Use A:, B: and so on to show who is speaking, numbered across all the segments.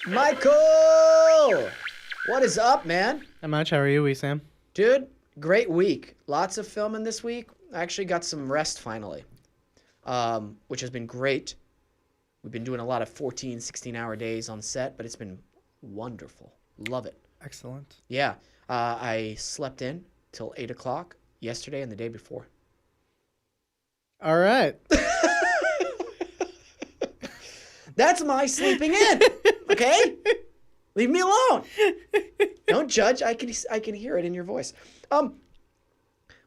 A: Michael! What is up, man?
B: Not much. How are you, Wesam?
A: Dude, great week. Lots of filming this week. I actually got some rest finally, which has been great. We've been doing a lot of 14, 16-hour days on set, but it's been wonderful. Love it.
B: Excellent.
A: Yeah. I slept in till 8 o'clock yesterday and the day before.
B: All right.
A: That's my sleeping in. Okay? Leave me alone. Don't judge. I can hear it in your voice.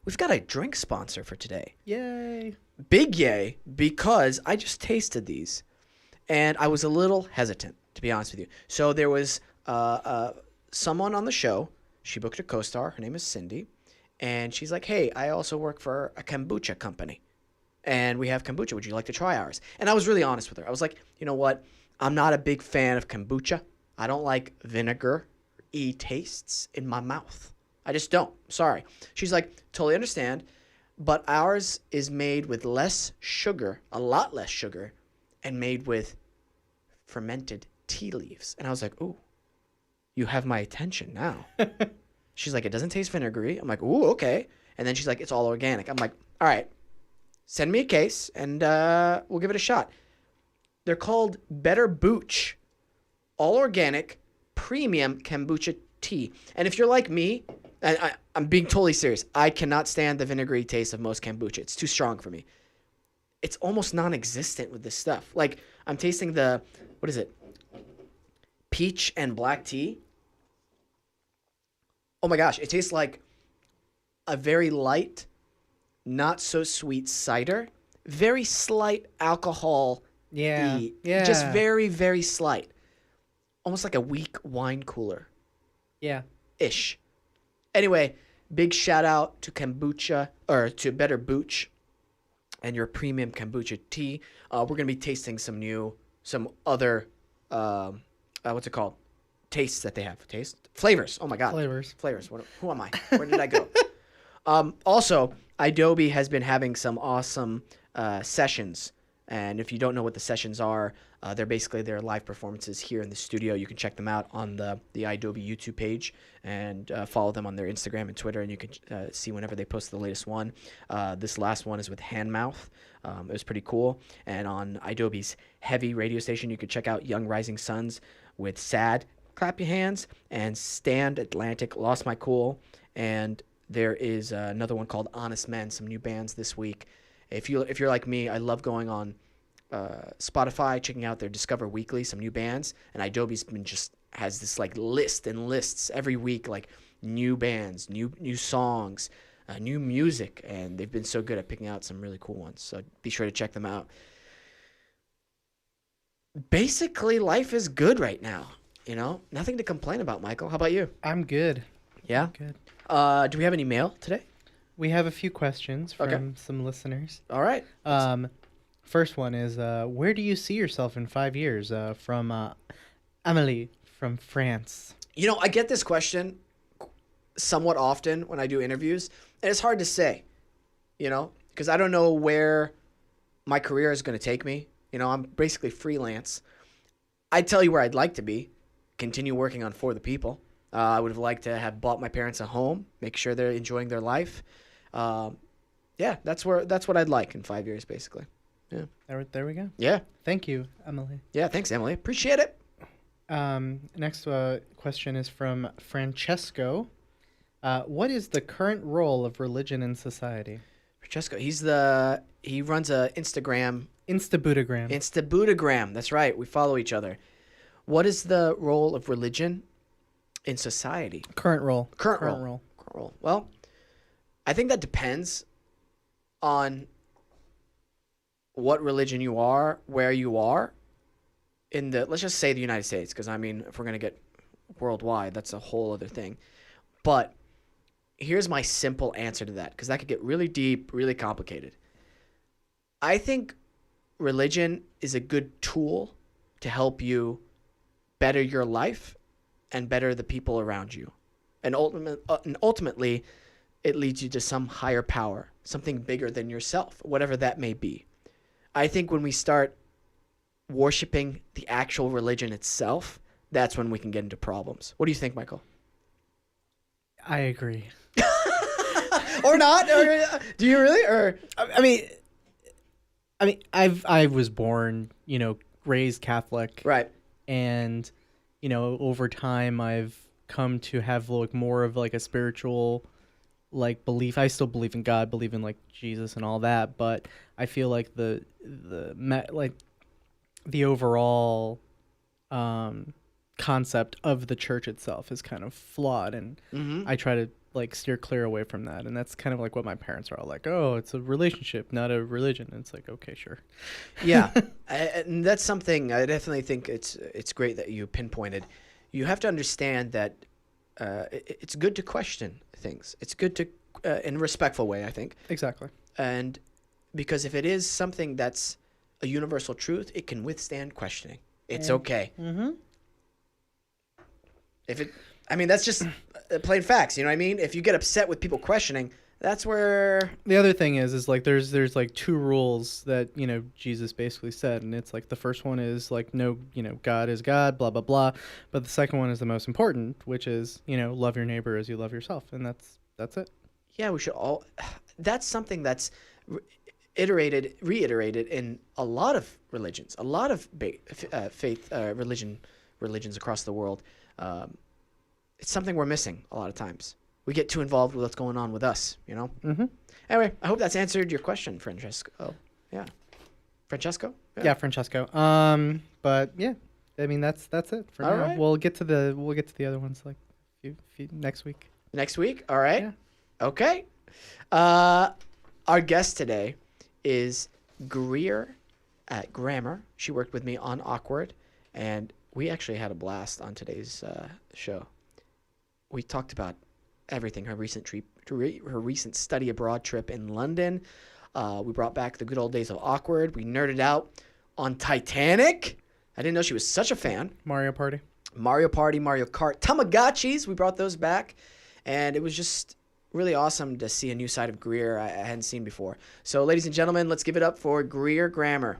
A: We've got a drink sponsor for today.
B: Yay.
A: Big yay, because I just tasted these and I was a little hesitant, to be honest with you. So there was someone on the show. She booked a co-star. Her name is Cindy. And she's like, hey, I also work for a kombucha company. And we have kombucha. Would you like to try ours? And I was really honest with her. I was like, you know what? I'm not a big fan of kombucha. I don't like vinegar-y tastes in my mouth. I just don't. Sorry. She's like, totally understand. But ours is made with less sugar, a lot less sugar, and made with fermented tea leaves. And I was like, ooh, you have my attention now. She's like, it doesn't taste vinegary. I'm like, ooh, okay. And then she's like, it's all organic. I'm like, all right. Send me a case, and we'll give it a shot. They're called Better Booch. All organic, premium kombucha tea. And if you're like me, and I'm being totally serious, I cannot stand the vinegary taste of most kombucha. It's too strong for me. It's almost non-existent with this stuff. Like, I'm tasting the, what is it? Peach and black tea. Oh my gosh, it tastes like a very light, not so sweet cider, very slight alcohol.
B: Yeah.
A: Just very, very slight. Almost like a weak wine cooler.
B: Yeah.
A: Ish. Anyway, big shout out to kombucha, or to Better Booch and your premium kombucha tea. We're going to be tasting some other, what's it called? Tastes that they have. Flavors. Oh my God.
B: Flavors.
A: Who am I? Where did I go? Also, Adobe has been having some awesome sessions. And if you don't know what the sessions are, they're basically their live performances here in the studio. You can check them out on the Adobe YouTube page and follow them on their Instagram and Twitter, and you can see whenever they post the latest one. This last one is with Handmouth. It was pretty cool. And on Adobe's Heavy radio station, you can check out Young Rising Suns with Sad, Clap Your Hands, and Stand Atlantic, Lost My Cool. And there is another one called Honest Men, some new bands this week. If you're like me, I love going on Spotify, checking out their Discover Weekly, some new bands, and Adobe's has this like list and lists every week, like new bands, new songs, new music, and they've been so good at picking out some really cool ones. So be sure to check them out. Basically, life is good right now. You know, nothing to complain about, Michael. How about you?
B: I'm good.
A: Yeah?
B: Good.
A: Do we have any mail today?
B: We have a few questions from some listeners.
A: All right.
B: First one is, where do you see yourself in 5 years? From Amelie from France.
A: You know, I get this question somewhat often when I do interviews, and it's hard to say, you know, because I don't know where my career is going to take me. You know, I'm basically freelance. I'd tell you where I'd like to be, continue working on For the People. I would have liked to have bought my parents a home, make sure they're enjoying their life. Yeah, that's what I'd like in 5 years, basically. Yeah.
B: There we go.
A: Yeah.
B: Thank you, Emily.
A: Yeah, thanks, Emily. Appreciate it.
B: Next question is from Francesco. What is the current role of religion in society?
A: Francesco, he runs a Instagram.
B: Instabutagram.
A: Instabutagram. That's right. We follow each other. What is the role of religion in society?
B: Current role.
A: Current role. Well, I think that depends on what religion you are, where you are let's just say the United States, because I mean, if we're going to get worldwide, that's a whole other thing. But here's my simple answer to that, because that could get really deep, really complicated. I think religion is a good tool to help you better your life and better the people around you. And ultimately, it leads you to some higher power, something bigger than yourself, whatever that may be. I think when we start worshiping the actual religion itself, that's when we can get into problems. What do you think, Michael?
B: I agree.
A: Or not? Or, do you really? Or
B: I mean, I was born, raised Catholic,
A: right.
B: and over time I've come to have like more of like a spiritual like belief. I still believe in God, believe in like Jesus and all that, but I feel like the overall concept of the church itself is kind of flawed, and I try to like steer clear away from that. And that's kind of like what my parents are all like, oh, it's a relationship, not a religion. And it's like, okay, sure.
A: Yeah. And that's something I definitely think it's great that you pinpointed. You have to understand that it's good to question things. It's good to, in a respectful way, I think.
B: Exactly.
A: And because if it is something that's a universal truth, it can withstand questioning. It's okay. That's just plain facts. You know what I mean? If you get upset with people questioning, that's where
B: the other thing is like there's like two rules that Jesus basically said, and it's like the first one is like no, God is God, blah blah blah, but the second one is the most important, which is love your neighbor as you love yourself, and that's it.
A: Yeah, we should all. That's something that's reiterated in a lot of religions, a lot of religions across the world. It's something we're missing a lot of times. We get too involved with what's going on with us, Anyway, I hope that's answered your question, Francesco. Oh, yeah. Francesco?
B: Yeah, Francesco. But yeah, I mean that's it for now. Right. We'll get to the other ones like next week.
A: Next week? All right.
B: Yeah.
A: Okay. Our guest today is GREER Grammmer. She worked with me on Awkward, and we actually had a blast on today's show. We talked about everything, her recent study abroad trip in London. We brought back the good old days of Awkward. We nerded out on Titanic. I didn't know she was such a fan.
B: Mario Party,
A: Mario Kart, Tamagotchis. We brought those back, and it was just really awesome to see a new side of GREER I hadn't seen before. So, ladies and gentlemen, let's give it up for GREER Grammmer.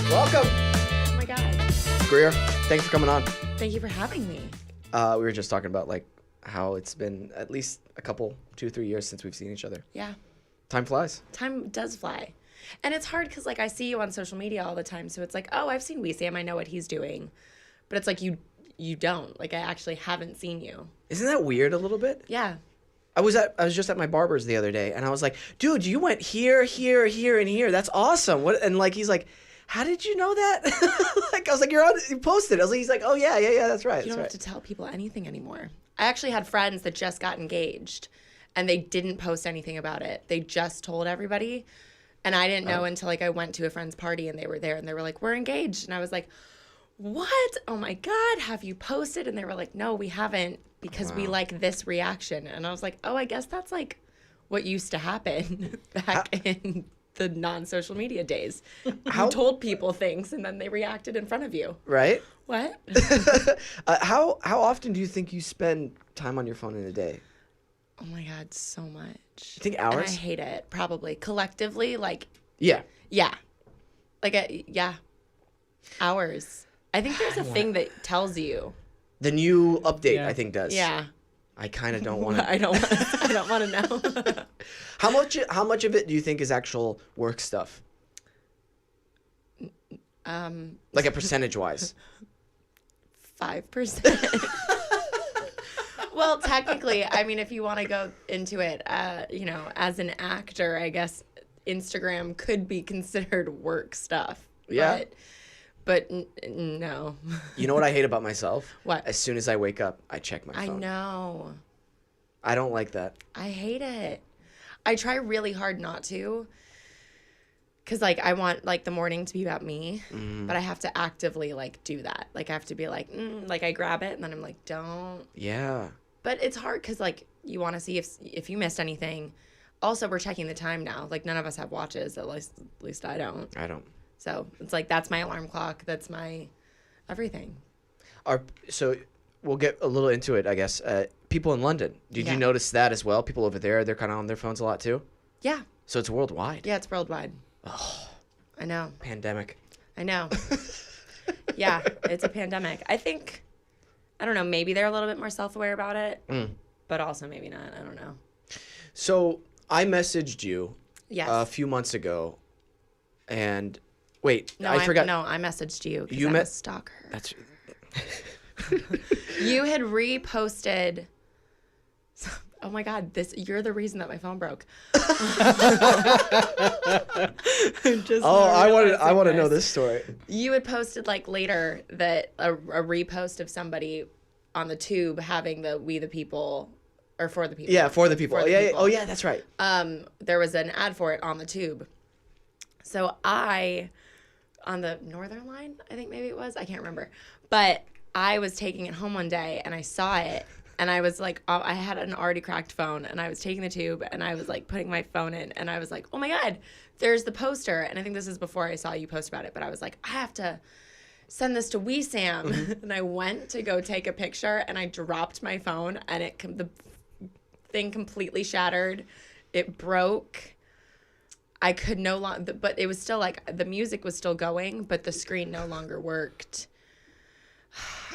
A: Welcome.
C: Oh my God.
A: GREER, thanks for coming on.
C: Thank you for having me.
A: We were just talking about like how it's been at least a couple, 2-3 years since we've seen each other.
C: Yeah.
A: Time flies.
C: Time does fly. And it's hard because like I see you on social media all the time. So it's like, oh, I've seen Wesam. I know what he's doing. But it's like you don't. Like I actually haven't seen you.
A: Isn't that weird a little bit?
C: Yeah.
A: I was just at my barber's the other day, and I was like, dude, you went here, here, here, and here. That's awesome. What? And like he's like, how did you know that? Like I was like, you posted. I was like, he's like, oh yeah, that's right.
C: You don't have to tell people anything anymore. I actually had friends that just got engaged, and they didn't post anything about it. They just told everybody, and I didn't know until like I went to a friend's party and they were there and they were like, we're engaged, and I was like, what? Oh my God, have you posted? And they were like, no, we haven't, because we like this reaction. And I was like, oh, I guess that's like what used to happen back in the non-social media days. You told people things and then they reacted in front of you.
A: Right?
C: What?
A: How often do you think you spend time on your phone in a day?
C: Oh my God, so much.
A: You think hours?
C: And I hate it. Probably collectively, like.
A: Yeah.
C: Like yeah. Hours. I think there's a thing that tells you.
A: The new update, I think, does.
C: Yeah.
A: I kind of don't want to.
C: I don't want to know.
A: How much of it do you think is actual work stuff? Like a percentage-wise.
C: 5%. Well, technically, I mean, if you want to go into it, as an actor, I guess Instagram could be considered work stuff.
A: Yeah.
C: But no.
A: You know what I hate about myself?
C: What?
A: As soon as I wake up, I check my phone.
C: I know.
A: I don't like that.
C: I hate it. I try really hard not to. Because, like, I want, like, the morning to be about me. Mm. But I have to actively, like, do that. Like, I have to be like, like, I grab it. And then I'm like, don't.
A: Yeah.
C: But it's hard because, like, you want to see if you missed anything. Also, we're checking the time now. Like, none of us have watches. At least I don't.
A: I don't.
C: So it's like that's my alarm clock. That's my everything.
A: So we'll get a little into it, I guess. People in London, did you notice that as well? People over there, they're kind of on their phones a lot too?
C: Yeah.
A: So it's worldwide.
C: Yeah, it's worldwide. Oh. I know.
A: Pandemic.
C: I know. Yeah, it's a pandemic. I think, I don't know, maybe they're a little bit more self-aware about it, but also maybe not. I don't know.
A: So I messaged you a
C: Yes.
A: few months ago, and wait,
C: No,
A: I forgot.
C: No, I messaged you because
A: You
C: I'm
A: met-
C: a stalker.
A: That's
C: You had reposted. Oh my God! You're the reason that my phone broke.
A: I want to know this story.
C: You had posted like later that a repost of somebody on the tube having the "We the People" or "For the People."
A: Yeah, for the people.
C: For the
A: Yeah.
C: people.
A: Oh yeah, that's right.
C: There was an ad for it on the tube. So on the Northern Line, I think maybe it was, I can't remember. But I was taking it home one day and I saw it and I was like, I had an already cracked phone and I was taking the tube and I was like putting my phone in and I was like, oh my God, there's the poster. And I think this is before I saw you post about it, but I was like, I have to send this to Wesam. And I went to go take a picture and I dropped my phone and the thing completely shattered. It broke. I could no longer, but it was still like the music was still going, but the screen no longer worked.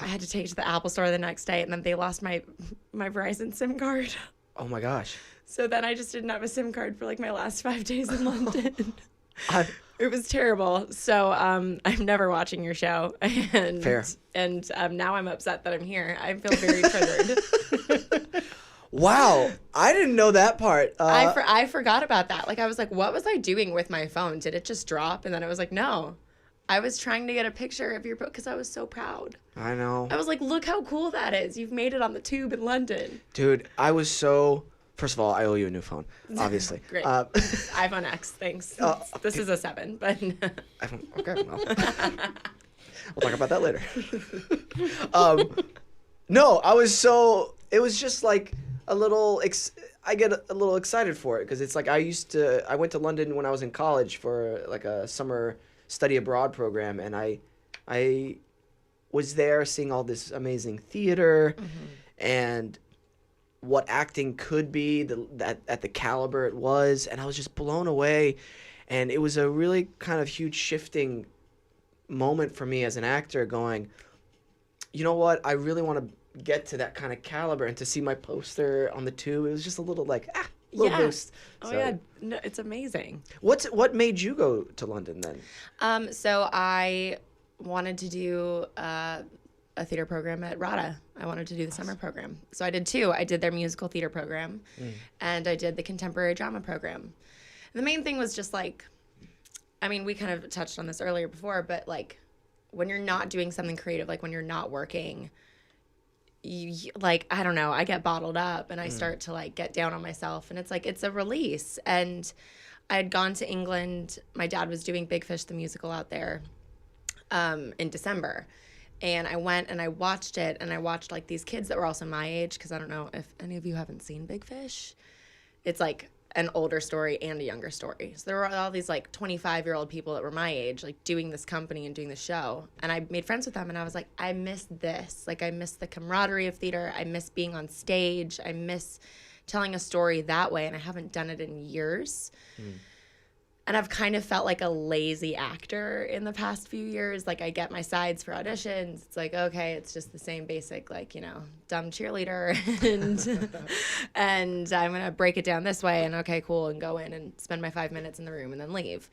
C: I had to take it to the Apple store the next day, and then they lost my Verizon SIM card.
A: Oh my gosh.
C: So then I just didn't have a SIM card for like my last 5 days in London. It was terrible. So I'm never watching your show. And,
A: Fair.
C: And now I'm upset that I'm here. I feel very triggered.
A: Wow, I didn't know that part.
C: I forgot about that. Like, I was like, what was I doing with my phone? Did it just drop? And then I was like, no. I was trying to get a picture of your book because I was so proud.
A: I know.
C: I was like, look how cool that is. You've made it on the tube in London.
A: Dude, I was so... First of all, I owe you a new phone, obviously.
C: Great. iPhone X, thanks. This is a 7, but...
A: Okay, well. We'll talk about that later. No, I was so... It was just like... a little I get a little excited for it because it's like I went to London when I was in college for like a summer study abroad program, and I was there seeing all this amazing theater and what acting could be, at the caliber it was, and I was just blown away. And it was a really kind of huge shifting moment for me as an actor, going, you know what, I really want to get to that kind of caliber, and to see my poster on the tube, it was just a little like little boost.
C: Oh
A: So,
C: yeah, no, it's amazing.
A: what made you go to London then?
C: So I wanted to do a theater program at RADA. I wanted to do the summer program. So I did 2. I did their musical theater program and I did the contemporary drama program. And the main thing was just like, I mean, we kind of touched on this earlier before, but like when you're not doing something creative, like when you're not working, like, I don't know, I get bottled up and I start to like get down on myself, and it's like, it's a release. And I had gone to England. My dad was doing Big Fish the musical out there in December, and I went and I watched it, and I watched like these kids that were also my age, because I don't know if any of you haven't seen Big Fish. It's like an older story and a younger story. So there were all these like 25-year-old people that were my age, like doing this company and doing the show. And I made friends with them, and I was like, I miss this. Like, I miss the camaraderie of theater. I miss being on stage. I miss telling a story that way, and I haven't done it in years. And I've kind of felt like a lazy actor in the past few years. Like, I get my sides for auditions. It's like, okay, it's just the same basic, like, you know, dumb cheerleader. And I'm going to break it down this way. And okay, cool. And go in and spend my 5 minutes in the room and then leave.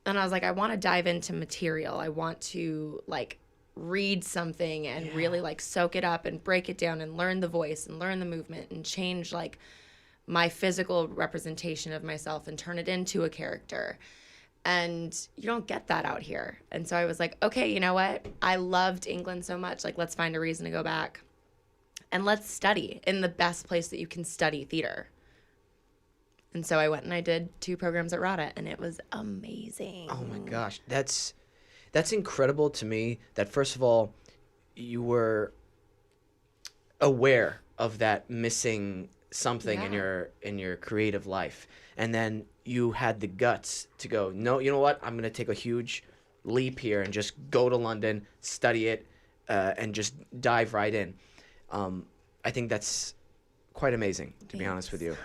C: And I was like, I want to dive into material. I want to, like, read something and really, like, soak it up and break it down and learn the voice and learn the movement and change, like, my physical representation of myself and turn it into a character. And you don't get that out here. And so I was like, okay, you know what? I loved England so much. Like, let's find a reason to go back. And let's study in the best place that you can study theater. And so I went and I did 2 programs at RADA, and it was amazing.
A: Oh my gosh, that's incredible to me. That first of all, you were aware of that missing something in your creative life, and then you had the guts to go, no, you know what, I'm gonna take a huge leap here and just go to London, study it, and just dive right in. I think that's quite amazing, to be honest with you.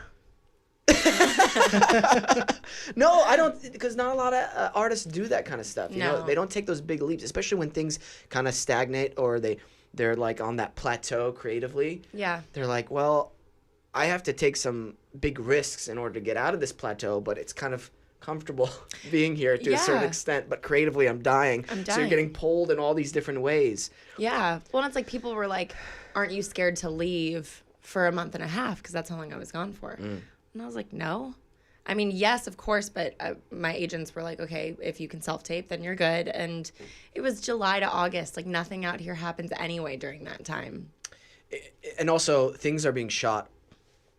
A: No, I don't, because not a lot of artists do that kind of stuff. You know,
C: No.
A: they don't take those big leaps, especially when things kind of stagnate or they're like on that plateau creatively.
C: Yeah.
A: They're like, well, I have to take some big risks in order to get out of this plateau, but it's kind of comfortable being here to a certain
C: Yeah.
A: extent. But creatively, I'm dying. So you're
C: dying.
A: getting pulled in all these different ways.
C: Yeah. Well, and it's like people were like, aren't you scared to leave for a month and a half? Because that's how long I was gone for. And I was like, no. I mean, yes, of course, but my agents were like, okay, if you can self-tape, then you're good. And it was July to August. Like, nothing out here happens anyway during that time.
A: And also, things are being shot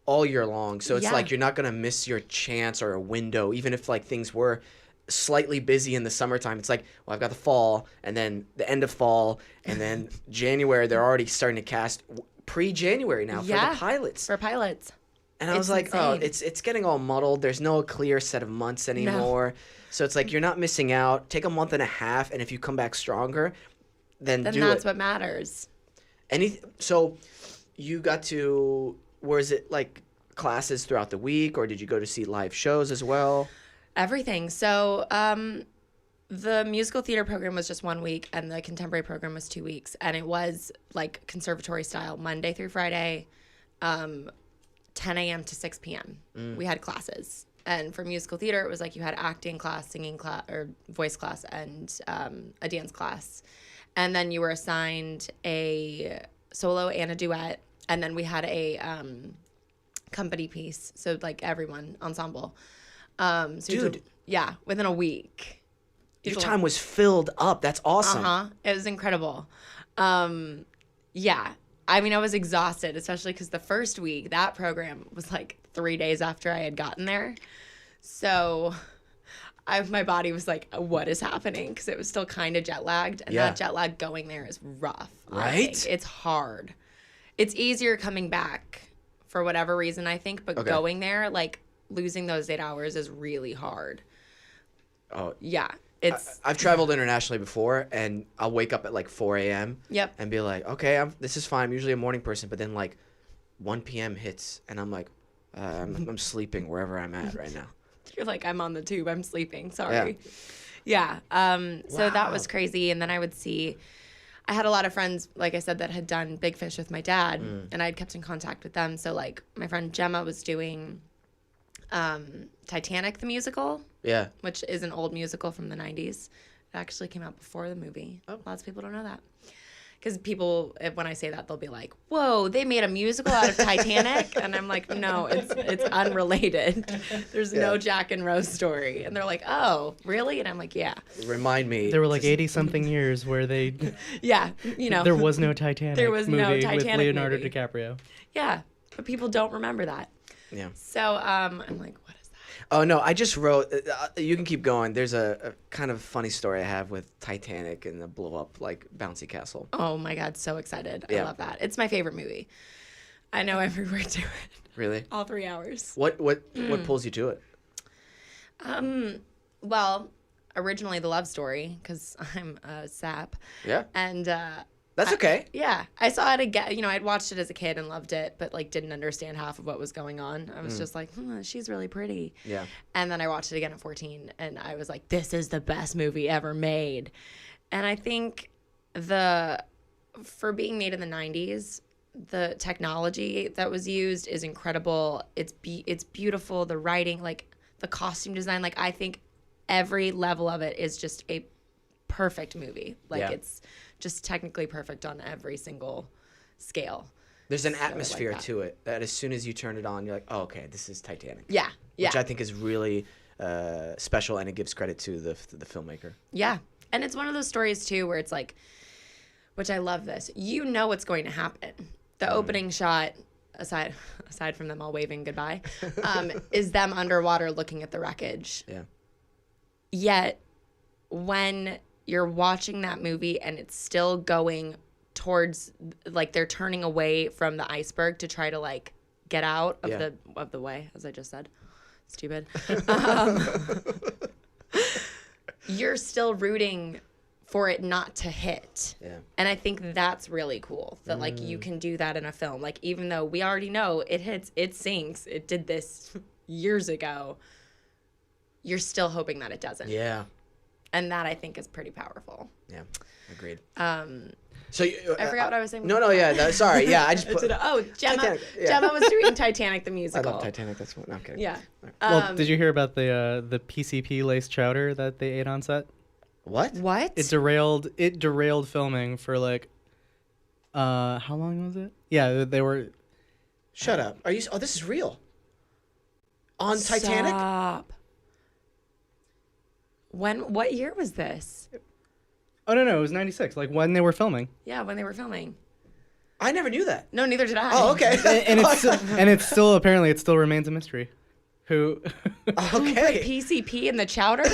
A: all year long. So it's
C: Yeah.
A: like you're not going to miss your chance or a window, even if like things were slightly busy in the summertime. It's like, well, I've got the fall and then the end of fall and then January, they're already starting to cast pre-January now for
C: Yeah.
A: the pilots.
C: For pilots.
A: And I was
C: It's
A: like, oh,
C: insane.
A: it's getting all muddled. There's no clear set of months anymore. So it's like you're not missing out. Take a month and a half, and if you come back stronger, then do
C: That's
A: it.
C: what matters.
A: So you got to, was it like classes throughout the week, or did you go to see live shows as well?
C: Everything. So the musical theater program was just 1 week, and the contemporary program was 2 weeks. And it was like conservatory style, Monday through Friday, 10 a.m. to 6 p.m. We had classes. And for musical theater, it was like you had acting class, singing class, or voice class, and a dance class. And then you were assigned a solo and a duet. And then we had a company piece. So like everyone, ensemble. So you
A: Dude.
C: did- yeah, within a week.
A: Your time was filled up. That's awesome.
C: It was incredible. Yeah. I mean, I was exhausted, especially because the first week, that program was like 3 days after I had gotten there. So my body was like, what is happening? Because it was still kind of jet lagged. And
A: Yeah.
C: that jet lag going there is rough. I
A: Right?
C: think. It's hard. It's easier coming back for whatever reason, I think. But
A: Okay.
C: going there, like losing those 8 hours is really hard.
A: Oh,
C: Yeah. It's,
A: I've traveled internationally before, and I'll wake up at like 4 a.m.
C: Yep.
A: and be like, okay, this is fine. I'm usually a morning person, but then like 1 p.m. hits, and I'm like, I'm sleeping wherever I'm at right now.
C: You're like, I'm on the tube. I'm sleeping. Sorry. Yeah. So that was
A: Wow.
C: crazy. And then I had a lot of friends, like I said, that had done Big Fish with my dad, and I had kept in contact with them. So like my friend Gemma was doing Titanic, the musical,
A: Yeah.
C: which is an old musical from the 90s. It actually came out before the movie.
A: Oh.
C: Lots of people don't know that. Because people, when I say that, they'll be like, whoa, they made a musical out of Titanic? And I'm like, no, it's unrelated. There's no
A: Yeah.
C: Jack and Rose story. And they're like, oh, really? And I'm like, yeah.
A: Remind me.
B: There were like 80-something years where
C: Yeah, you know.
B: there was no Titanic
C: There was
B: movie
C: no
B: with
C: Titanic
B: Leonardo
C: movie.
B: DiCaprio.
C: Yeah, but people don't remember that.
A: Yeah.
C: So I'm like, what is that?
A: Oh no, I just wrote. You can keep going. There's a kind of funny story I have with Titanic and the blow up like bouncy castle.
C: Oh my God, so excited. I
A: Yeah.
C: love that. It's my favorite movie. I know every word to it.
A: Really?
C: All 3 hours.
A: What pulls you to it?
C: Well, originally the love story, because I'm a sap.
A: Yeah.
C: And
A: That's okay.
C: yeah, I saw it again. You know, I'd watched it as a kid and loved it, but like didn't understand half of what was going on. I was just like, she's really pretty.
A: Yeah.
C: And then I watched it again at 14, and I was like, this is the best movie ever made. And I think for being made in the 90s, the technology that was used is incredible. It's beautiful. The writing, like the costume design, like I think every level of it is just a perfect movie. Like
A: Yeah.
C: it's just technically perfect on every single scale.
A: There's an
C: So I like
A: atmosphere
C: that.
A: to it that as soon as you turn it on, you're like, oh, okay, this is Titanic.
C: Yeah. Yeah.
A: Which I think is really special, and it gives credit to the filmmaker.
C: Yeah. And it's one of those stories too where it's like, which I love this. You know what's going to happen. The opening shot, aside from them all waving goodbye, is them underwater looking at the wreckage.
A: Yeah.
C: Yet when you're watching that movie and it's still going towards, like they're turning away from the iceberg to try to like get out of
A: Yeah.
C: the way, as I just said. Stupid. You're still rooting for it not to hit.
A: Yeah.
C: And I think that's really cool that like you can do that in a film. Like even though we already know it hits, it sinks, it did this years ago, you're still hoping that it doesn't.
A: Yeah.
C: And that I think is pretty powerful.
A: Yeah. Agreed.
C: So I forgot what I was saying.
A: No, yeah. Sorry. Yeah, I just put.
C: Gemma.
A: Titanic, yeah.
C: Gemma was doing Titanic the
A: I
C: musical.
A: love Titanic. That's what. No, I'm kidding.
C: Yeah.
B: Well, did you hear about the PCP laced chowder that they ate on set?
A: What?
C: What?
B: It derailed filming for like how long was it? Yeah, they were.
A: Shut up. Are you? Oh, this is real. On Titanic?
C: Stop. What year was this?
B: Oh no, it was 96. Like when they were filming.
C: Yeah, when they were filming.
A: I never knew that.
C: No, neither did I.
A: Oh, okay.
B: and it's still apparently it still remains a mystery. Who?
A: Okay.
C: PCP in the chowder?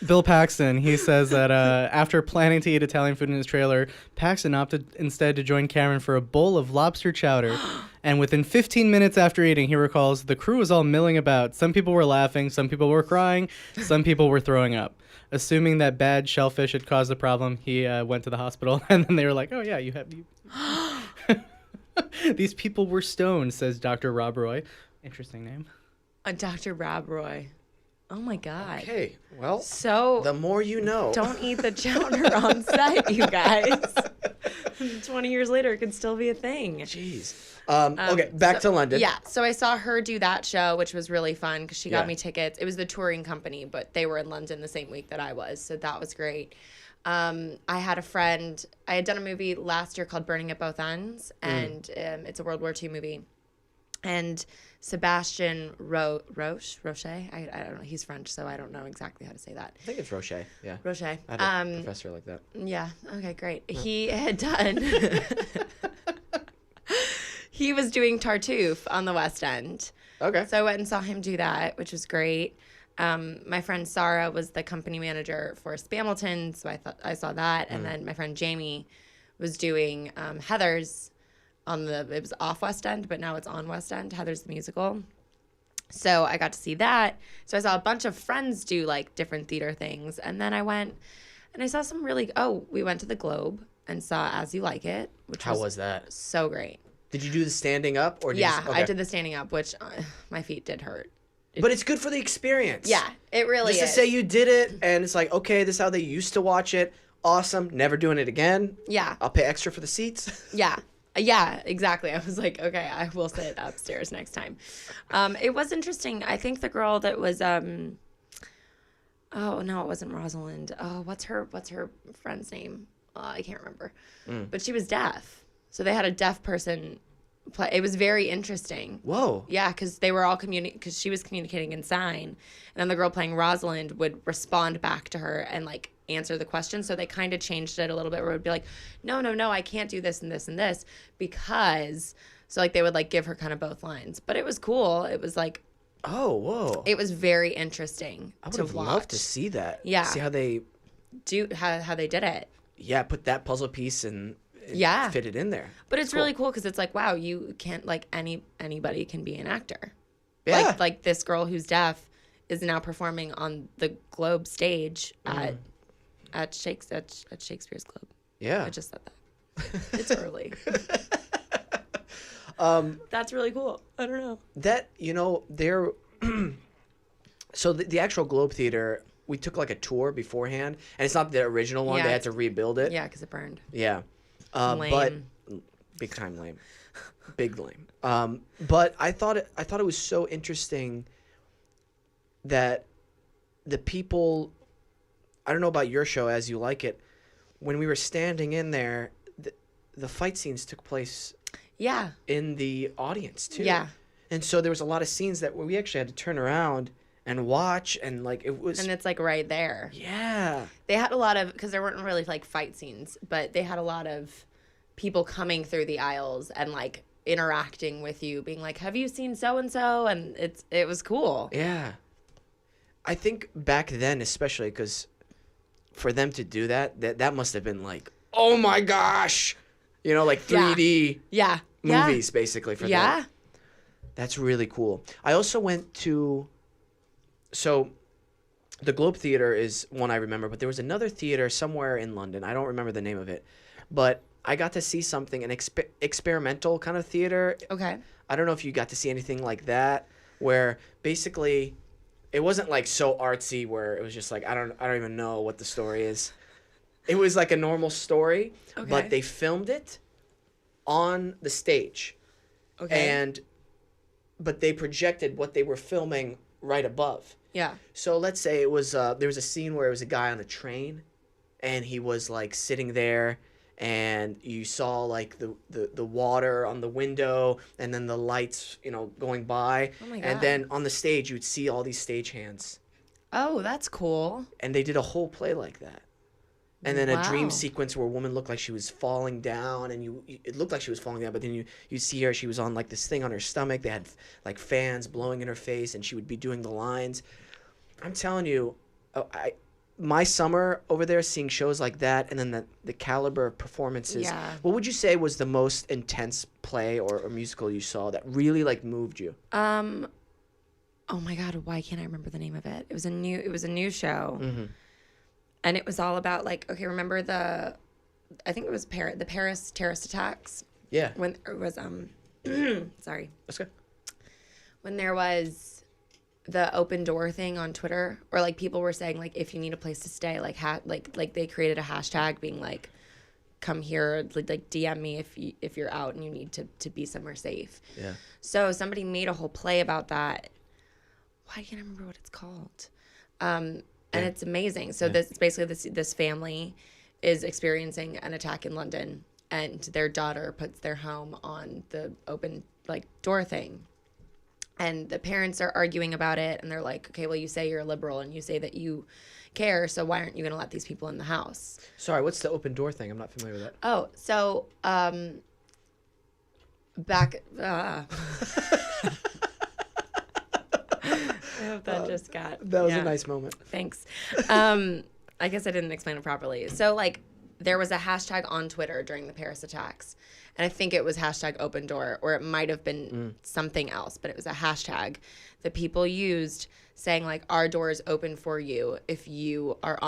B: Bill Paxton, he says that after planning to eat Italian food in his trailer, Paxton opted instead to join Cameron for a bowl of lobster chowder. And within 15 minutes after eating, he recalls, the crew was all milling about. Some people were laughing, some people were crying, some people were throwing up. Assuming that bad shellfish had caused the problem, he went to the hospital. And then they were like, oh yeah, you. These people were stoned, says Dr. Rob Roy. Interesting name.
C: Dr. Rob Roy. Oh my God.
A: Okay. Well,
C: So
A: the more you know.
C: don't eat the chowder on set, you guys. 20 years later, it could still be a thing.
A: Jeez. Okay, back to London.
C: Yeah, so I saw her do that show, which was really fun because she got
A: Yeah.
C: me tickets. It was the touring company, but they were in London the same week that I was, so that was great. I had a friend. I had done a movie last year called Burning at Both Ends, and it's a World War II movie. And Sebastian Roche, I don't know. He's French, so I don't know exactly how to say that.
A: I think it's Roche. Yeah.
C: Roche.
A: I had a professor like that.
C: Yeah. Okay, great. He had done. He was doing Tartuffe on the West End.
A: Okay.
C: So I went and saw him do that, which was great. My friend Sarah was the company manager for Spamilton, so I saw that. And then my friend Jamie was doing Heathers it was off West End, but now it's on West End, Heathers the musical. So I got to see that. So I saw a bunch of friends do like different theater things. And then I went and I saw some we went to the Globe and saw As You Like It, which
A: How was that?
C: so great.
A: Did you do the standing up or?
C: Yeah, I did the standing up, which my feet did hurt.
A: But it's good for the experience.
C: Yeah, it really
A: Just
C: is.
A: to say you did it, and it's like, okay, this is how they used to watch it. Awesome. Never doing it again.
C: Yeah.
A: I'll pay extra for the seats.
C: Yeah. Yeah, exactly. I was like, okay, I will sit upstairs next time. It was interesting. I think the girl that was oh no, it wasn't Rosalind. Oh, what's her friend's name? I can't remember. But she was deaf. So they had a deaf person play. It was very interesting.
A: Whoa.
C: Yeah, because they were all because she was communicating in sign, and then the girl playing Rosalind would respond back to her and like answer the question. So they kind of changed it a little bit, where it would be like, no, I can't do this and this and this because. So like they would like give her kind of both lines, but it was cool. It was like,
A: Oh, whoa.
C: it was very interesting
A: I would
C: to
A: have
C: watch.
A: loved to see that.
C: Yeah.
A: See how they,
C: how they did it.
A: put that puzzle piece and
C: Yeah.
A: fit it in there.
C: But it's
A: Cool.
C: really cool because it's like, wow, you can't like anybody can be an actor.
A: Yeah.
C: Like this girl who's deaf is now performing on the Globe stage at Shakespeare's Globe.
A: Yeah.
C: I just said that. It's early. That's really cool. I don't know.
A: That, they're so the actual Globe Theater, we took like a tour beforehand, and it's not the original one.
C: Yeah,
A: They had to rebuild it.
C: Yeah, because it burned.
A: Yeah.
C: Lame.
A: But big time lame. Big lame. But I thought it was so interesting that the people, I don't know about your show As You Like It, when we were standing in there, the fight scenes took place
C: Yeah.
A: in the audience too.
C: Yeah.
A: And so there was a lot of scenes that we actually had to turn around and watch, and like it was.
C: And it's like right there.
A: Yeah.
C: They had a lot of, because there weren't really like fight scenes, but they had a lot of people coming through the aisles and like interacting with you, being like, have you seen so and so? And it was cool.
A: Yeah. I think back then, especially because for them to do that must have been like, oh my gosh, like 3D
C: Yeah.
A: movies basically for
C: Yeah.
A: them. That's really cool. I also went to, so the Globe Theatre is one I remember, but there was another theater somewhere in London. I don't remember the name of it, but I got to see something, an experimental kind of theater.
C: Okay.
A: I don't know if you got to see anything like that, where basically it wasn't like so artsy where it was just like I don't even know what the story is. It was like a normal story,
C: Okay.
A: but they filmed it on the stage.
C: Okay.
A: But they projected what they were filming right above.
C: Yeah.
A: So let's say it was there was a scene where it was a guy on a train, and he was like sitting there, and you saw like the water on the window, and then the lights, going by.
C: Oh my
A: And
C: God.
A: then on the stage you'd see all these stagehands,
C: Oh, that's cool.
A: and they did a whole play like that. And then a
C: Wow.
A: dream sequence where a woman looked like she was falling down, and it looked like she was falling down, but then you see her, she was on like this thing on her stomach. They had like fans blowing in her face, and she would be doing the lines. I'm telling you, my summer over there seeing shows like that, and then the caliber of performances.
C: Yeah.
A: What would you say was the most intense play or musical you saw that really like moved you?
C: Oh my God, why can't I remember the name of it? It was a new show.
A: Mm-hmm.
C: And it was all about like, okay, remember I think it was the Paris terrorist attacks
A: Yeah.
C: when it was sorry.
A: That's good.
C: When there was the open door thing on Twitter, or like people were saying like if you need a place to stay, like like they created a hashtag being like, come here, like DM me if you're out and you need to be somewhere safe.
A: Yeah.
C: So somebody made a whole play about that. Why can't I remember what it's called? And it's amazing. So this basically this family is experiencing an attack in London, and their daughter puts their home on the open like door thing. And the parents are arguing about it, and they're like, okay, well, you say you're a liberal and you say that you care, so why aren't you going to let these people in the house?
A: Sorry, what's the open door thing? I'm not familiar with that.
C: Oh, so back I hope that just got
A: That was
C: yeah.
A: a nice moment.
C: Thanks. I guess I didn't explain it properly. So, like, there was a hashtag on Twitter during the Paris attacks, and I think it was hashtag open door, or it might have been something else, but it was a hashtag that people used saying, like, our door is open for you if you are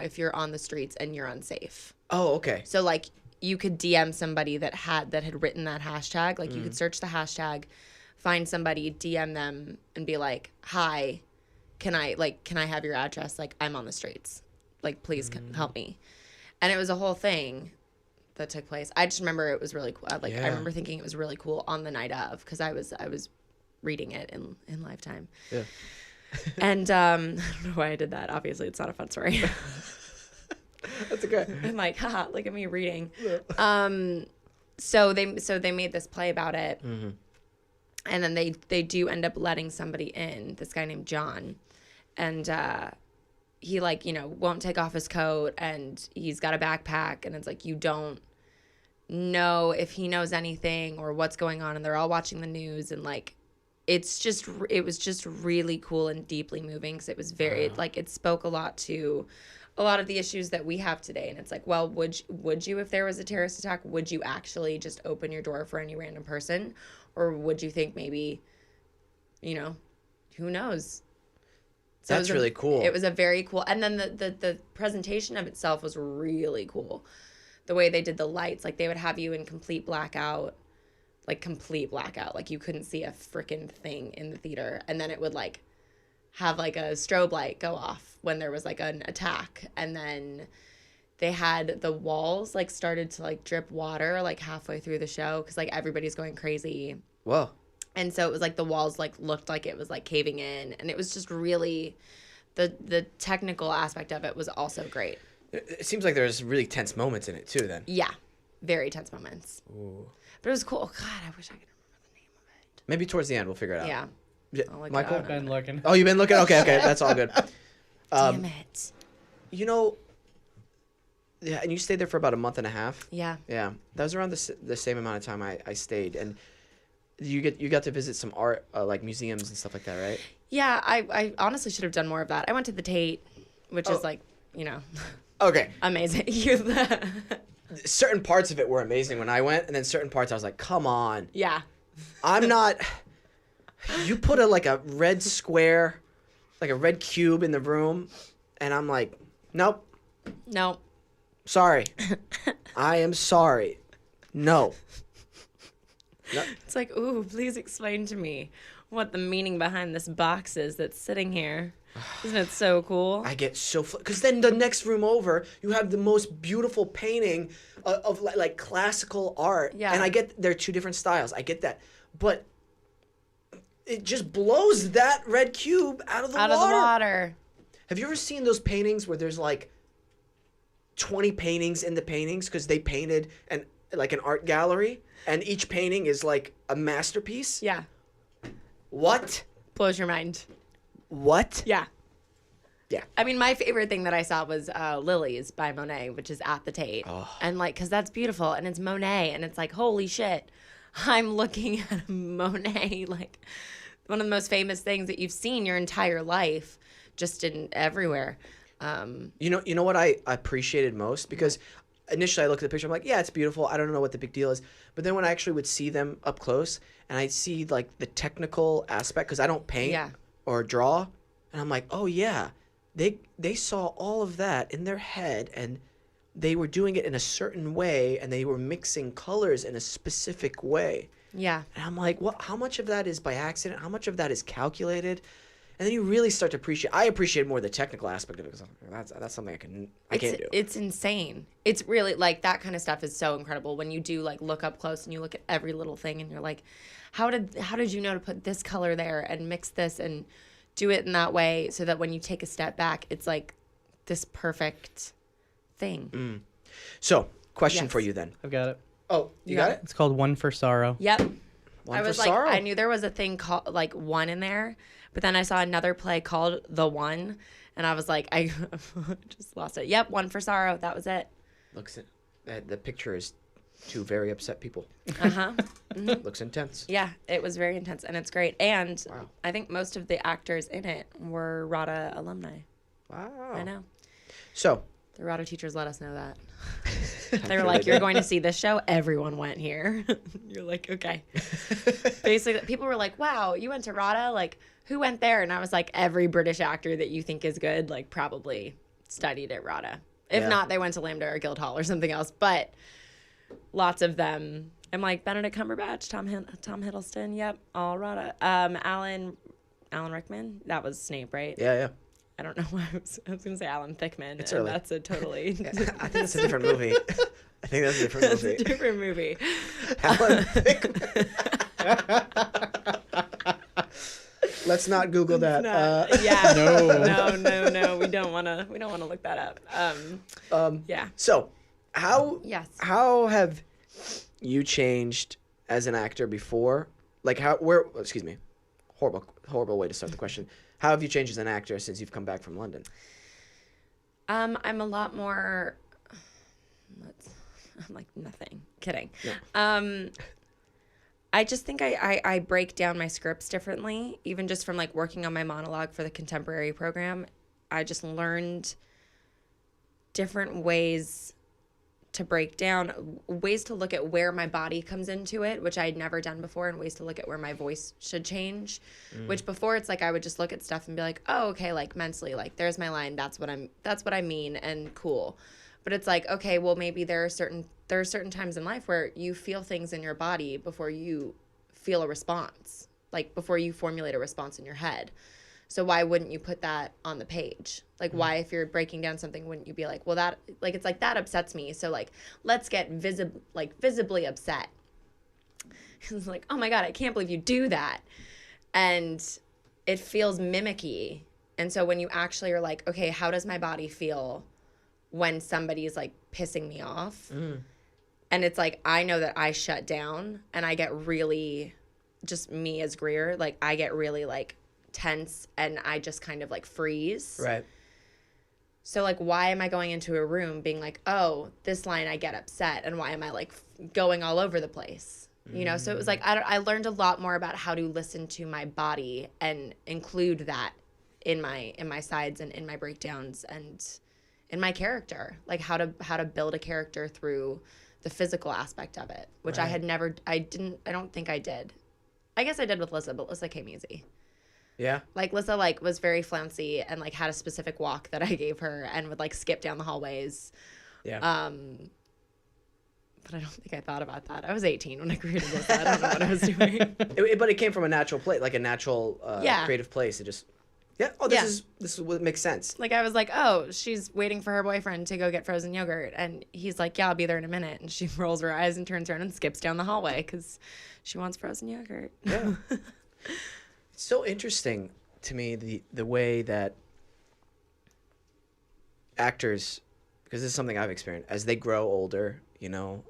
C: if you're on the streets and you're unsafe.
A: Oh, okay.
C: So, like, you could DM somebody that had written that hashtag. Like, you could search the hashtag, find somebody, DM them, and be like, hi, can I have your address? Like, I'm on the streets. Like, please help me. And it was a whole thing that took place. I just remember it was really cool. Like, I remember thinking it was really cool on the night of, because I was reading it in Lifetime.
A: Yeah.
C: And I don't know why I did that. Obviously, it's not a fun story.
A: That's okay.
C: I'm like, haha, look at me reading. So they made this play about it.
A: Mm-hmm.
C: And then they do end up letting somebody in, this guy named John. And he, like, won't take off his coat, and he's got a backpack, and it's like, you don't know if he knows anything or what's going on, and they're all watching the news, and, like, it was just really cool and deeply moving, because it was very, it spoke a lot to a lot of the issues that we have today. And it's like, well, would you, if there was a terrorist attack, would you actually just open your door for any random person? Or would you think maybe, who knows? So
A: That's really cool.
C: It was a very cool, and then the presentation of itself was really cool. The way they did the lights, like they would have you in complete blackout, like you couldn't see a freaking thing in the theater, and then it would like have like a strobe light go off when there was like an attack, and then they had the walls like started to like drip water like halfway through the show, because like everybody's going crazy.
A: Whoa.
C: And so it was like the walls like looked like it was like caving in, and it was just really, the technical aspect of it was also great.
A: It seems like there's really tense moments in it too then.
C: Yeah, very tense moments.
A: Ooh.
C: But it was cool. God, I wish I could remember the name of it.
A: Maybe towards the end we'll figure it out.
C: Yeah.
A: Yeah.
C: I'll look it
A: Michael?
C: up.
B: I've been looking.
A: Oh, you've been looking? Okay, that's all good.
C: Damn it.
A: Yeah, and you stayed there for about a month and a half.
C: Yeah.
A: Yeah, that was around the same amount of time I stayed, and you got to visit some art like museums and stuff like that, right?
C: Yeah, I honestly should have done more of that. I went to the Tate, which is like,
A: Okay.
C: amazing.
A: Certain parts of it were amazing when I went, and then certain parts I was like, come on.
C: Yeah.
A: I'm not. You put a red square like a red cube in the room, and I'm like, nope,
C: No.
A: sorry. I am sorry. No.
C: It's like, ooh, please explain to me what the meaning behind this box is that's sitting here. Isn't it so cool?
A: I get so because then the next room over, you have the most beautiful painting of like classical art.
C: Yeah.
A: And I get there are two different styles. I get that, but it just blows that red cube out of the
C: Out
A: water.
C: of the water.
A: Have you ever seen those paintings where there's like 20 paintings in the paintings because they painted like an art gallery, and each painting is like a masterpiece?
C: Yeah.
A: What?
C: Blows your mind.
A: What?
C: Yeah.
A: Yeah.
C: I mean, my favorite thing that I saw was Lilies by Monet, which is at the Tate.
A: Oh.
C: And like, because that's beautiful. And it's Monet. And it's like, holy shit. I'm looking at Monet, like one of the most famous things that you've seen your entire life, just in everywhere.
A: You know what I appreciated most? Because initially I looked at the picture, I'm like, yeah, it's beautiful. I don't know what the big deal is. But then when I actually would see them up close and I see like the technical aspect, because I don't paint or draw, and I'm like, oh yeah, they saw all of that in their head, and they were doing it in a certain way, and they were mixing colors in a specific way.
C: Yeah.
A: And I'm like, what? How much of that is by accident? How much of that is calculated? And then you really start to appreciate. I appreciate more the technical aspect of it, because that's something I can't do.
C: It's insane. It's really like that kind of stuff is so incredible when you do like look up close and you look at every little thing and you're like, how did you know to put this color there and mix this and do it in that way so that when you take a step back, it's like this perfect thing.
A: So, question
C: Yes.
A: for you then.
B: I've got it.
A: Oh, you got it?
B: It's called One for Sorrow.
C: Yep.
A: One
C: I
A: for
C: was like,
A: sorrow.
C: I knew there was a thing called like One in there, but then I saw another play called The One, and I was like, I just lost it. Yep, One for Sorrow. That was it.
A: Looks at the picture is two very upset people.
C: Uh-huh.
A: Looks intense.
C: Yeah, it was very intense, and it's great. And
A: Wow.
C: I think most of the actors in it were RADA alumni.
A: Wow.
C: I know.
A: So,
C: The RADA teachers let us know that. They were like, you're going to see this show? Everyone went here. You're like, okay. Basically, people were like, wow, you went to RADA? Like, who went there? And I was like, every British actor that you think is good, like, probably studied at RADA. If
A: Yeah.
C: not, they went to Lambda or Guildhall or something else. But lots of them. I'm like, Benedict Cumberbatch, Tom Hiddleston, yep, all RADA. Alan Rickman, that was Snape, right?
A: yeah.
C: I don't know why I was going to say Alan Thicke.
A: It's
C: and
A: early.
C: that's a totally
A: I think that's a different movie. I think that's a different
C: that's
A: movie.
C: a different movie.
A: Alan Thicke. Let's not Google that.
C: Yeah.
B: No.
C: No. We don't want to look that up. Yeah.
A: So, how
C: Yes.
A: how have you changed as an actor before? Like excuse me. Horrible way to start the question. How have you changed as an actor since you've come back from London?
C: I'm a lot more. I'm like nothing. Kidding.
A: No.
C: I just think I break down my scripts differently, even just from like working on my monologue for the contemporary program. I just learned different ways to break down, ways to look at where my body comes into it, which I had never done before, and ways to look at where my voice should change. Which before it's like I would just look at stuff and be like, oh, okay, like mentally, like there's my line, that's what I mean, and cool. But it's like, okay, well maybe there are certain times in life where you feel things in your body before you feel a response, like before you formulate a response in your head. So why wouldn't you put that on the page? Like, why, if you're breaking down something, wouldn't you be like, well, that, like, it's like, that upsets me. So, like, let's get visibly upset. It's like, oh my God, I can't believe you do that. And it feels mimicky. And so when you actually are like, okay, how does my body feel when somebody's like pissing me off? And it's like, I know that I shut down and I get really, just me as Greer, like, I get really like tense and I just kind of like freeze.
A: Right.
C: So like, why am I going into a room being like, oh, this line I get upset, and why am I like going all over the place? You know, so it was like I learned a lot more about how to listen to my body and include that in my sides and in my breakdowns and in my character, like how to build a character through the physical aspect of it, which
A: Right.
C: I don't think I did. I guess I did with Lissa, but Lissa came easy.
A: Yeah.
C: Like Lissa like was very flouncy and like had a specific walk that I gave her and would like skip down the hallways.
A: Yeah.
C: But I don't think I thought about that. I was 18 when I created Lissa. I don't know what I was doing.
A: But it came from a natural place, like a natural creative place. It just, this is what makes sense.
C: Like I was like, oh, she's waiting for her boyfriend to go get frozen yogurt, and he's like, yeah, I'll be there in a minute. And she rolls her eyes and turns around and skips down the hallway because she wants frozen yogurt.
A: Yeah. It's so interesting to me the way that actors, because this is something I've experienced, as they grow older, you know,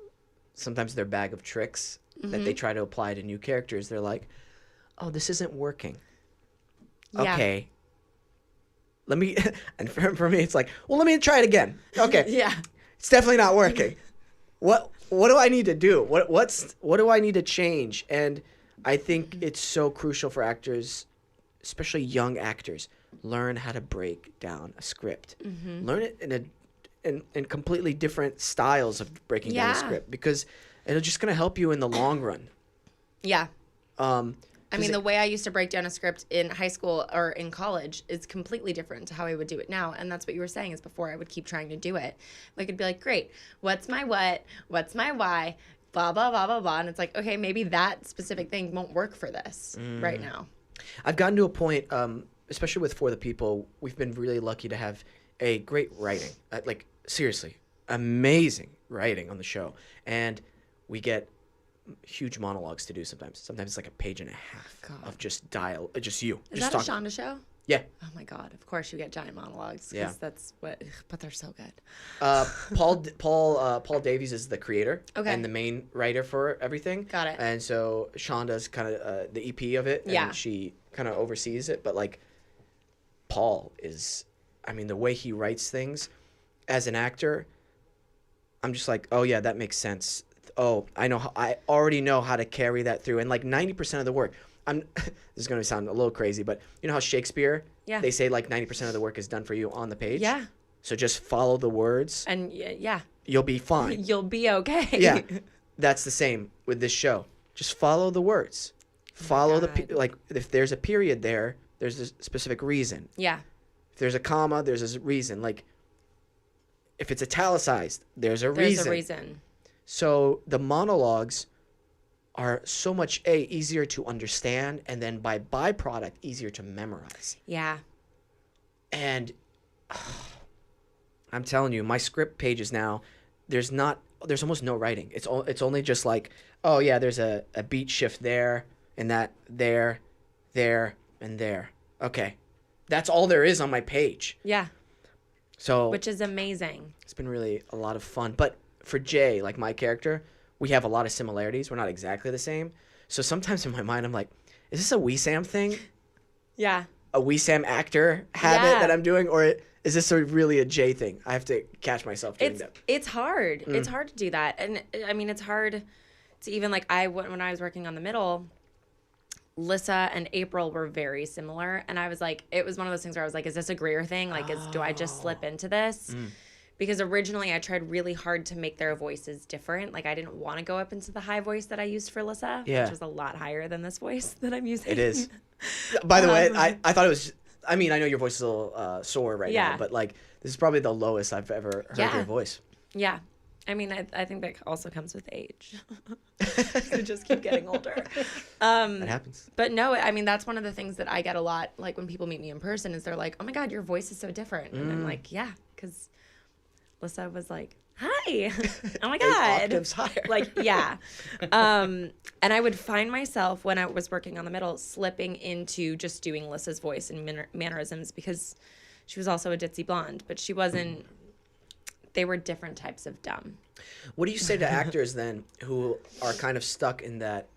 A: sometimes their bag of tricks that they try to apply to new characters, they're like, oh, this isn't working.
C: Yeah.
A: Okay. Let me, and for me, it's like, well, let me try it again. Okay.
C: Yeah.
A: It's definitely not working. What do I need to do? What do I need to change? And I think it's so crucial for actors, especially young actors, learn how to break down a script. Learn it in completely different styles of breaking down a script, because it's just going to help you in the long run.
C: Yeah. I mean,
A: it-
C: the way I used to break down a script in high school or in college is completely different to how I would do it now. And that's what you were saying, is before I would keep trying to do it. Like, it'd be like, great, what's my what? What's my why? Blah, blah, blah, blah, blah. And it's like, okay, maybe that specific thing won't work for this right now.
A: I've gotten to a point, especially with For the People, we've been really lucky to have a great writing. Like, seriously, amazing writing on the show. And we get huge monologues to do sometimes. Sometimes it's like a page and a half of just just you.
C: Is
A: just
C: that
A: talking.
C: a Shonda show?
A: Yeah.
C: Oh my God! Of course you get giant monologues. 'Cause
A: Yeah.
C: that's what. But they're so good.
A: Paul Davies is the creator and the main writer for everything.
C: Got it.
A: And so Shonda's kind of the EP of it, and
C: Yeah.
A: she kind of oversees it. But like, Paul is, I mean, the way he writes things as an actor, I'm just like, oh yeah, that makes sense. Oh, I already know how to carry that through. And like 90% of the work, this is going to sound a little crazy, but you know how Shakespeare, they say like 90% of the work is done for you on the page?
C: Yeah.
A: So just follow the words.
C: And yeah.
A: You'll be fine.
C: You'll be okay.
A: Yeah. That's the same with this show. Just follow the words. Follow like if there's a period there, there's a specific reason.
C: Yeah.
A: If there's a comma, there's a reason. Like if it's italicized, there's a reason.
C: There's a reason.
A: So the monologues are so much easier to understand, and then by byproduct easier to memorize.
C: Yeah.
A: And I'm telling you, my script pages now, there's almost no writing. It's only just like, oh yeah, there's a beat shift there and that there, and there. Okay, that's all there is on my page.
C: Yeah.
A: So
C: Which is amazing.
A: it's been really a lot of fun. But for Jay, like my character, we have a lot of similarities. We're not exactly the same. So sometimes in my mind, I'm like, is this a Wesam thing?
C: Yeah.
A: A Wesam actor habit that I'm doing? Or is this really a Jay thing? I have to catch myself doing that.
C: It's hard. It's hard to do that. And I mean, it's hard to even like when I was working on the middle, Lissa and April were very similar. And I was like, it was one of those things where I was like, is this a Greer thing? Like, do I just slip into this? Because originally I tried really hard to make their voices different. Like I didn't want to go up into the high voice that I used for Lissa, which was a lot higher than this voice that I'm using.
A: It is. By the way, I thought it was, I mean, I know your voice is a little sore right now, but like this is probably the lowest I've ever heard your voice.
C: Yeah. I mean, I think that also comes with age. I just keep getting older.
A: That happens.
C: But no, I mean, that's one of the things that I get a lot, like when people meet me in person, is they're like, oh my God, your voice is so different. And I'm like, yeah, because Lissa was like, hi. Oh my God.
A: Octaves higher.
C: Like, yeah. And I would find myself when I was working on the middle slipping into just doing Lissa's voice and mannerisms, because she was also a ditzy blonde, but she wasn't. They were different types of dumb.
A: What do you say to actors then who are kind of stuck in that,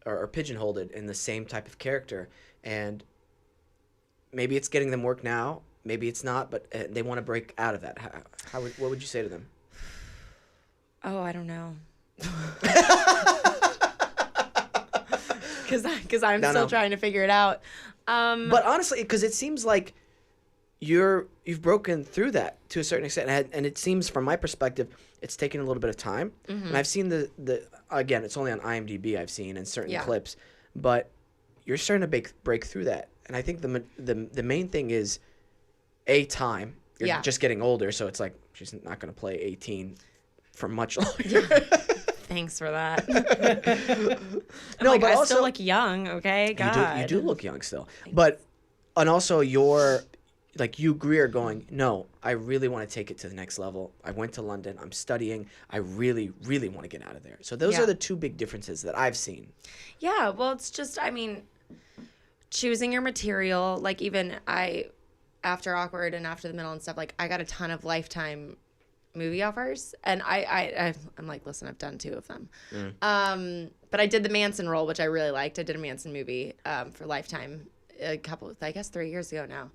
A: or pigeonholed in the same type of character, and maybe it's getting them work now, maybe it's not, but they want to break out of that? What would you say to them?
C: Oh, I don't know. Because I'm still trying to figure it out.
A: But honestly, because it seems like you've broken through that to a certain extent, and it seems from my perspective it's taken a little bit of time. And I've seen the again, it's only on IMDb I've seen in certain clips, but you're starting to break through that, and I think the main thing is time. You're just getting older, so it's like she's not going to play 18 for much longer.
C: Thanks for that.
A: No,
C: like,
A: but
C: I
A: also
C: still look young, okay? God.
A: you do look young still. But and also you're like you, Greer, going, no, I really want to take it to the next level. I went to London. I'm studying. I really, really want to get out of there. So those are the two big differences that I've seen.
C: Yeah, well, it's just, I mean, choosing your material, like even after Awkward and after The Middle and stuff, like I got a ton of Lifetime movie offers, and I'm like, listen, I've done 2 of them. But I did the Manson role, which I really liked. I did a Manson movie for Lifetime a couple, I guess 3 years ago now,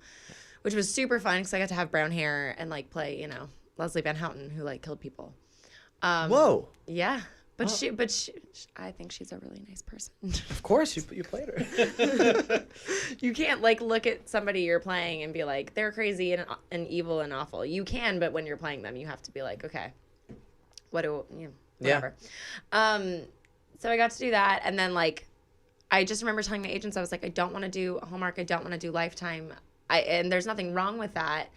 C: which was super fun because I got to have brown hair and like play, you know, Leslie Van Houten, who like killed people.
A: Whoa.
C: Yeah. But she, I think she's a really nice person.
A: Of course, you played her.
C: You can't like look at somebody you're playing and be like, they're crazy and evil and awful. You can, but when you're playing them, you have to be like, okay, whatever. So I got to do that, and then like, I just remember telling my agents, I was like, I don't want to do Hallmark, I don't want to do Lifetime, and there's nothing wrong with that.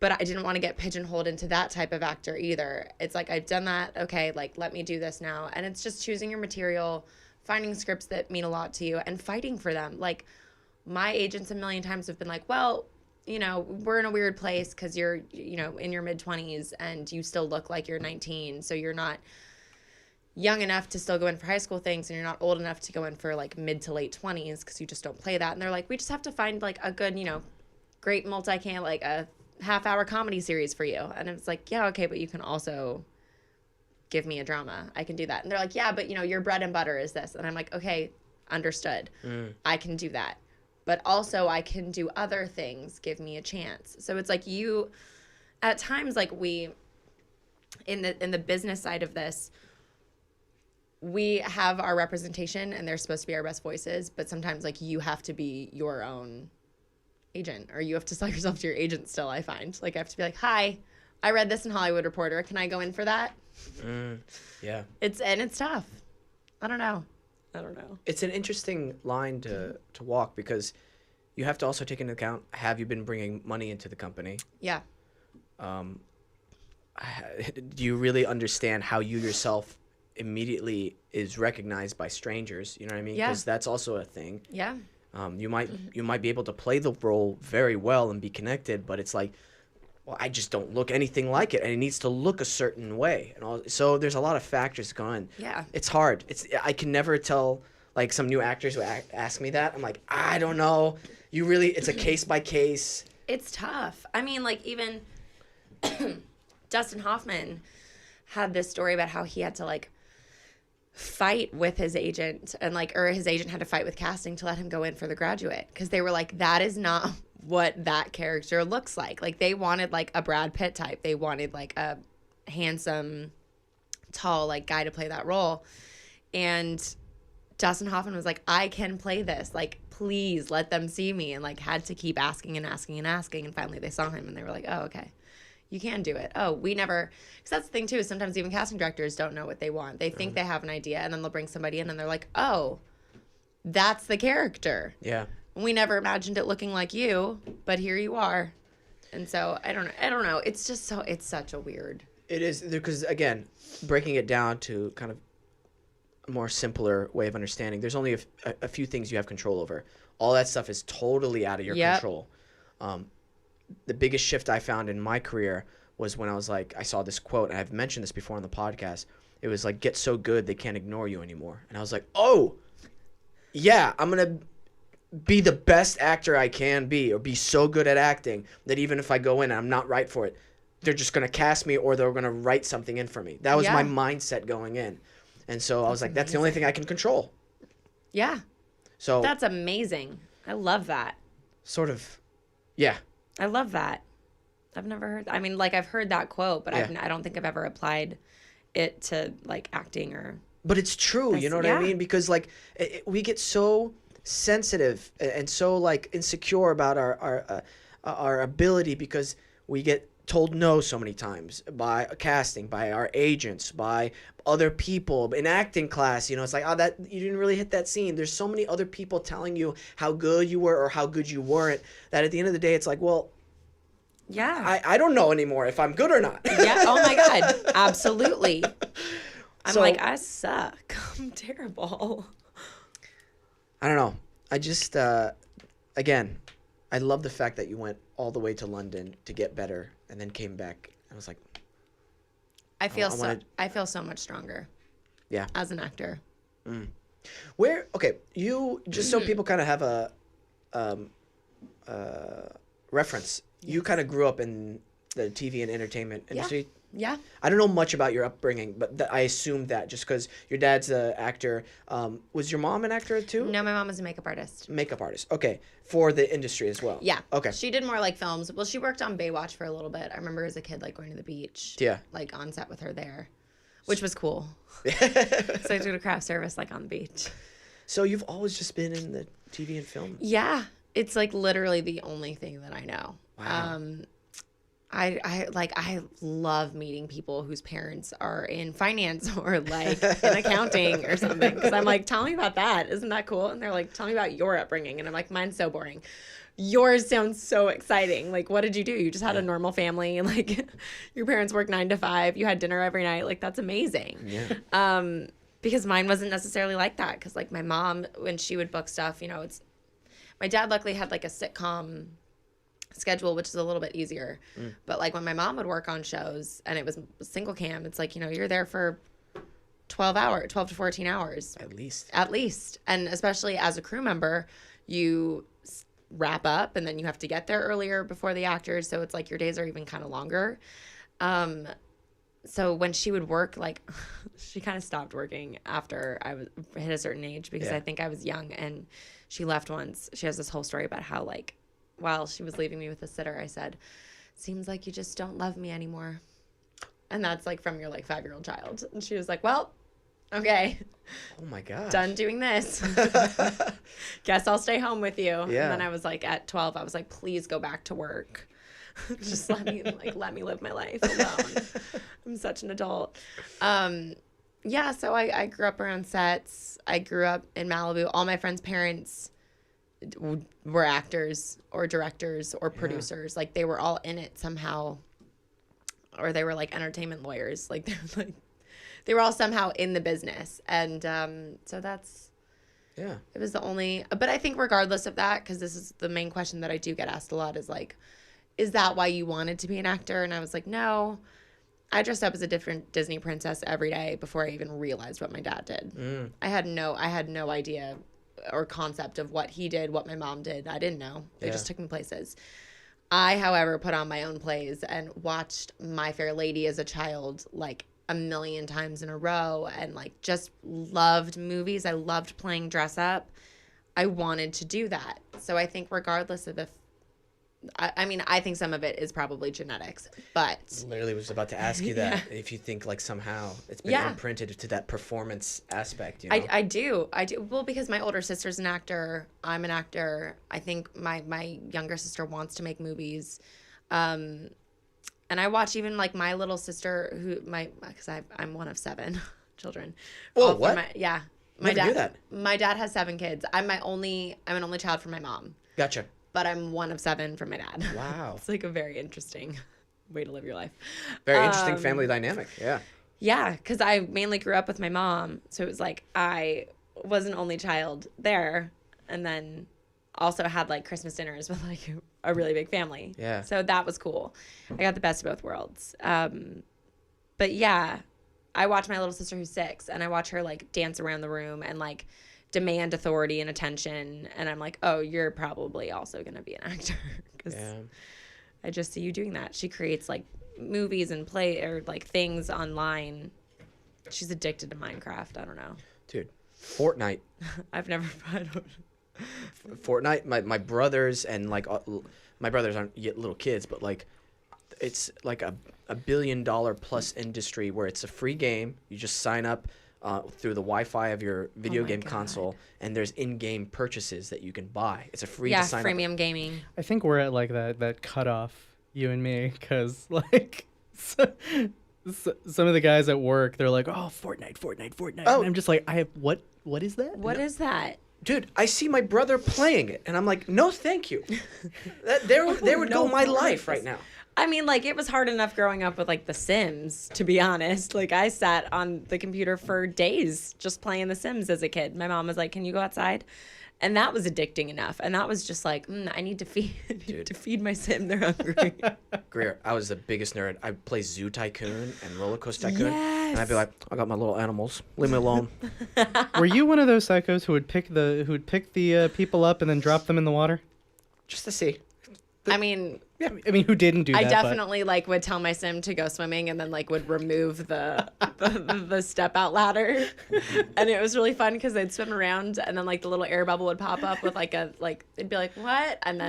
C: But I didn't want to get pigeonholed into that type of actor either. It's like, I've done that. Okay, like, let me do this now. And it's just choosing your material, finding scripts that mean a lot to you, and fighting for them. Like, my agents a million times have been like, well, you know, we're in a weird place because you're, you know, in your mid-20s and you still look like you're 19. So you're not young enough to still go in for high school things, and you're not old enough to go in for, like, mid to late 20s because you just don't play that. And they're like, we just have to find, like, a good, you know, great multi-cam, like, a half-hour comedy series for you. And it's like, yeah, okay, but you can also give me a drama. I can do that. And they're like, yeah, but you know, your bread and butter is this. And I'm like, okay, understood. I can do that. But also I can do other things. Give me a chance. So it's like, you at times, like, we in the business side of this, we have our representation and they're supposed to be our best voices, but sometimes like you have to be your own agent, or you have to sell yourself to your agent still. I find like I have to be like, hi, I read this in Hollywood Reporter, can I go in for that?
A: Yeah,
C: it's tough. I don't know.
A: It's an interesting line to walk, because you have to also take into account, have you been bringing money into the company?
C: Yeah.
A: Do you really understand how you yourself immediately is recognized by strangers? You know what I mean?
C: Yeah.
A: Because that's also a thing.
C: Yeah.
A: You might be able to play the role very well and be connected, but it's like, well, I just don't look anything like it, and it needs to look a certain way, and all. So there's a lot of factors going.
C: Yeah.
A: It's hard. I can never tell, like, some new actors who ask me that. I'm like, I don't know. It's a case by case.
C: It's tough. I mean, like, even Dustin Hoffman had this story about how he had to like fight with his agent, and like, or his agent had to fight with casting to let him go in for The Graduate, because they were like, that is not what that character looks like. Like, they wanted like a Brad Pitt type. They wanted like a handsome, tall like guy to play that role. And Dustin Hoffman was like, I can play this. Like, please let them see me. And like had to keep asking and asking and asking. And finally they saw him and they were like, oh, okay, you can do it. Oh, we never, because that's the thing too, is sometimes even casting directors don't know what they want. They think they have an idea, and then they'll bring somebody in and they're like, oh, that's the character.
A: Yeah.
C: We never imagined it looking like you, but here you are. And so I don't know. It's just it's such a weird.
A: It is, because again, breaking it down to kind of a more simpler way of understanding, there's only a few things you have control over. All that stuff is totally out of your control. The biggest shift I found in my career was when I was like, I saw this quote, and I've mentioned this before on the podcast. It was like, get so good they can't ignore you anymore. And I was like, oh, yeah, I'm going to be the best actor I can be, or be so good at acting that even if I go in and I'm not right for it, they're just going to cast me, or they're going to write something in for me. That was my mindset going in. And so I was like, that's the only thing I can control.
C: Yeah.
A: So
C: that's amazing. I love that.
A: Sort of, yeah.
C: I love that. I've never heard, I mean, like, I've heard that quote, but
A: Yeah.
C: I don't think I've ever applied it to like acting or.
A: But it's true, you know what I mean? Because like we get so sensitive and so like insecure about our ability, because we get told no so many times by casting, by our agents, by other people in acting class. You know, it's like, oh, that you didn't really hit that scene. There's so many other people telling you how good you were or how good you weren't, that at the end of the day, it's like, well,
C: Yeah.
A: I don't know anymore if I'm good or not.
C: Yeah. Oh my God. Absolutely. I'm
A: So-
C: like, I suck. I'm terrible.
A: I don't know. I just, again, I love the fact that you went all the way to London to get better and then came back. I was like,
C: I feel
A: I wanted-
C: I feel so much stronger.
A: Yeah.
C: As an actor.
A: where, okay, you, just so people kind of have a reference, you kind of grew up in the TV and entertainment industry.
C: Yeah.
A: I don't know much about your upbringing, but I assumed that just because your dad's an actor. Was your mom an actor too?
C: No, my mom was a makeup artist.
A: Makeup artist. Okay. For the industry as well.
C: Yeah.
A: Okay.
C: She did more like films. Well, she worked on Baywatch for a little bit. I remember as a kid, like going to the beach.
A: Yeah.
C: Like on set with her there, which was cool. So I did a craft service like on the beach.
A: So you've always just been in the TV and film?
C: Yeah. It's like literally the only thing that I know.
A: Wow.
C: I love meeting people whose parents are in finance or like in accounting or something. Because I'm like, tell me about that. Isn't that cool? And they're like, tell me about your upbringing. And I'm like, mine's so boring. Yours sounds so exciting. Like, what did you do? You just had a normal family and like your parents worked 9 to 5. You had dinner every night. Like, that's amazing.
A: Yeah.
C: Because mine wasn't necessarily like that. Because like my mom, when she would book stuff, you know, my dad luckily had like a sitcom schedule, which is a little bit easier. But like when my mom would work on shows and it was single cam, it's like, you know, you're there for 12 to 14 hours.
A: At least.
C: And especially as a crew member, you wrap up and then you have to get there earlier before the actors. So it's like your days are even kind of longer. So when she would work, like she kind of stopped working after I hit a certain age because I think I was young, and she left once. She has this whole story about how like while she was leaving me with a sitter, I said, seems like you just don't love me anymore. And that's like from your like 5-year-old child. And she was like, well, okay.
A: Oh my God.
C: Done doing this. Guess I'll stay home with you.
A: Yeah.
C: And then I was like, at 12, I was like, please go back to work. Just let me live my life alone. I'm such an adult. Yeah, so I grew up around sets. I grew up in Malibu. All my friends' parents were actors or directors or producers. Like they were all in it somehow, or they were like entertainment lawyers. Like they were all somehow in the business. And so it was the only, but I think regardless of that, because this is the main question that I do get asked a lot, is like, is that why you wanted to be an actor? And I was like, no, I dressed up as a different Disney princess every day before I even realized what my dad did. I had no idea or concept of what he did, what my mom did. I didn't know. They just took me places. I, however, put on my own plays and watched My Fair Lady as a child like a million times in a row, and like just loved movies. I loved playing dress up. I wanted to do that. So I think regardless of I think some of it is probably genetics, but
A: Literally was about to ask you that if you think like somehow it's been imprinted to that performance aspect, you know? I do. Well, because my older sister's an actor, I'm an actor. I think my younger sister wants to make movies. And I watch even like my little sister because I'm one of 7 children. Whoa, what?
C: My
A: Never
C: dad.
A: knew that.
C: My dad has 7 kids. I'm an only child from my mom.
A: Gotcha.
C: But I'm one of 7 from my dad.
A: Wow.
C: It's like a very interesting way to live your life.
A: Very interesting family dynamic. Yeah.
C: Yeah, because I mainly grew up with my mom. So it was like I was an only child there, and then also had like Christmas dinners with like a really big family.
A: Yeah.
C: So that was cool. I got the best of both worlds. But yeah, I watch my little sister who's 6, and I watch her like dance around the room and like demand authority and attention, and I'm like, oh, you're probably also gonna be an actor because I just see you doing that. She creates like movies and play or like things online. She's addicted to Minecraft. I don't know,
A: Dude, Fortnite.
C: I've never
A: Fortnite. My brothers and like my brothers aren't yet little kids, but like it's like a $1 billion plus industry where it's a free game. You just sign up through the Wi-Fi of your video game console, and there's in-game purchases that you can buy. It's a free to sign
C: freemium gaming.
B: I think we're at like that cutoff you and me, because like some of the guys at work, they're like, "Oh, Fortnite,"
A: Oh.
B: and I'm just like, "I have what? What is that?"
C: What is that?
A: Dude, I see my brother playing it, and I'm like, no, thank you. There would
C: No
A: go my life
C: thanks.
A: right now.
C: I mean, like, it was hard enough growing up with, like, The Sims, to be honest. Like, I sat on the computer for days just playing The Sims as a kid. My mom was like, can you go outside? And that was addicting enough. And that was just like, I need to feed my Sim. They're hungry.
A: Greer, I was the biggest nerd. I'd play Zoo Tycoon and Roller Coaster Tycoon, and I'd be like, I got my little animals. Leave me alone.
B: Were you one of those psychos who would pick the people up and then drop them in the water?
A: Just to see.
C: I mean,
B: I mean, who didn't do that?
C: I definitely like would tell my Sim to go swimming and then like would remove the step out ladder, and it was really fun because they'd swim around and then like the little air bubble would pop up with like they'd be like what, and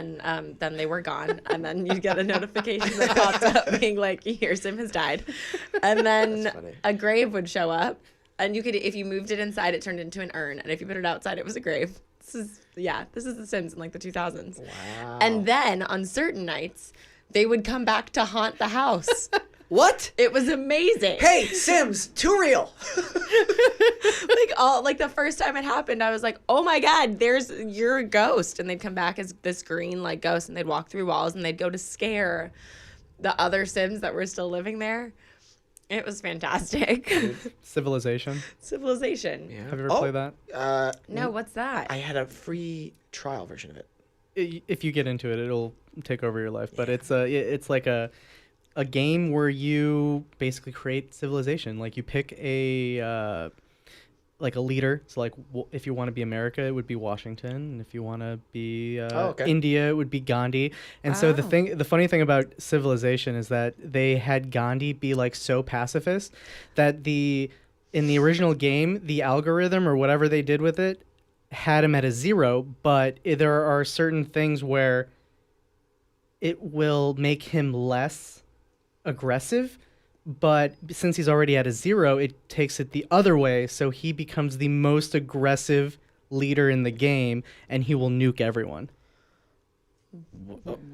C: then they were gone, and then you'd get a notification that popped up being like your Sim has died, and then a grave would show up, and you could, if you moved it inside, it turned into an urn, and if you put it outside, it was a grave. This is The Sims in like the 2000s.
A: Wow.
C: And then on certain nights, they would come back to haunt the house.
A: What?
C: It was amazing.
A: Hey, Sims, too real.
C: Like the first time it happened, I was like, "Oh my God, you're a ghost!" And they'd come back as this green like ghost, and they'd walk through walls, and they'd go to scare the other Sims that were still living there. It was fantastic.
B: Civilization.
C: Civilization.
A: Yeah.
B: Have you ever played that?
C: No, what's that?
A: I had a free trial version of it.
B: If you get into it, it'll take over your life. But it's like a game where you basically create civilization. Like you pick a leader. So like if you want to be America, it would be Washington, and if you want to be India, it would be Gandhi. And so the funny thing about Civilization is that they had Gandhi be like so pacifist that in the original game, the algorithm or whatever they did with it had him at a 0, but there are certain things where it will make him less aggressive, but since he's already at a 0, it takes it the other way, so he becomes the most aggressive leader in the game, and he will nuke everyone.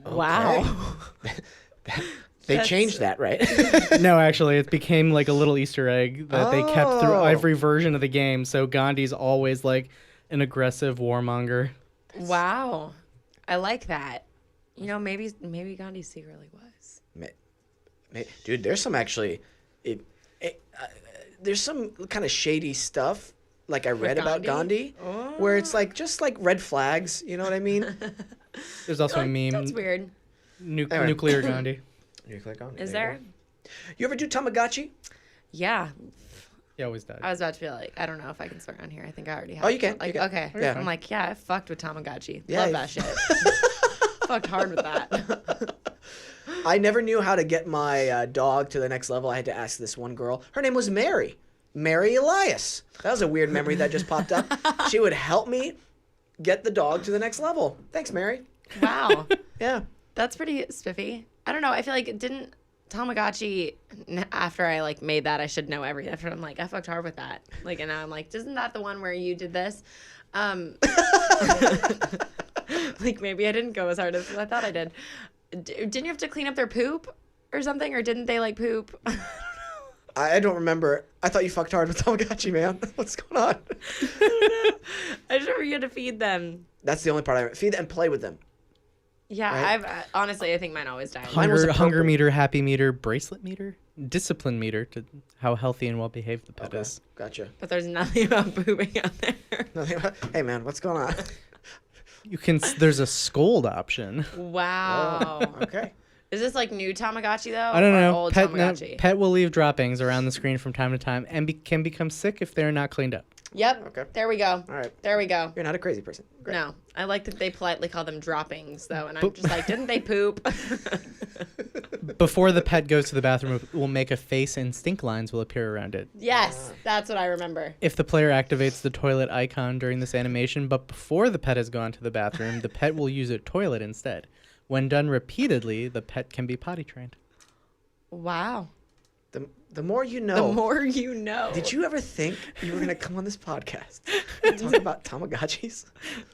C: Wow.
A: They changed that, right?
B: No, actually, it became like a little Easter egg that they kept through every version of the game, so Gandhi's always like an aggressive warmonger.
C: Wow. I like that. You know, maybe Gandhi secretly was.
A: Dude, there's some actually, there's some kind of shady stuff like I read about Gandhi, where it's like just like red flags. You know what I mean?
B: There's also a meme.
C: That's weird.
B: Nuclear Gandhi.
A: Nuclear Gandhi.
C: Is there?
A: You ever do Tamagotchi?
C: Yeah.
B: He always died.
C: I was about to be like, I don't know if I can swear on here. I think I already have.
A: Oh, you can.
C: Like,
A: you can.
C: okay.
A: Yeah.
C: I'm like, yeah, I fucked with Tamagotchi.
A: Yeah,
C: Love that shit. Fucked hard with that.
A: I never knew how to get my dog to the next level. I had to ask this one girl. Her name was Mary Elias. That was a weird memory that just popped up. She would help me get the dog to the next level. Thanks, Mary.
C: Wow.
A: Yeah.
C: That's pretty spiffy. I don't know. I feel like it didn't Tamagotchi, after I like made that, I should know everything. After I'm like, I fucked hard with that. Like, and now I'm like, isn't that the one where you did this? Like maybe I didn't go as hard as I thought I did. Didn't you have to clean up their poop or something? Or didn't they like poop?
A: I don't remember. I thought you fucked hard with Tamagotchi, man. What's going on?
C: I don't know. I just remember you had to feed them.
A: That's the only part I feed and play with them.
C: Yeah,
A: Right?
C: honestly, I think mine always died.
A: Mine was a
B: Hunger
A: purple.
B: meter, happy meter, bracelet meter, discipline meter to how healthy and well behaved the pet is.
A: Gotcha.
C: But there's nothing about pooping out there.
A: Nothing about, hey, man, what's going on?
B: There's a scold option.
C: Wow.
A: Okay.
C: Is this like new Tamagotchi though?
B: I don't
C: or
B: know.
C: Old Tamagotchi?
B: Pet will leave droppings around the screen from time to time and can become sick if they're not cleaned up.
C: Yep.
A: Okay.
C: There we go.
A: All right.
C: There we go.
A: You're not a crazy person. Great.
C: No, I like that they politely call them droppings though, and I'm just like, didn't they poop?
B: Before the pet goes to the bathroom, it will make a face and stink lines will appear around it.
C: Yes, that's what I remember.
B: If the player activates the toilet icon during this animation, but before the pet has gone to the bathroom, the pet will use a toilet instead. When done repeatedly, the pet can be potty trained.
C: Wow.
A: The more you know.
C: The more you know.
A: Did you ever think you were going to come on this podcast and talk about Tamagotchis?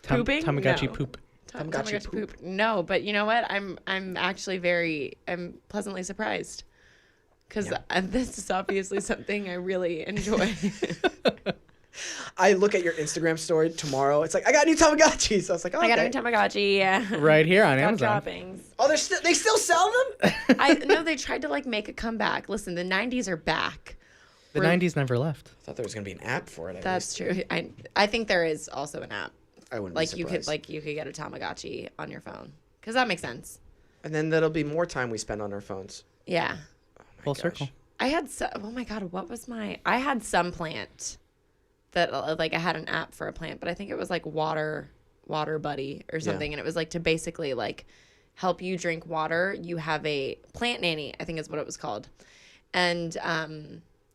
C: Pooping?
B: Tamagotchi
C: No.
B: poop.
A: Tamagotchi poop?
C: No, but you know what? I'm actually I'm pleasantly surprised because this is obviously something I really enjoy.
A: I look at your Instagram story tomorrow. It's like, I got new Tamagotchis. So I was like, oh,
C: I got
A: okay.
C: a Tamagotchi. Yeah.
B: Right here on
C: Got
B: Amazon.
C: droppings.
A: Oh, they still sell them?
C: No, they tried to like make a comeback. Listen, the 90s are back.
B: The 90s never left.
A: I thought there was going to be an app for it.
C: That's true. I think there is also an app.
A: I wouldn't
C: Like
A: be
C: you
A: surprised.
C: could get a Tamagotchi on your phone because that makes sense.
A: And then that'll be more time we spend on our phones.
C: Yeah.
A: Oh my
B: Full
A: gosh.
B: circle.
C: Oh my God, what was I had some plant that like I had an app for a plant, but I think it was like water buddy or something. And it was like to basically like help you drink water. You have a plant nanny, I think is what it was called. And,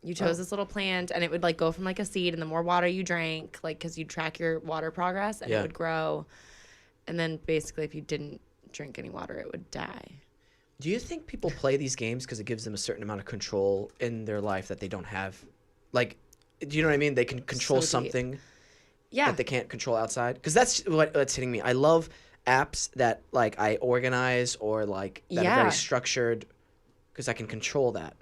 C: you chose this little plant and it would like go from like a seed and the more water you drank, like, cause you'd track your water progress and it would grow. And then basically if you didn't drink any water, it would die.
A: Do you think people play these games because it gives them a certain amount of control in their life that they don't have? Like, do you know what I mean? They can control
C: So deep.
A: something
C: Yeah.
A: that they can't control outside. Because that's what's hitting me. I love apps that like I organize or like that are very structured because I can control that.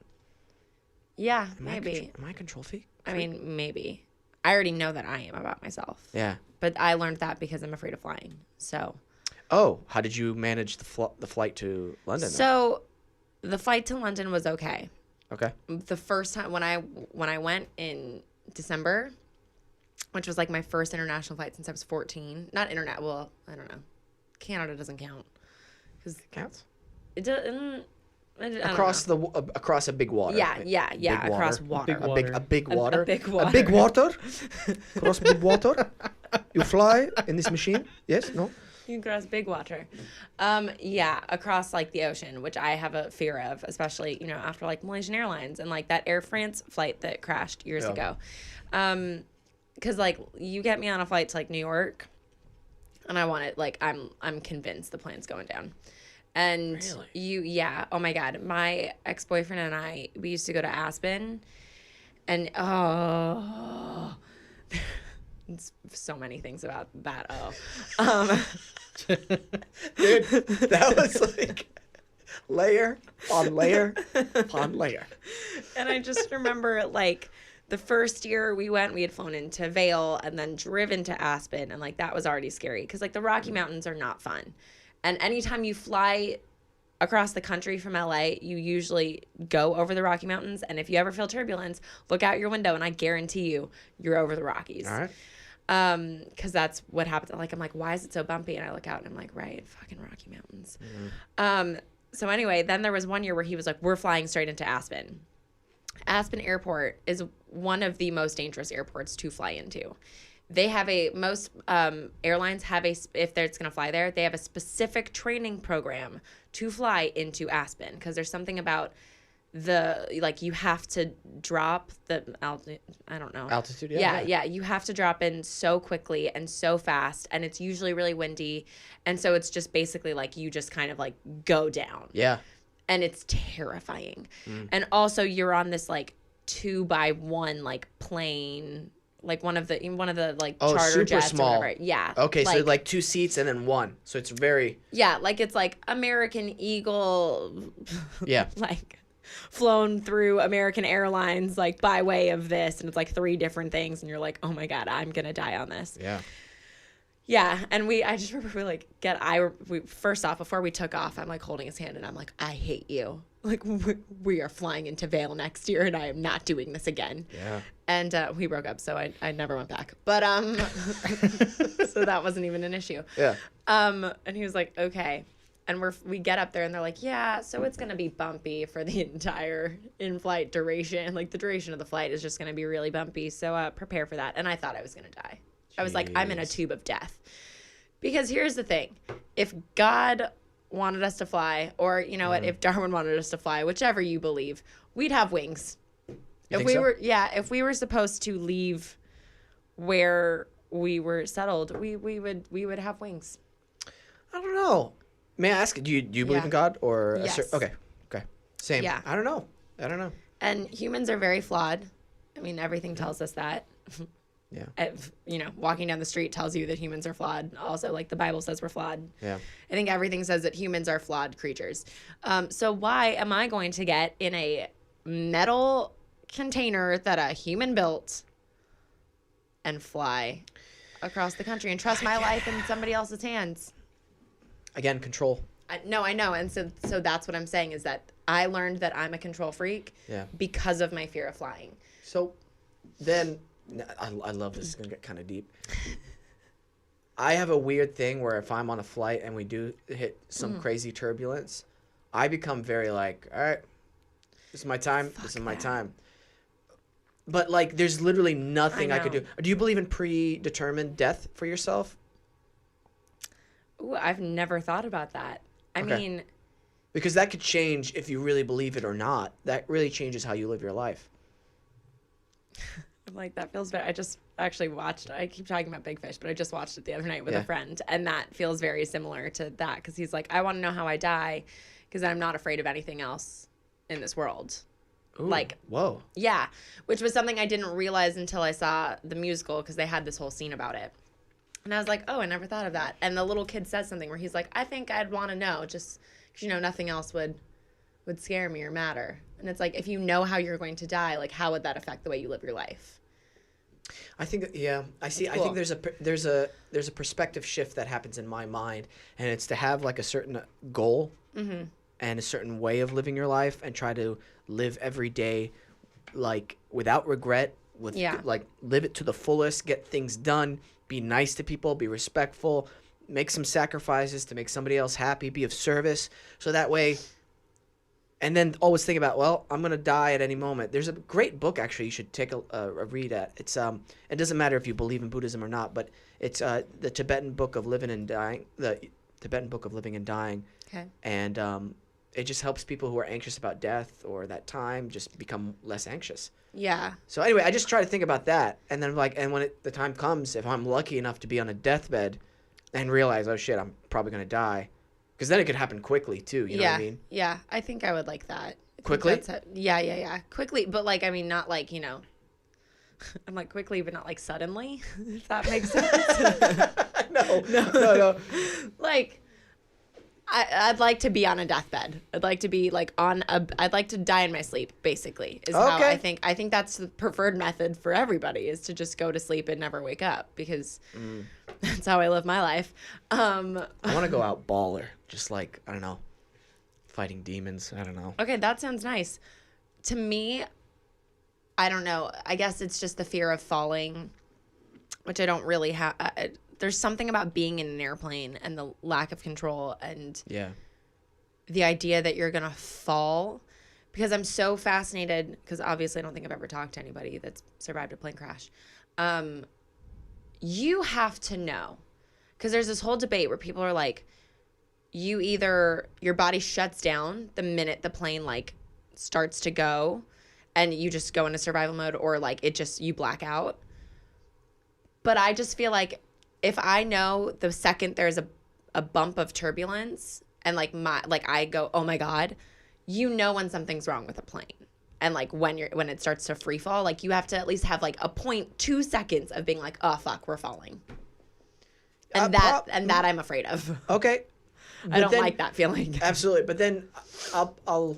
C: Yeah,
A: Am
C: maybe.
A: Am I a control freak?
C: I mean, maybe. I already know that I am about myself.
A: Yeah.
C: But I learned that because I'm afraid of flying. So.
A: Oh, how did you manage the flight to London?
C: So, the flight to London was okay.
A: Okay.
C: The first time when I went in December, which was like my first international flight since I was 14. Not internet. Well, I don't know. Canada doesn't count.
A: It counts.
C: It doesn't.
A: Across a big water.
C: Yeah.
A: Big
C: Across
A: water.
C: water.
A: A big water.
C: A big water.
A: A big water. Across big water. You fly in this machine? Yes? No?
C: You cross big water. Yeah, across like the ocean, which I have a fear of, especially, you know, after like Malaysian Airlines and like that Air France flight that crashed years ago. Cause like you get me on a flight to like New York and I want it, like I'm convinced the plane's going down. And
A: really?
C: Oh my God. My ex-boyfriend and I, we used to go to Aspen and it's so many things about that.
A: Dude, that was like layer on layer on layer.
C: And I just remember like the first year we went, we had flown into Vail and then driven to Aspen. And like, that was already scary because like the Rocky Mountains are not fun. And anytime you fly across the country from LA, you usually go over the Rocky Mountains. And if you ever feel turbulence, look out your window and I guarantee you're over the Rockies.
A: All right.
C: Because that's what happened. Like, I'm like, why is it so bumpy? And I look out and I'm like, right, fucking Rocky Mountains. So anyway, then there was one year where he was like, we're flying straight into Aspen. Aspen Airport is one of the most dangerous airports to fly into. They have most airlines have if it's going to fly there, they have a specific training program to fly into Aspen because there's something about you have to drop the
A: Altitude.
C: Yeah. You have to drop in so quickly and so fast, and it's usually really windy, and so it's just basically like you just kind of like go down.
A: Yeah.
C: And it's terrifying. And also you're on this like 2x1 like plane, like one of the like charter
A: super
C: jets
A: small.
C: or whatever. Yeah.
A: Okay, so like 2 seats and then 1. So it's very
C: like it's like American Eagle
A: yeah.
C: like flown through American Airlines like by way of this, and it's like 3 different things and you're like, "Oh my God, I'm going to die on this."
A: Yeah.
C: Yeah, and I just remember we first off, before we took off, I'm like holding his hand and I'm like, I hate you. Like we are flying into Vail next year and I am not doing this again.
A: Yeah.
C: And we broke up, so I never went back. But so that wasn't even an issue.
A: Yeah.
C: And he was like, okay. And we get up there and they're like, yeah, so it's going to be bumpy for the entire in-flight duration. Like the duration of the flight is just going to be really bumpy. So prepare for that. And I thought I was going to die. I was like, I'm in a tube of death. Because here's the thing. If God wanted us to fly, or you know what, if Darwin wanted us to fly, whichever you believe, we'd have wings. If we were supposed to leave where we were settled, we would have wings.
A: I don't know. May I ask, do you believe in God or
C: Yes.
A: Okay. Same.
C: Yeah.
A: I don't know.
C: And humans are very flawed. I mean, everything tells us that.
A: Yeah.
C: Walking down the street tells you that humans are flawed. Also, like the Bible says we're flawed.
A: Yeah.
C: I think everything says that humans are flawed creatures. So why am I going to get in a metal container that a human built and fly across the country and trust my life in somebody else's hands?
A: Again, control.
C: No, I know. And so that's what I'm saying is that I learned that I'm a control freak because of my fear of flying.
A: So then, I love this. It's going to get kind of deep. I have a weird thing where if I'm on a flight and we do hit some crazy turbulence, I become very like, all right, this is my time. This is my time. But like, there's literally nothing I could do. Do you believe in predetermined death for yourself?
C: Ooh, I've never thought about that. I mean,
A: because that could change if you really believe it or not. That really changes how you live your life.
C: I'm like, that feels better. I just actually watched, I keep talking about Big Fish, but I just watched it the other night with a friend, and that feels very similar to that, because he's like, I want to know how I die, because I'm not afraid of anything else in this world.
A: Ooh,
C: like,
A: whoa.
C: Yeah, which was something I didn't realize until I saw the musical, because they had this whole scene about it. And I was like, oh, I never thought of that. And the little kid says something where he's like, I think I'd want to know, just because, nothing else would scare me or matter. And it's like, if you know how you're going to die, like, how would that affect the way you live your life?
A: I think, I see. Cool. I think there's a perspective shift that happens in my mind, and it's to have like a certain goal and a certain way of living your life, and try to live every day like without regret, like live it to the fullest, get things done, be nice to people, be respectful, make some sacrifices to make somebody else happy, be of service, so that way. And then always think about, well, I'm going to die at any moment. There's a great book, actually, you should take a read at. It's it doesn't matter if you believe in Buddhism or not, but it's the Tibetan Book of Living and Dying, the Tibetan Book of Living and Dying.
C: Okay. And
A: it just helps people who are anxious about death or that time just become less anxious.
C: Yeah.
A: So anyway, I just try to think about that. And then when the time comes, if I'm lucky enough to be on a deathbed and realize, oh shit, I'm probably going to die. Because then it could happen quickly, too. You know what I mean?
C: Yeah. I think I would like that.
A: Quickly?
C: Yeah. Quickly. But, like, I mean, not like, I'm like quickly, but not like suddenly, if that makes sense. No. Like, I'd like to be on a deathbed. I'd like to be, like, I'd like to die in my sleep, basically, is how I think. I think that's the preferred method for everybody, is to just go to sleep and never wake up, because that's how I live my life.
A: I want to go out baller, just like, I don't know, fighting demons. I don't know.
C: Okay, that sounds nice. To me, I don't know. I guess it's just the fear of falling, which I don't really have. There's something about being in an airplane and the lack of control and the idea that you're going to fall, because I'm so fascinated, because obviously I don't think I've ever talked to anybody that's survived a plane crash. You have to know, because there's this whole debate where people are like, your body shuts down the minute the plane like starts to go and you just go into survival mode, or like you black out. But I just feel like if I know the second there's a bump of turbulence and like I go, oh my God, when something's wrong with a plane. And like when it starts to free fall, like you have to at least have like a 0.2 seconds of being like, oh fuck, we're falling. And that I'm afraid of.
A: Okay.
C: I don't like that feeling.
A: Absolutely. But then I'll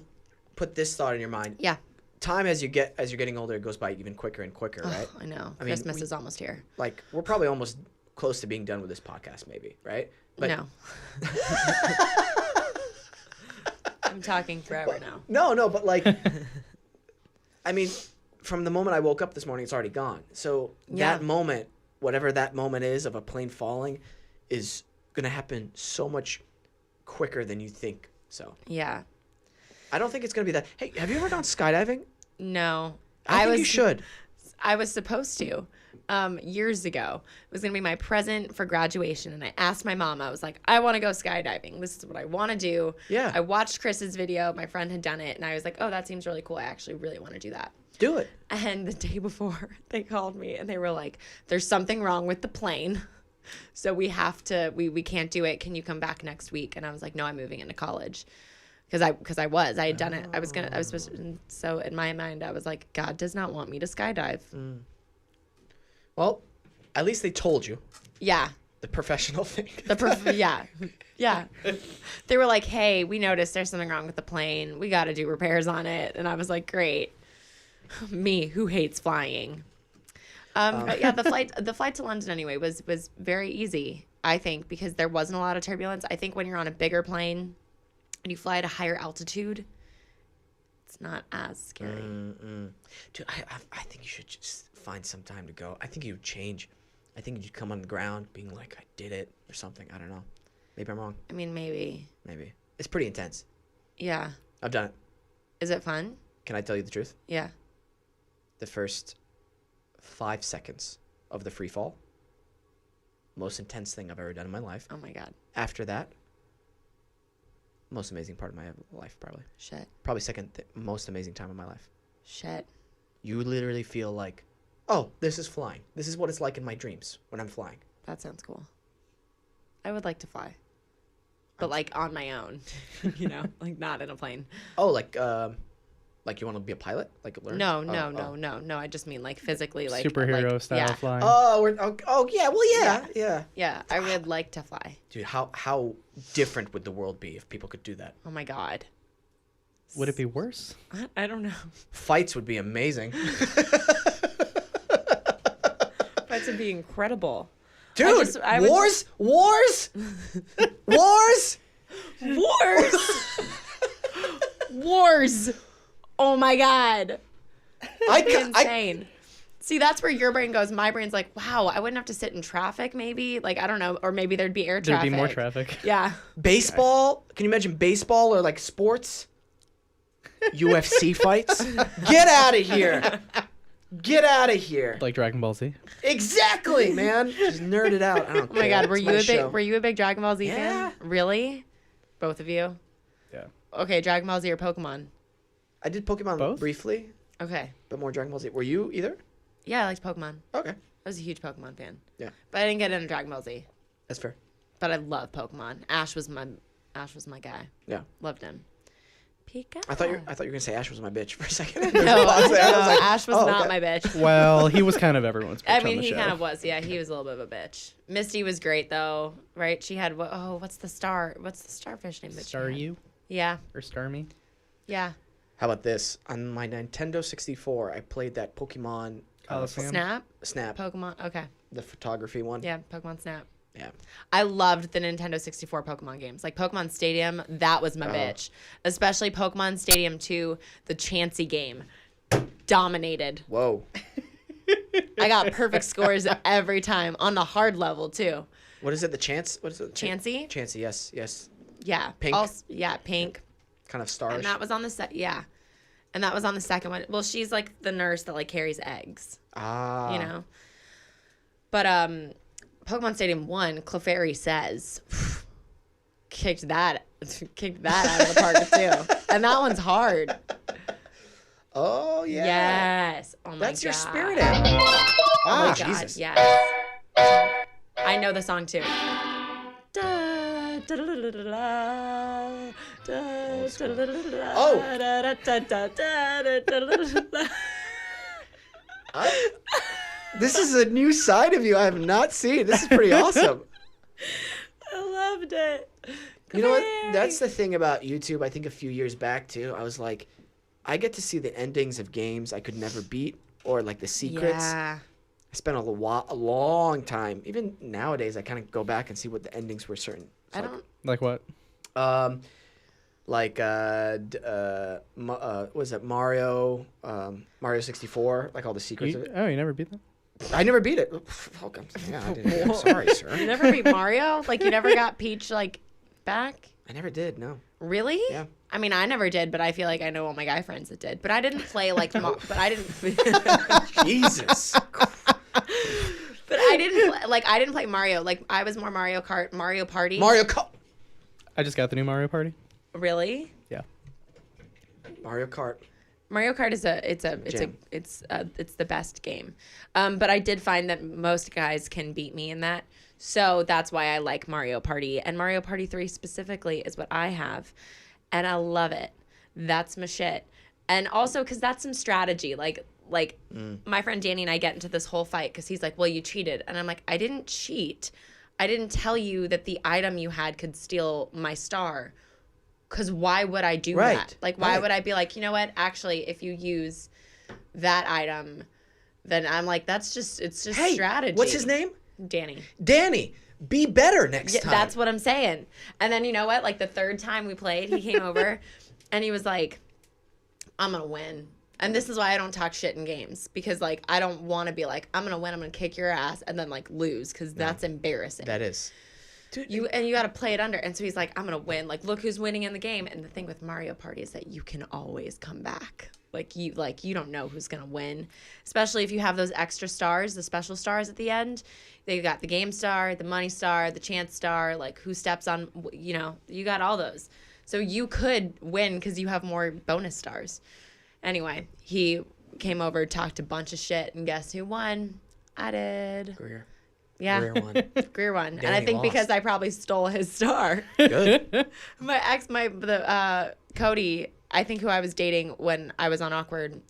A: put this thought in your mind.
C: Yeah.
A: Time as you're getting older, it goes by even quicker and quicker, right?
C: I know. Christmas is almost here.
A: Like, we're probably almost close to being done with this podcast, maybe, right? But
C: no. I'm talking forever now.
A: No, but like, I mean, from the moment I woke up this morning, it's already gone. So that moment, whatever that moment is of a plane falling, is going to happen so much quicker than you think. So
C: yeah.
A: I don't think it's going to be that. Hey, have you ever gone skydiving?
C: No.
A: I think you should.
C: I was supposed to years ago. It was going to be my present for graduation. And I asked my mom, I was like, I want to go skydiving. This is what I want to do.
A: Yeah.
C: I watched Chris's video. My friend had done it. And I was like, oh, that seems really cool. I actually really want to do that.
A: Do it.
C: And the day before, they called me and they were like, there's something wrong with the plane. So we have to, we can't do it. Can you come back next week? And I was like, no, I'm moving into college. I had done it. I was supposed to, so in my mind, I was like, God does not want me to skydive.
A: Well, Well, at least they told you
C: Yeah.
A: the professional thing.
C: Yeah. Yeah. They were like, hey, we noticed there's something wrong with the plane. We got to do repairs on it. And I was like, great. Me, who hates flying. But yeah, the flight to London anyway was very easy, I think, because there wasn't a lot of turbulence. I think when you're on a bigger plane and you fly at a higher altitude, it's not as scary.
A: Dude, I think you should just find some time to go. I think you'd change. I think you'd come on the ground being like, I did it or something. I don't know. Maybe I'm wrong.
C: I mean, maybe.
A: Maybe. It's pretty intense.
C: Yeah.
A: I've done it.
C: Is it fun?
A: Can I tell you the truth?
C: Yeah.
A: The first 5 seconds of the free fall, most intense thing I've ever done in my life.
C: Oh my God.
A: After that, most amazing part of my life, probably.
C: Shit.
A: Probably second most amazing time of my life.
C: Shit.
A: You literally feel like, oh, this is flying. This is what it's like in my dreams when I'm flying.
C: That sounds cool. I would like to fly. But like on my own, you know, like not in a plane.
A: Oh, like you want to be a pilot? Like learn?
C: No. I just mean like physically, like
B: Superhero
C: like,
B: style
C: yeah.
B: flying.
A: Yeah. Well, yeah.
C: Yeah, I would like to fly.
A: Dude, how different would the world be if people could do that?
C: Oh my God.
B: Would it be worse?
C: I don't know.
A: Fights would be amazing.
C: Fights would be incredible.
A: Dude, wars? Wars?
C: Wars. Oh my God. Insane. See, that's where your brain goes. My brain's like, wow, I wouldn't have to sit in traffic maybe. Like, I don't know. Or maybe there'd be air traffic.
B: There'd be more traffic.
C: Yeah.
A: Baseball? Can you imagine baseball or like sports? UFC fights? Get out of here. Get out of here.
B: Like Dragon Ball Z.
A: Exactly, man. Just nerded out. I don't
C: Oh my
A: care.
C: God, were
A: It's my show.
C: you a big Dragon Ball Z
A: Yeah.
C: fan? Really? Both of you?
B: Yeah.
C: Okay, Dragon Ball Z or Pokemon?
A: I did Pokemon
B: Both?
A: briefly,
C: Okay.
A: but more Dragon Ball Z. Were you either?
C: Yeah, I liked Pokemon.
A: Okay.
C: I was a huge Pokemon fan.
A: Yeah.
C: But I didn't get into Dragon Ball Z.
A: That's fair.
C: But I love Pokemon. Ash was my guy.
A: Yeah.
C: Loved him. Pika.
A: I thought you were gonna say Ash was my bitch for a second.
C: No,
A: Pause there. I was like,
C: Ash was
A: oh,
C: not
A: okay.
C: my bitch.
B: Well, he was kind of everyone's bitch
C: I
B: on
C: mean,
B: the
C: he
B: show.
C: kind of was. Yeah, he was a little bit of a bitch. Misty was great though, right? She had what's the starfish name that
B: Star
C: she had?
B: You
C: Yeah,
B: or Star Me?
C: yeah.
A: How about this? On my Nintendo 64, I played that Pokemon
B: Coliseum.
A: Snap,
C: Pokemon. Okay,
A: the photography one.
C: yeah, Pokemon Snap.
A: Yeah.
C: I loved the Nintendo 64 Pokemon games. Like Pokemon Stadium, that was my bitch. Especially Pokemon Stadium 2, the Chansey game. Dominated.
A: Whoa.
C: I got perfect scores every time on the hard level too.
A: What is it? The chance? What is it?
C: Chansey?
A: Chansey. Yes.
C: Yeah.
A: Pink?
C: Yeah, pink.
A: Kind of starish.
C: And that was on the yeah. And that was on the second one. Well, she's like the nurse that like carries eggs,
A: Ah.
C: you know. But Pokemon Stadium 1, Clefairy says kicked that out of the park too. And that one's hard.
A: Oh yeah.
C: Yes. Oh my God.
A: That's your spirit animal.
C: Oh
A: Ah,
C: my God,
A: Jesus.
C: yes. I know the song too. Da, da, da, da, da, da, da, da, da, da, da,
A: Oh.
C: da, da, da, da, da, da, da, da.
A: This is a new side of you I have not seen. This is pretty awesome.
C: I loved it.
A: You know what? That's the thing about YouTube. I think a few years back too, I was like, I get to see the endings of games I could never beat, or like the secrets.
C: Yeah.
A: I spent a long time. Even nowadays, I kind of go back and see what the endings were certain. It's
C: I
A: like,
C: don't.
B: Like what?
A: what was it, Mario 64, like all the secrets of it.
B: You never beat that?
A: I never beat it. Fuck, I'm sorry,
C: You
A: sir.
C: never beat Mario? Like you never got Peach like back?
A: I never did, no.
C: Really?
A: Yeah.
C: I mean, I never did, but I feel like I know all my guy friends that did. But I didn't play like, but I didn't.
A: Jesus.
C: But I didn't play Mario. Like I was more Mario Kart, Mario Party.
A: Mario Kart.
B: I just got the new Mario Party.
C: Really?
B: Yeah.
A: Mario Kart.
C: Mario Kart is it's the best game. But I did find that most guys can beat me in that. So that's why I like Mario Party. And Mario Party 3 specifically is what I have. And I love it. That's my shit. And also because that's some strategy. Like Like, my friend Danny and I get into this whole fight because he's like, well, you cheated. And I'm like, I didn't cheat. I didn't tell you that the item you had could steal my star. Because why would I do that? Like, why would I be like, you know what? Actually, if you use that item, then I'm like, it's just strategy.
A: What's his name?
C: Danny.
A: Danny. Be better next time.
C: That's what I'm saying. And then, you know what? Like, the third time we played, he came over and he was like, I'm going to win. And this is why I don't talk shit in games. Because, like, I don't want to be like, I'm going to win, I'm going to kick your ass, and then, like, lose. Because that's embarrassing.
A: That is. Dude,
C: you got to play it under. And so he's like, I'm going to win. Like, look who's winning in the game. And the thing with Mario Party is that you can always come back. Like, you don't know who's going to win. Especially if you have those extra stars, the special stars at the end. They got the game star, the money star, the chance star, like who steps on, you got all those. So you could win because you have more bonus stars. Anyway, he came over, talked a bunch of shit, and guess who won? I did.
A: Greer.
C: Yeah.
A: Greer won.
C: Greer won.
A: Danny
C: And I think
A: lost.
C: because I probably stole his star.
A: Good.
C: Cody, I think who I was dating when I was on Awkward,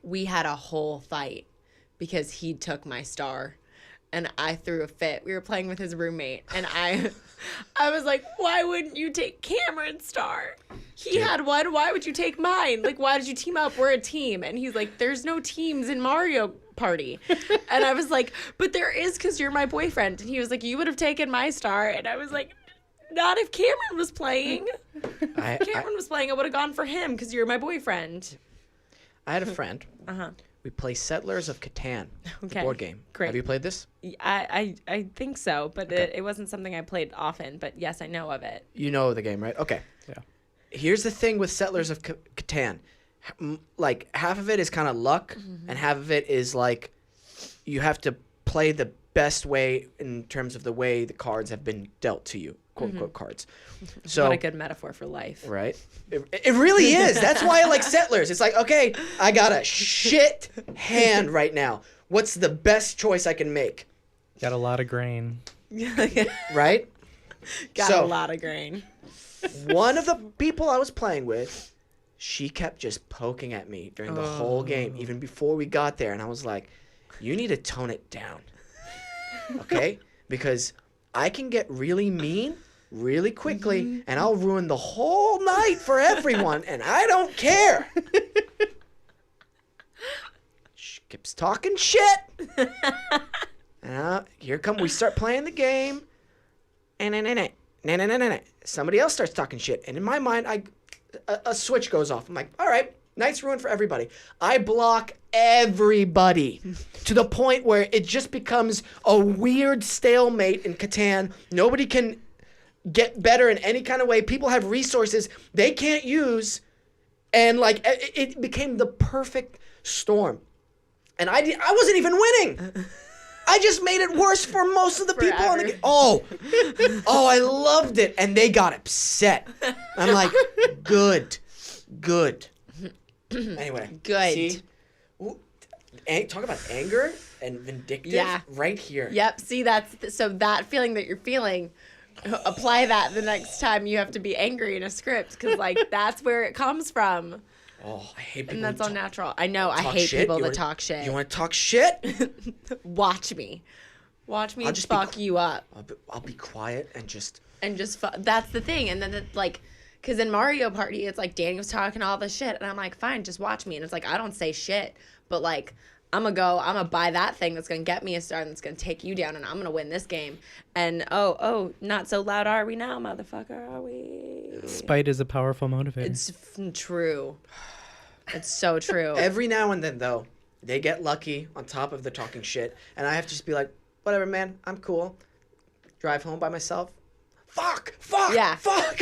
C: we had a whole fight because he took my star and I threw a fit. We were playing with his roommate and I was like, why wouldn't you take Cameron's star? He had one. Why would you take mine? Like, why did you team up? We're a team. And he's like, there's no teams in Mario Party. And I was like, but there is because you're my boyfriend. And he was like, you would have taken my star. And I was like, not if Cameron was playing. Cameron was playing, I would have gone for him because you're my boyfriend.
A: I had a friend.
C: Uh-huh.
A: We play Settlers of Catan, the board game.
C: Great.
A: Have you played this?
C: I think so, but it wasn't something I played often. But yes, I know of it.
A: You know the game, right? Okay.
B: Yeah.
A: Here's the thing with Settlers of Catan. Like, half of it is kind of luck, and half of it is, like, you have to play the best way in terms of the way the cards have been dealt to you, quote-unquote cards. So,
C: What a good metaphor for life.
A: right? It really is. That's why I like Settlers. It's like, okay, I got a shit hand right now. What's the best choice I can make?
B: Got a lot of grain.
A: Right?
C: Got a lot of grain.
A: One of the people I was playing with, she kept just poking at me during the whole game, even before we got there. And I was like, you need to tone it down. Okay? Because I can get really mean really quickly, and I'll ruin the whole night for everyone, and I don't care. She keeps talking shit. Here we start playing the game. Somebody else starts talking shit, and in my mind, a switch goes off. I'm like, all right, night's ruined for everybody. I block everybody to the point where it just becomes a weird stalemate in Catan. Nobody can get better in any kind of way. People have resources they can't use, and like it became the perfect storm. And I wasn't even winning. I just made it worse for most of the people on the game. Oh, I loved it, and they got upset. I'm like, good. Anyway,
C: Good.
A: See? Talk about anger and vindictive.
C: Yeah.
A: Right here.
C: Yep. See, so that feeling that you're feeling, apply that the next time you have to be angry in a script, because like that's where it comes from.
A: Oh, I hate people.
C: And that's
A: who
C: all natural. I know. I hate
A: shit.
C: people
A: You
C: that
A: wanna-
C: talk shit.
A: You want to talk shit?
C: Watch me
A: I'll just
C: fuck you up.
A: I'll be quiet and just.
C: And just that's the thing. And then because in Mario Party, it's like Danny was talking all this shit, and I'm like, fine, just watch me. And it's like I don't say shit, but like I'm gonna buy that thing that's gonna get me a star and that's gonna take you down, and I'm gonna win this game. And oh, not so loud are we now, motherfucker? Are we?
B: Spite is a powerful motivator.
C: It's true. It's so true.
A: Every now and then, though, they get lucky on top of the talking shit, and I have to just be like, whatever, man, I'm cool. Drive home by myself. Fuck.
C: Yeah.
A: Fuck.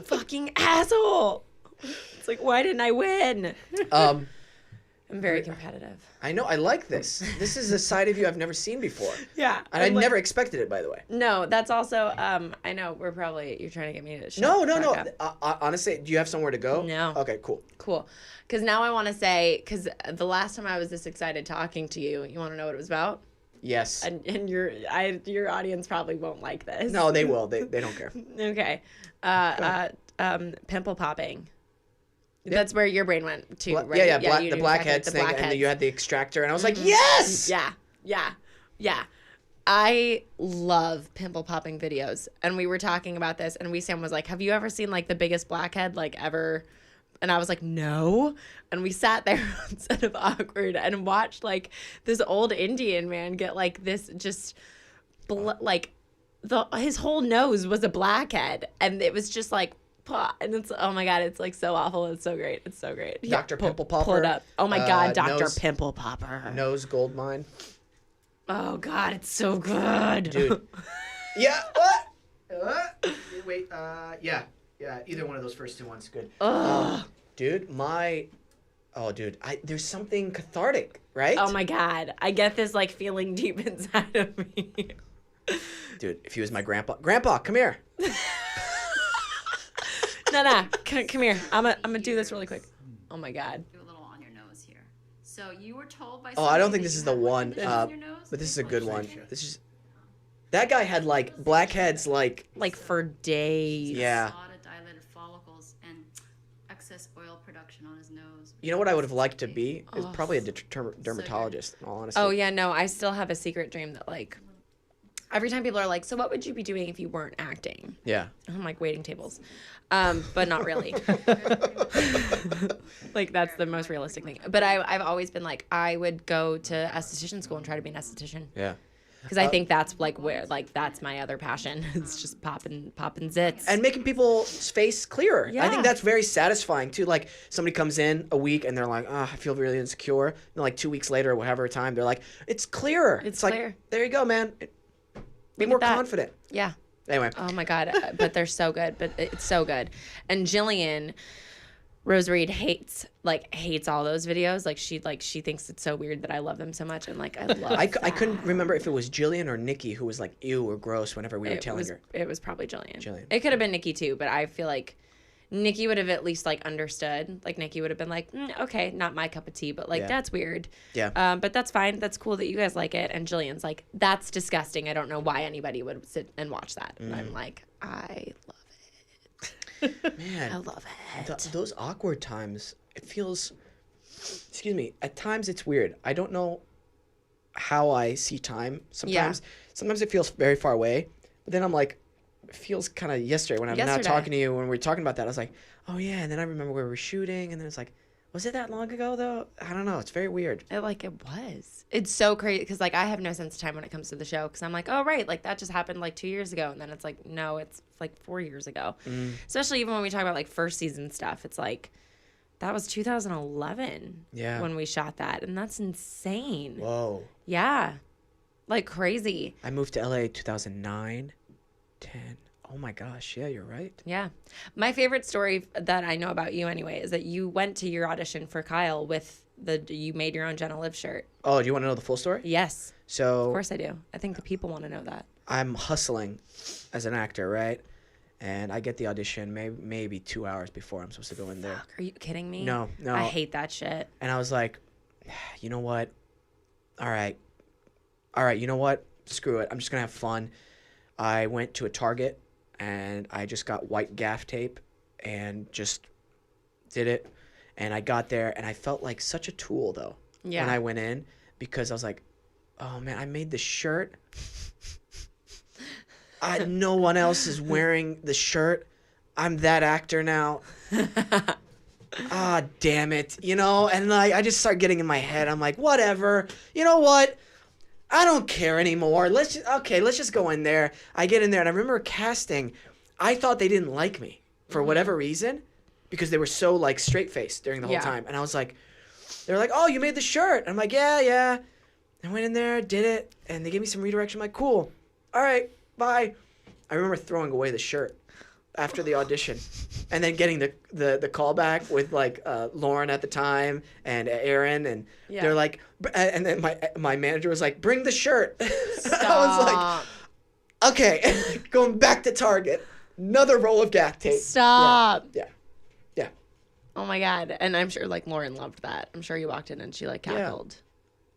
C: Fucking asshole. It's like, why didn't I win? I'm very competitive.
A: I know. I like this. This is a side of you I've never seen before.
C: Yeah.
A: And I never expected it, by the way.
C: No, that's also, I know, you're trying to get me to shut
A: No.
C: the fuck up.
A: Honestly, do you have somewhere to go?
C: No.
A: Okay, cool.
C: Cool. Because now I want to say, because the last time I was this excited talking to you, you want to know what it was about?
A: Yes.
C: And your audience probably won't like this.
A: No, they will. They don't care.
C: Okay. Pimple popping. That's where your brain went to, right?
A: Yeah,
C: you
A: the
C: knew
A: blackheads
C: exactly,
A: thing, and then you had the extractor, and I was like, yes!
C: Yeah. I love pimple popping videos. And we were talking about this, and Wesam was like, have you ever seen, like, the biggest blackhead, like, ever? And I was like, no. And we sat there instead of awkward and watched, like, this old Indian man get, like, this just, his whole nose was a blackhead. And it was just, like, and it's, oh my God, it's, like, so awful. It's so great. It's so great.
A: Dr. Pimple Popper.
C: Pull it up. Oh my God, Dr.
A: Nose-
C: Pimple Popper.
A: Nose gold mine.
C: Oh God, it's so good.
A: Dude. Yeah, what? Wait, yeah, either one of those first two ones, good. Dude, there's something cathartic, right?
C: Oh my God, I get this like feeling deep inside of me.
A: Dude, if he was my grandpa, come here.
C: No, come here. I'm gonna do this really quick. Oh my God.
D: Do a little on your nose here. So you were told by.
A: Oh, I don't think
D: somebody
A: this
D: that
A: is
D: you
A: the
D: had
A: one,
D: condition on your nose?
A: but this is a good one. This is. That guy had like blackheads, like
C: for days.
A: Yeah.
D: A lot of dilated follicles and excess oil production on his nose.
A: You know what I would have liked to be is probably a dermatologist. In all honesty.
C: Oh yeah, no, I still have a secret dream that like. Every time people are like, so what would you be doing if you weren't acting?
A: Yeah.
C: I'm like waiting tables. But not really. Like that's the most realistic thing. But I've always been like, I would go to esthetician school and try to be an esthetician.
A: Yeah.
C: Because I think that's like where, like that's my other passion. It's just popping zits.
A: And making people's face clearer. I
C: Yeah.
A: think that's very satisfying too. Like somebody comes in a week and they're like, oh, I feel really insecure. And like 2 weeks later or whatever time, they're like, it's clearer.
C: It's
A: like,
C: clear.
A: there you go, man. Be
C: Look
A: more
C: at that.
A: confident.
C: Yeah.
A: Anyway.
C: Oh my God. But they're so good. But it's so good. And Jillian Rose Reed hates all those videos. She thinks it's so weird that I love them so much. And like, I love
A: I couldn't remember if it was Jillian or Nikki who was like, ew or gross whenever we were telling her.
C: It was probably Jillian.
A: Jillian.
C: It could have been Nikki too, but I feel like Nikki would have at least like understood. Like Nikki would have been like, okay, not my cup of tea, but like
A: Yeah.
C: that's weird.
A: Yeah.
C: But that's fine. That's cool that you guys like it. And Jillian's like, that's disgusting. I don't know why anybody would sit and watch that. And I'm like, I love it.
A: Man.
C: I love it.
A: Those awkward times, it feels, excuse me, at times it's weird. I don't know how I see time sometimes. Sometimes it feels very far away, but then I'm like, it feels kind of yesterday when I'm not talking to you, when we were talking about that, I was like, oh yeah, and then I remember where we were shooting, and then it's like, was it that long ago though? I don't know, it's very weird.
C: It was. It's so crazy because like I have no sense of time when it comes to the show because I'm like, oh right, like that just happened like 2 years ago, and then it's like, no, it's like 4 years ago. Especially even when we talk about like first season stuff, it's like that was 2011 when we shot that, and that's insane.
A: Whoa.
C: Yeah, like crazy.
A: I moved to LA 2009, 10. Oh my gosh, yeah, you're right.
C: Yeah. My favorite story that I know about you anyway is that you went to your audition for Kyle with you made your own Jenna Liv shirt.
A: Oh, do you want to know the full story?
C: Yes.
A: So
C: Of course I do. I think the people want to know that.
A: I'm hustling as an actor, right? And I get the audition maybe 2 hours before I'm supposed to go in there.
C: Fuck, are you kidding me?
A: No.
C: I hate that shit.
A: And I was like, you know what? All right, you know what? Screw it. I'm just going to have fun. I went to a Target, and I just got white gaff tape and just did it. And I got there, and I felt like such a tool, though, when I went in, because I was like, oh, man, I made the shirt. No one else is wearing the shirt. I'm that actor now. Ah, damn it. You know, and like I just start getting in my head. I'm like, whatever. You know what? I don't care anymore. Let's just go in there. I get in there, and I remember casting. I thought they didn't like me for whatever reason, because they were so like straight-faced during the whole time. And I was like, they're like, oh, you made the shirt. I'm like, yeah. I went in there, did it, and they gave me some redirection. I'm like, cool. All right, bye. I remember throwing away the shirt after the audition, and then getting the call back with like Lauren at the time and Aaron, and they're like, and then my manager was like, bring the shirt. I was like, okay, going back to Target, another roll of gaff tape.
C: Stop.
A: Yeah.
C: Oh my God. And I'm sure like Lauren loved that. I'm sure you walked in and she like cackled.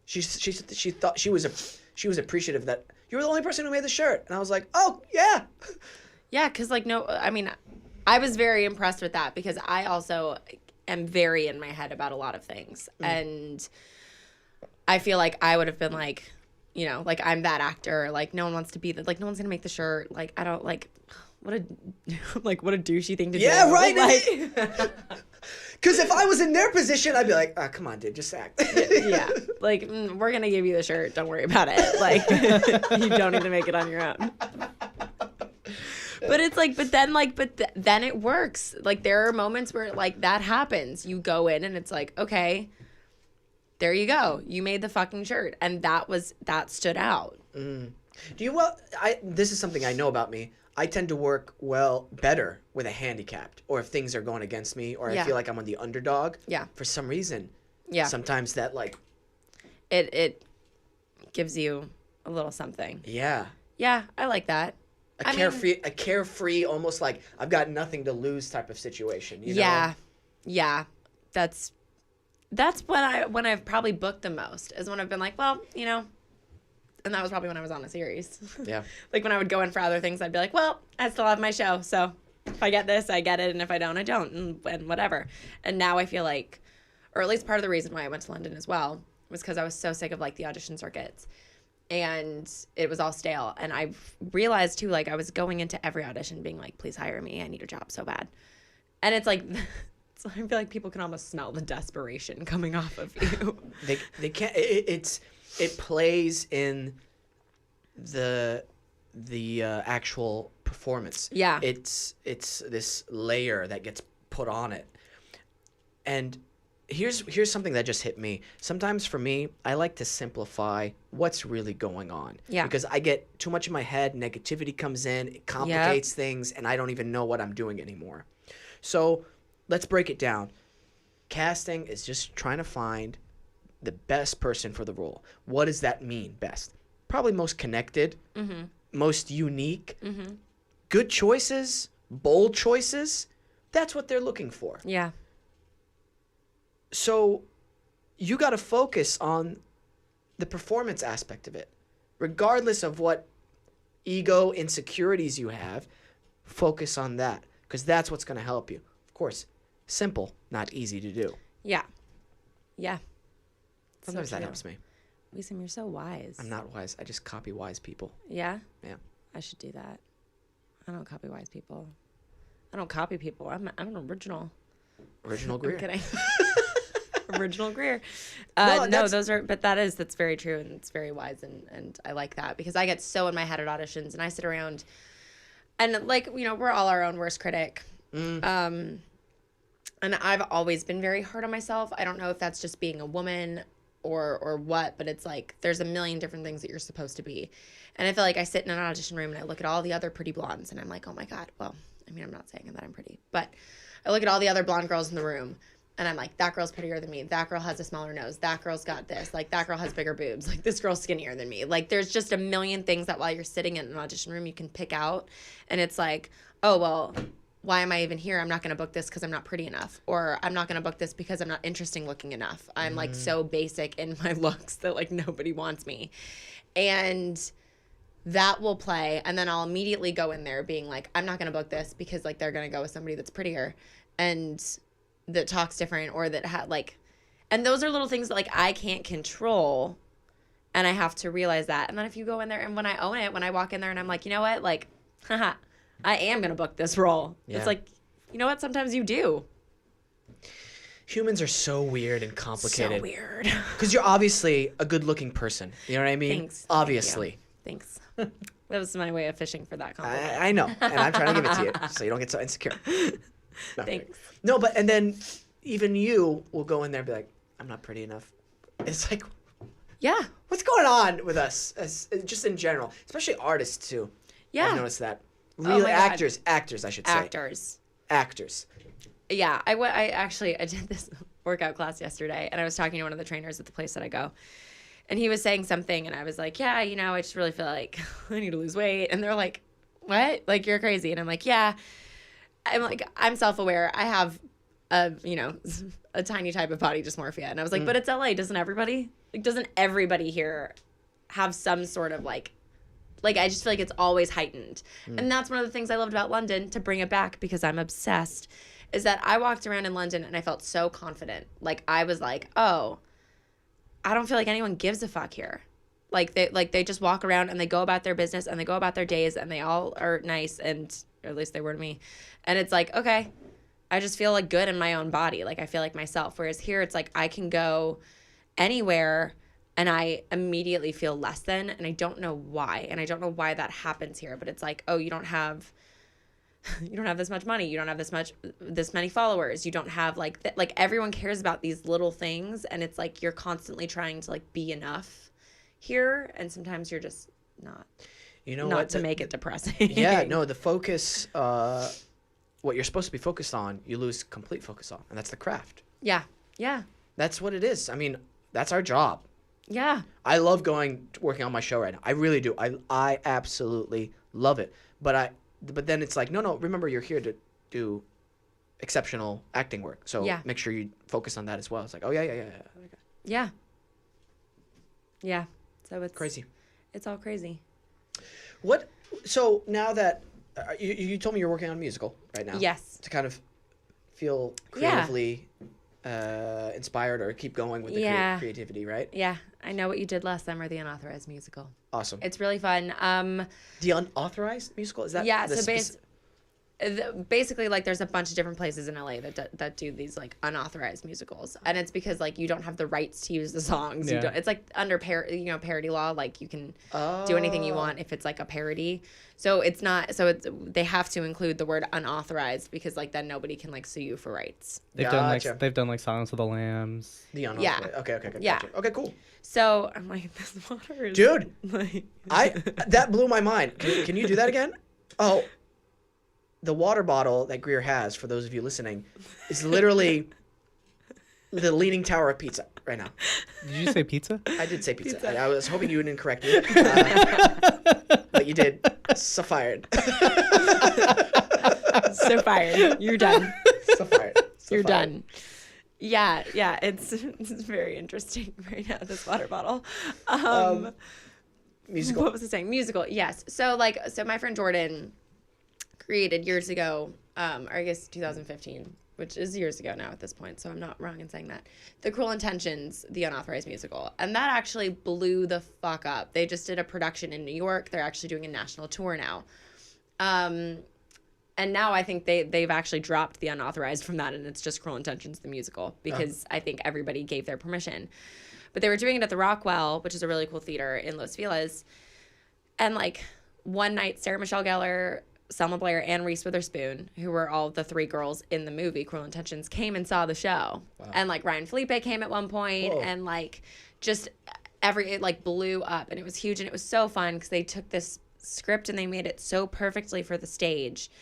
A: She thought she was appreciative that you were the only person who made the shirt, and I was like, oh yeah.
C: Yeah, because like no, I mean, I was very impressed with that because I also am very in my head about a lot of things. And I feel like I would have been like, you know, like I'm that actor. Like no one wants to be like no one's gonna make the shirt. Like I don't like what a douchey thing to do.
A: Yeah, right.
C: Like,
A: because if I was in their position, I'd be like, oh, come on, dude, just act.
C: yeah, like we're gonna give you the shirt. Don't worry about it. Like you don't need to make it on your own. But it's like, then it works. Like there are moments where like that happens. You go in and it's like, okay, there you go. You made the fucking shirt, and that stood out.
A: This is something I know about me. I tend to work better with a handicapped, or if things are going against me, or I feel like I'm on the underdog.
C: Yeah.
A: For some reason.
C: Yeah.
A: Sometimes that like.
C: It gives you a little something.
A: Yeah.
C: Yeah, I like that.
A: A carefree, almost like I've got nothing to lose type of situation. You know?
C: Yeah. That's when I've probably booked the most, is when I've been like, well, you know. And that was probably when I was on a series.
A: Yeah.
C: Like when I would go in for other things, I'd be like, well, I still have my show. So if I get this, I get it. And if I don't, I don't. And whatever. And now I feel like, or at least part of the reason why I went to London as well, was because I was so sick of like the audition circuits. And it was all stale. And I realized too, like I was going into every audition being like, please hire me. I need a job so bad. And it's like, I feel like people can almost smell the desperation coming off of you.
A: They can't, it plays in the actual performance.
C: Yeah.
A: It's this layer that gets put on it. And here's something that just hit me. Sometimes for me, I like to simplify what's really going on.
C: Yeah.
A: Because I get too much in my head, negativity comes in, it complicates things, and I don't even know what I'm doing anymore. So let's break it down. Casting is just trying to find the best person for the role. What does that mean, best? Probably most connected, most unique, good choices, bold choices. That's what they're looking for.
C: Yeah.
A: So you got to focus on the performance aspect of it. Regardless of what ego insecurities you have, focus on that, because that's what's going to help you. Of course, simple, not easy to do.
C: Yeah. Yeah.
A: Sometimes
C: So
A: that
C: true.
A: helps me.
C: Wesam, you're so wise.
A: I'm not wise. I just copy wise people.
C: Yeah?
A: Yeah.
C: I should do that. I don't copy wise people. I don't copy people. I'm an original.
A: Original
C: I'm
A: Greer.
C: kidding. Original Greer.
A: No,
C: No, that's very true, and it's very wise, and I like that, because I get so in my head at auditions, and I sit around and like, you know, we're all our own worst critic. And I've always been very hard on myself. I don't know if that's just being a woman or what, but it's like there's a million different things that you're supposed to be. And I feel like I sit in an audition room and I look at all the other pretty blondes and I'm like, oh my God. Well, I mean, I'm not saying that I'm pretty, but I look at all the other blonde girls in the room and I'm like, that girl's prettier than me. That girl has a smaller nose. That girl's got this. Like, that girl has bigger boobs. Like, this girl's skinnier than me. Like, there's just a million things that while you're sitting in an audition room, you can pick out. And it's like, oh, well, why am I even here? I'm not going to book this because I'm not pretty enough. Or I'm not going to book this because I'm not interesting looking enough. I'm like so basic in my looks that like nobody wants me. And that will play. And then I'll immediately go in there being like, I'm not going to book this because like they're going to go with somebody that's prettier and that talks different, or that like, and those are little things that like I can't control. And I have to realize that. And then if you go in there, and when I own it, when I walk in there and I'm like, you know what? Like, haha, I am going to book this role.
A: Yeah.
C: It's like, you know what? Sometimes you do.
A: Humans are so weird and complicated.
C: So weird.
A: Because you're obviously a good-looking person. You know what I mean?
C: Thanks.
A: Obviously.
C: Thanks. That was my way of fishing for that compliment.
A: I know. And I'm trying to give it to you so you don't get so insecure. No,
C: Thanks.
A: No, but, and then even you will go in there and be like, I'm not pretty enough. It's like,
C: Yeah.
A: what's going on with us? Just in general. Especially artists, too.
C: Yeah.
A: I've noticed that. Really,
C: my God.
A: actors, I should say. Actors.
C: Yeah, I did this workout class yesterday, and I was talking to one of the trainers at the place that I go, and he was saying something, and I was like, yeah, you know, I just really feel like I need to lose weight, and they're like, what? Like, you're crazy. And I'm like, yeah. I'm like, I'm self-aware. I have a tiny type of body dysmorphia. And I was like, but it's LA. Doesn't everybody here have some sort of like I just feel like it's always heightened. And that's one of the things I loved about London, to bring it back because I'm obsessed, is that I walked around in London and I felt so confident. Like, I was like, oh, I don't feel like anyone gives a fuck here. Like they just walk around and they go about their business and they go about their days and they all are nice, and or at least they were to me. And it's like, okay, I just feel like good in my own body. Like, I feel like myself. Whereas here it's like I can go anywhere and I immediately feel less than, and I don't know why. And I don't know why that happens here, but it's like, oh, you don't have this much money, you don't have this many followers, you don't have like everyone cares about these little things, and it's like you're constantly trying to like be enough here, and sometimes you're just not.
A: You know
C: not
A: what?
C: to make it depressing.
A: Yeah, no, the focus, what you're supposed to be focused on, you lose complete focus on, and that's the craft.
C: Yeah.
A: That's what it is. I mean, that's our job.
C: Yeah.
A: I love working on my show right now. I really do. I absolutely love it. But then it's like, no, remember, you're here to do exceptional acting work. So make sure you focus on that as well. It's like, oh, yeah. Okay.
C: Yeah. So it's
A: crazy.
C: It's all crazy.
A: So now that you told me you're working on a musical right now.
C: Yes.
A: To kind of feel creatively inspired or keep going with the creativity, right?
C: Yeah. I Know What You Did Last Summer, the unauthorized musical.
A: Awesome.
C: It's really fun.
A: The unauthorized musical? Is that
C: basically, like, there's a bunch of different places in LA that do these like unauthorized musicals, and it's because like you don't have the rights to use the songs.
B: Yeah.
C: You don't, it's like under parody law, like you can do anything you want if it's like a parody. So it's not. So they have to include the word unauthorized, because like then nobody can like sue you for rights.
B: They've done like Silence of the Lambs.
A: The unauthorized. Okay.
C: Yeah.
A: Gotcha. Okay, cool.
C: So I'm like, this water is...
A: Dude,
C: like...
A: that blew my mind. Can you do that again? Oh, the water bottle that Greer has, for those of you listening, is literally the Leaning Tower of pizza right now.
B: Did you say pizza?
A: I did say pizza. I was hoping you wouldn't correct me, but you did. So fired.
C: So fired. You're done.
A: So fired.
C: You're done. Yeah, it's very interesting right now, this water bottle.
A: Musical.
C: What was I saying? Musical, yes. So my friend Jordan created years ago, or I guess 2015, which is years ago now at this point, so I'm not wrong in saying that, The Cruel Intentions, the unauthorized musical. And that actually blew the fuck up. They just did a production in New York. They're actually doing a national tour now. And now I think they've actually dropped the unauthorized from that, and it's just Cruel Intentions, the musical, because I think everybody gave their permission. But they were doing it at the Rockwell, which is a really cool theater in Los Feliz. And like one night, Sarah Michelle Gellar, Selma Blair, and Reese Witherspoon, who were all the three girls in the movie Cruel Intentions, came and saw the show. Wow. And like Ryan Felipe came at one point. Whoa. And like just it like blew up, and it was huge, and it was so fun because they took this script and they made it so perfectly for the stage.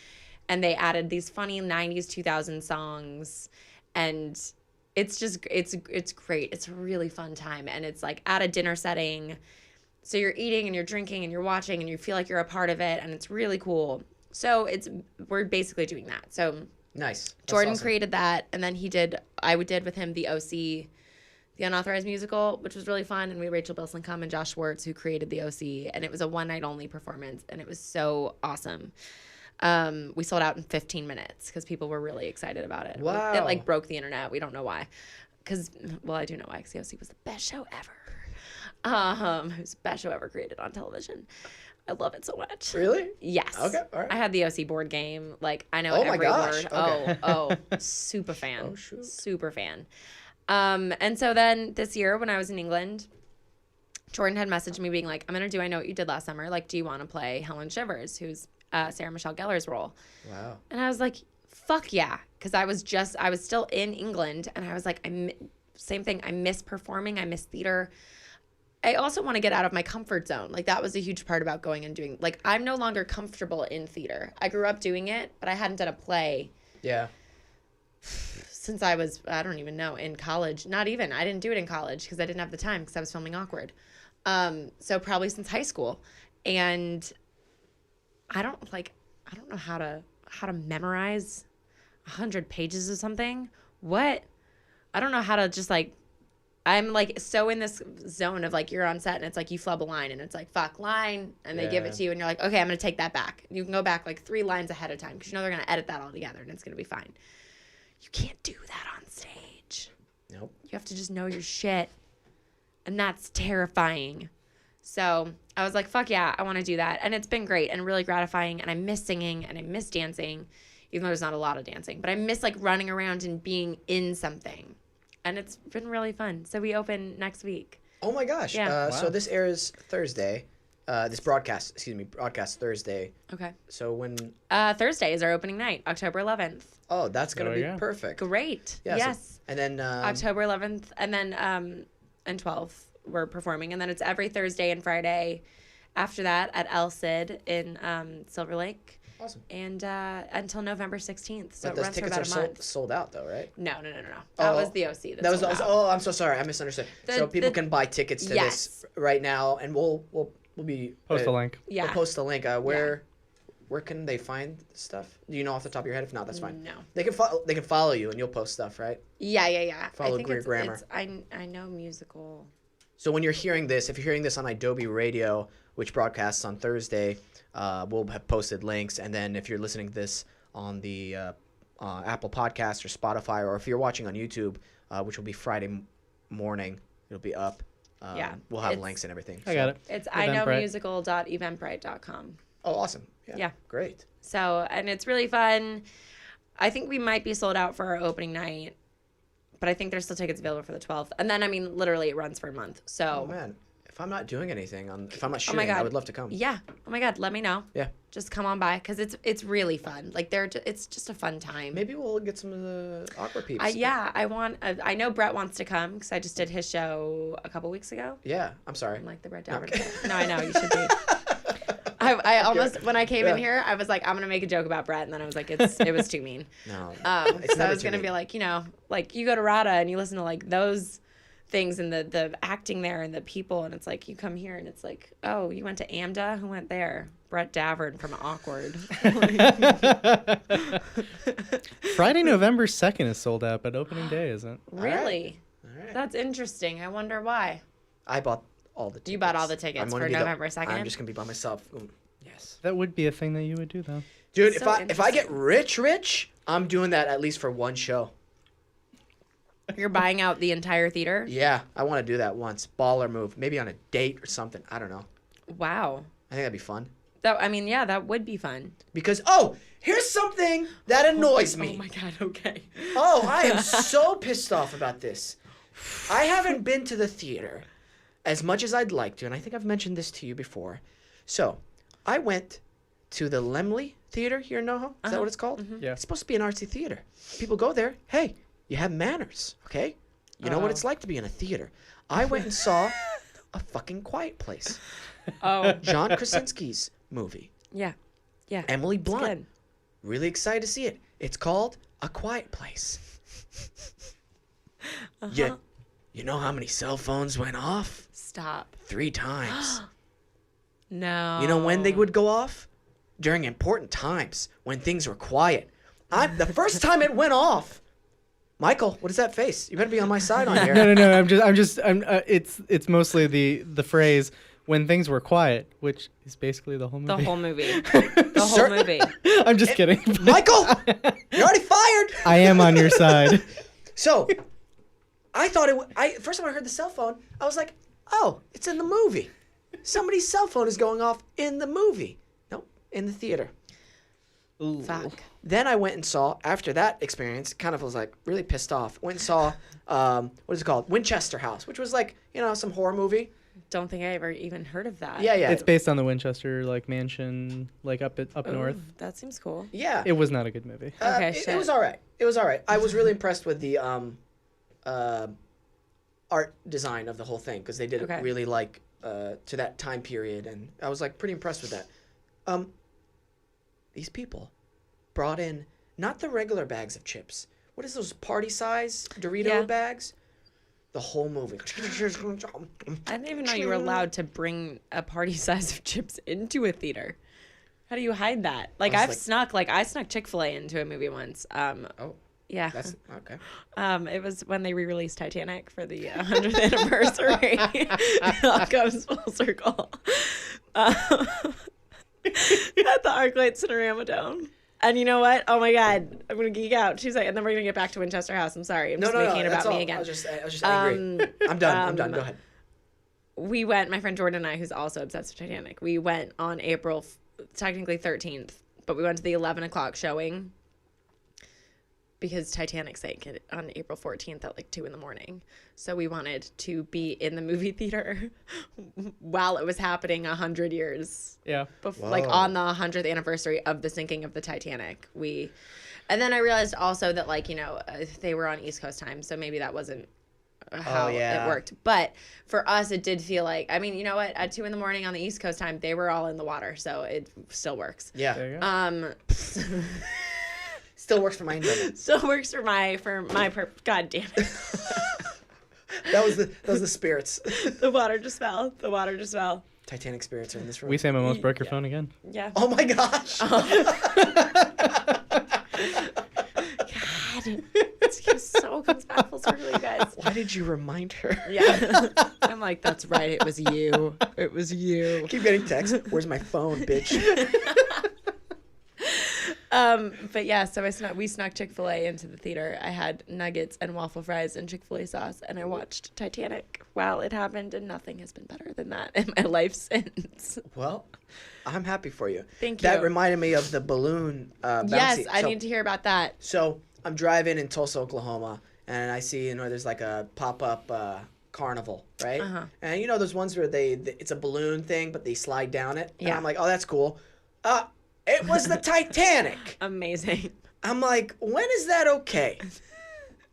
C: And they added these funny 90s, 2000 songs, and it's just, it's great. It's a really fun time, and it's like at a dinner setting, so you're eating and you're drinking and you're watching and you feel like you're a part of it, and it's really cool. So we're basically doing that. So
A: nice. That's
C: Jordan
A: awesome.
C: created that, and then I did with him the OC, the unauthorized musical, which was really fun, and we had Rachel Bilson-Cum and Josh Schwartz, who created the OC, and it was a one night only performance, and it was so awesome. We sold out in 15 minutes because people were really excited about it.
A: Wow.
C: It like broke the internet. We don't know why. I do know why, because the OC was the best show ever. It was the best show ever created on television. I love it so much.
A: Really?
C: Yes.
A: Okay, all right.
C: I had the OC board game. Like, I know every
A: gosh.
C: word.
A: Okay.
C: Super fan.
A: Oh, shoot.
C: Super fan. And so then this year when I was in England, Jordan had messaged me being like, I'm going to do I Know What You Did Last Summer. Like, do you want to play Helen Shivers, who's Sarah Michelle Gellar's role?
A: Wow.
C: And I was like, fuck yeah. Because I was still in England, and I was like, same thing. I miss performing. I miss theater. I also want to get out of my comfort zone. Like, that was a huge part about going and doing, like, I'm no longer comfortable in theater. I grew up doing it, but I hadn't done a play.
A: Yeah.
C: Since I was, I don't even know, in college. Not even. I didn't do it in college because I didn't have the time because I was filming Awkward. So probably since high school. And I don't know how to memorize 100 pages of something. What? I don't know how to just like, I'm like so in this zone of like you're on set and it's like you flub a line and it's like fuck line and they give it to you and you're like, okay, I'm gonna take that back. You can go back like 3 lines ahead of time because you know they're gonna edit that all together and it's gonna be fine. You can't do that on stage.
A: Nope.
C: You have to just know your shit. And that's terrifying. So I was like, fuck yeah, I want to do that. And it's been great and really gratifying. And I miss singing and I miss dancing, even though there's not a lot of dancing. But I miss like running around and being in something. And it's been really fun. So we open next week.
A: Oh my gosh.
C: Yeah.
A: So this airs Thursday. This broadcast Thursday.
C: Okay.
A: So when...
C: Thursday is our opening night, October 11th.
A: Oh, that's going to
B: There
A: be
B: you go.
A: perfect.
C: Great.
A: Yeah,
C: yes.
A: And then...
C: October 11th. And then and 12th we're performing. And then it's every Thursday and Friday after that at El Cid in Silver Lake.
A: Awesome.
C: And until November 16th. So
A: But
C: it
A: those
C: runs for
A: tickets
C: about a
A: are
C: month.
A: sold out, though, right?
C: No. That
A: Oh,
C: was the OC.
A: That was
C: sold out.
A: oh, I'm so sorry. I misunderstood. So people
C: the-
A: can buy tickets to
C: Yes.
A: this right now, and we'll be
B: Post a link.
C: Yeah.
A: We'll post the link. Where can they find stuff? Do you know off the top of your head? If not, that's fine.
C: No.
A: They can follow you, and you'll post stuff, right?
C: Yeah.
A: Follow
C: I think
A: GREER Grammar.
C: I know musical.
A: So when you're hearing this, if you're hearing this on Adobe Radio, which broadcasts on Thursday, we'll have posted links. And then if you're listening to this on the Apple Podcast or Spotify, or if you're watching on YouTube, which will be Friday morning, it'll be up. We'll have links and everything.
B: I got it.
C: It's
B: Eventbrite.
C: iknowmusical.eventbrite.com.
A: Oh, awesome.
C: Yeah.
A: Great.
C: So, and it's really fun. I think we might be sold out for our opening night, but I think there's still tickets available for the 12th. And then, I mean, literally it runs for a month. So,
A: Oh, man. If I'm not doing anything, if I'm not
C: oh my
A: shooting, I
C: God.
A: would love to come.
C: Yeah. Oh my God. Let me know.
A: Yeah.
C: Just come on by because it's really fun. Like it's just a fun time.
A: Maybe we'll get some of the awkward peeps.
C: I know Brett wants to come because I just did his show a couple weeks ago.
A: Yeah. I'm sorry.
C: I'm like the Brett Davenport. No, I know you should be. I almost when I came in here, I was like, I'm gonna make a joke about Brett, and then I was like, it was too mean.
A: No.
C: So I was gonna be like, like you go to RADA and you listen to like those things and the acting there and the people, and it's like you come here and it's like, oh, you went to AMDA? Who went there? Brett Davern from Awkward.
B: Friday, November 2nd is sold out, but opening day isn't.
C: Really?
A: All right.
C: That's interesting. I wonder why.
A: I bought all the tickets.
C: You bought all the tickets
A: I'm gonna
C: for
A: be
C: November 2nd?
A: I'm just going to be by myself. Yes.
B: That would be a thing that you would do, though.
A: Dude,
C: So
A: if I get rich, I'm doing that at least for one show.
C: You're buying out the entire theater?
A: Yeah, I want to do that once. Baller move. Maybe on a date or something. I don't know.
C: Wow.
A: I think that'd be fun.
C: That would be fun.
A: Because, here's something that annoys me.
C: Oh my God, okay.
A: Oh, I am so pissed off about this. I haven't been to the theater as much as I'd like to, and I think I've mentioned this to you before. So, I went to the Lemley Theater here in NoHo. Is that what it's called?
C: Mm-hmm.
B: Yeah.
A: It's supposed to be an artsy theater. People go there. Hey, you have manners, okay? You know what it's like to be in a theater. I went and saw A Fucking Quiet Place.
C: Oh,
A: John Krasinski's movie.
C: yeah. Yeah.
A: Emily
C: It's
A: Blunt.
C: good.
A: Really excited to see it. It's called A Quiet Place.
C: Uh-huh.
A: You know how many cell phones went off?
C: Stop.
A: 3 times.
C: No.
A: You know when they would go off? During important times, when things were quiet. The first time it went off. Michael, what is that face? You better be on my side on here.
B: No. It's mostly the phrase "when things were quiet," which is basically the whole movie.
C: The whole movie. The whole movie.
B: I'm just kidding.
A: Michael, you're already fired.
B: I am on your side.
A: So, I thought first time I heard the cell phone, I was like, oh, it's in the movie. Somebody's cell phone is going off in the movie. Nope, in the theater.
B: Ooh.
C: Fuck.
A: Then I went and saw, after that experience, kind of was like really pissed off. Went and saw, what is it called? Winchester House, which was like, some horror movie.
C: Don't think I ever even heard of that.
A: Yeah.
B: It's based on the Winchester mansion, up
C: Ooh,
B: north.
C: That seems cool.
A: Yeah.
B: It was not a good movie.
C: Okay,
A: it
C: shit.
A: was all right. It was all right. I was really impressed with the art design of the whole thing because they did
C: Okay.
A: it really to that time period, and I was like pretty impressed with that. These people brought in not the regular bags of chips. What is those party size Dorito
C: Yeah.
A: bags? The whole movie.
C: I didn't even know you were allowed to bring a party size of chips into a theater. How do you hide that? Like
A: I
C: I
A: was
C: snuck Chick-fil-A into a movie once.
A: Oh,
C: Yeah.
A: that's okay.
C: It was when they re-released Titanic for the 100th anniversary. It all comes full circle. At the ArcLight Cinerama Dome. And you know what? Oh my God, I'm gonna geek out. She's like, and then we're gonna get back to Winchester House. I'm sorry, I'm just making it about me again.
A: I was just angry. I'm done. Go ahead.
C: We went, my friend Jordan and I, who's also obsessed with Titanic. We went on April, technically 13th, but we went to the 11 o'clock showing because Titanic sank on April 14th at like 2 a.m. So we wanted to be in the movie theater while it was happening 100 years.
B: Yeah.
C: Like on the 100th anniversary of the sinking of the Titanic. And then I realized also that like, they were on East Coast time, so maybe that wasn't how it worked. But for us, it did feel like, I mean, you know what? At 2 a.m. on the East Coast time, they were all in the water, so it still works.
A: Yeah.
B: There you go.
A: Still works for my enjoyment.
C: Still works for my God damn it.
A: That was the spirits.
C: The water just fell.
A: Titanic spirits are in this room.
B: We Sam almost broke your phone again.
C: Yeah.
A: Oh my gosh.
C: God. It's so comes back full circle, you guys.
A: Why did you remind her?
C: Yeah. I'm like, that's right. It was you.
A: Keep getting texts. Where's my phone, bitch?
C: But yeah, so we snuck Chick-fil-A into the theater. I had nuggets and waffle fries and Chick-fil-A sauce, and I watched Titanic while it happened, and nothing has been better than that in my life since.
A: Well, I'm happy for you.
C: Thank you.
A: That reminded me of the balloon bouncy.
C: Yes, I need to hear about that.
A: So I'm driving in Tulsa, Oklahoma, and I see, there's like a pop-up carnival, right?
C: Uh-huh.
A: And those ones where it's a balloon thing, but they slide down it. And
C: Yeah.
A: I'm like, oh, that's cool. It was the Titanic.
C: Amazing.
A: I'm like, when is that okay?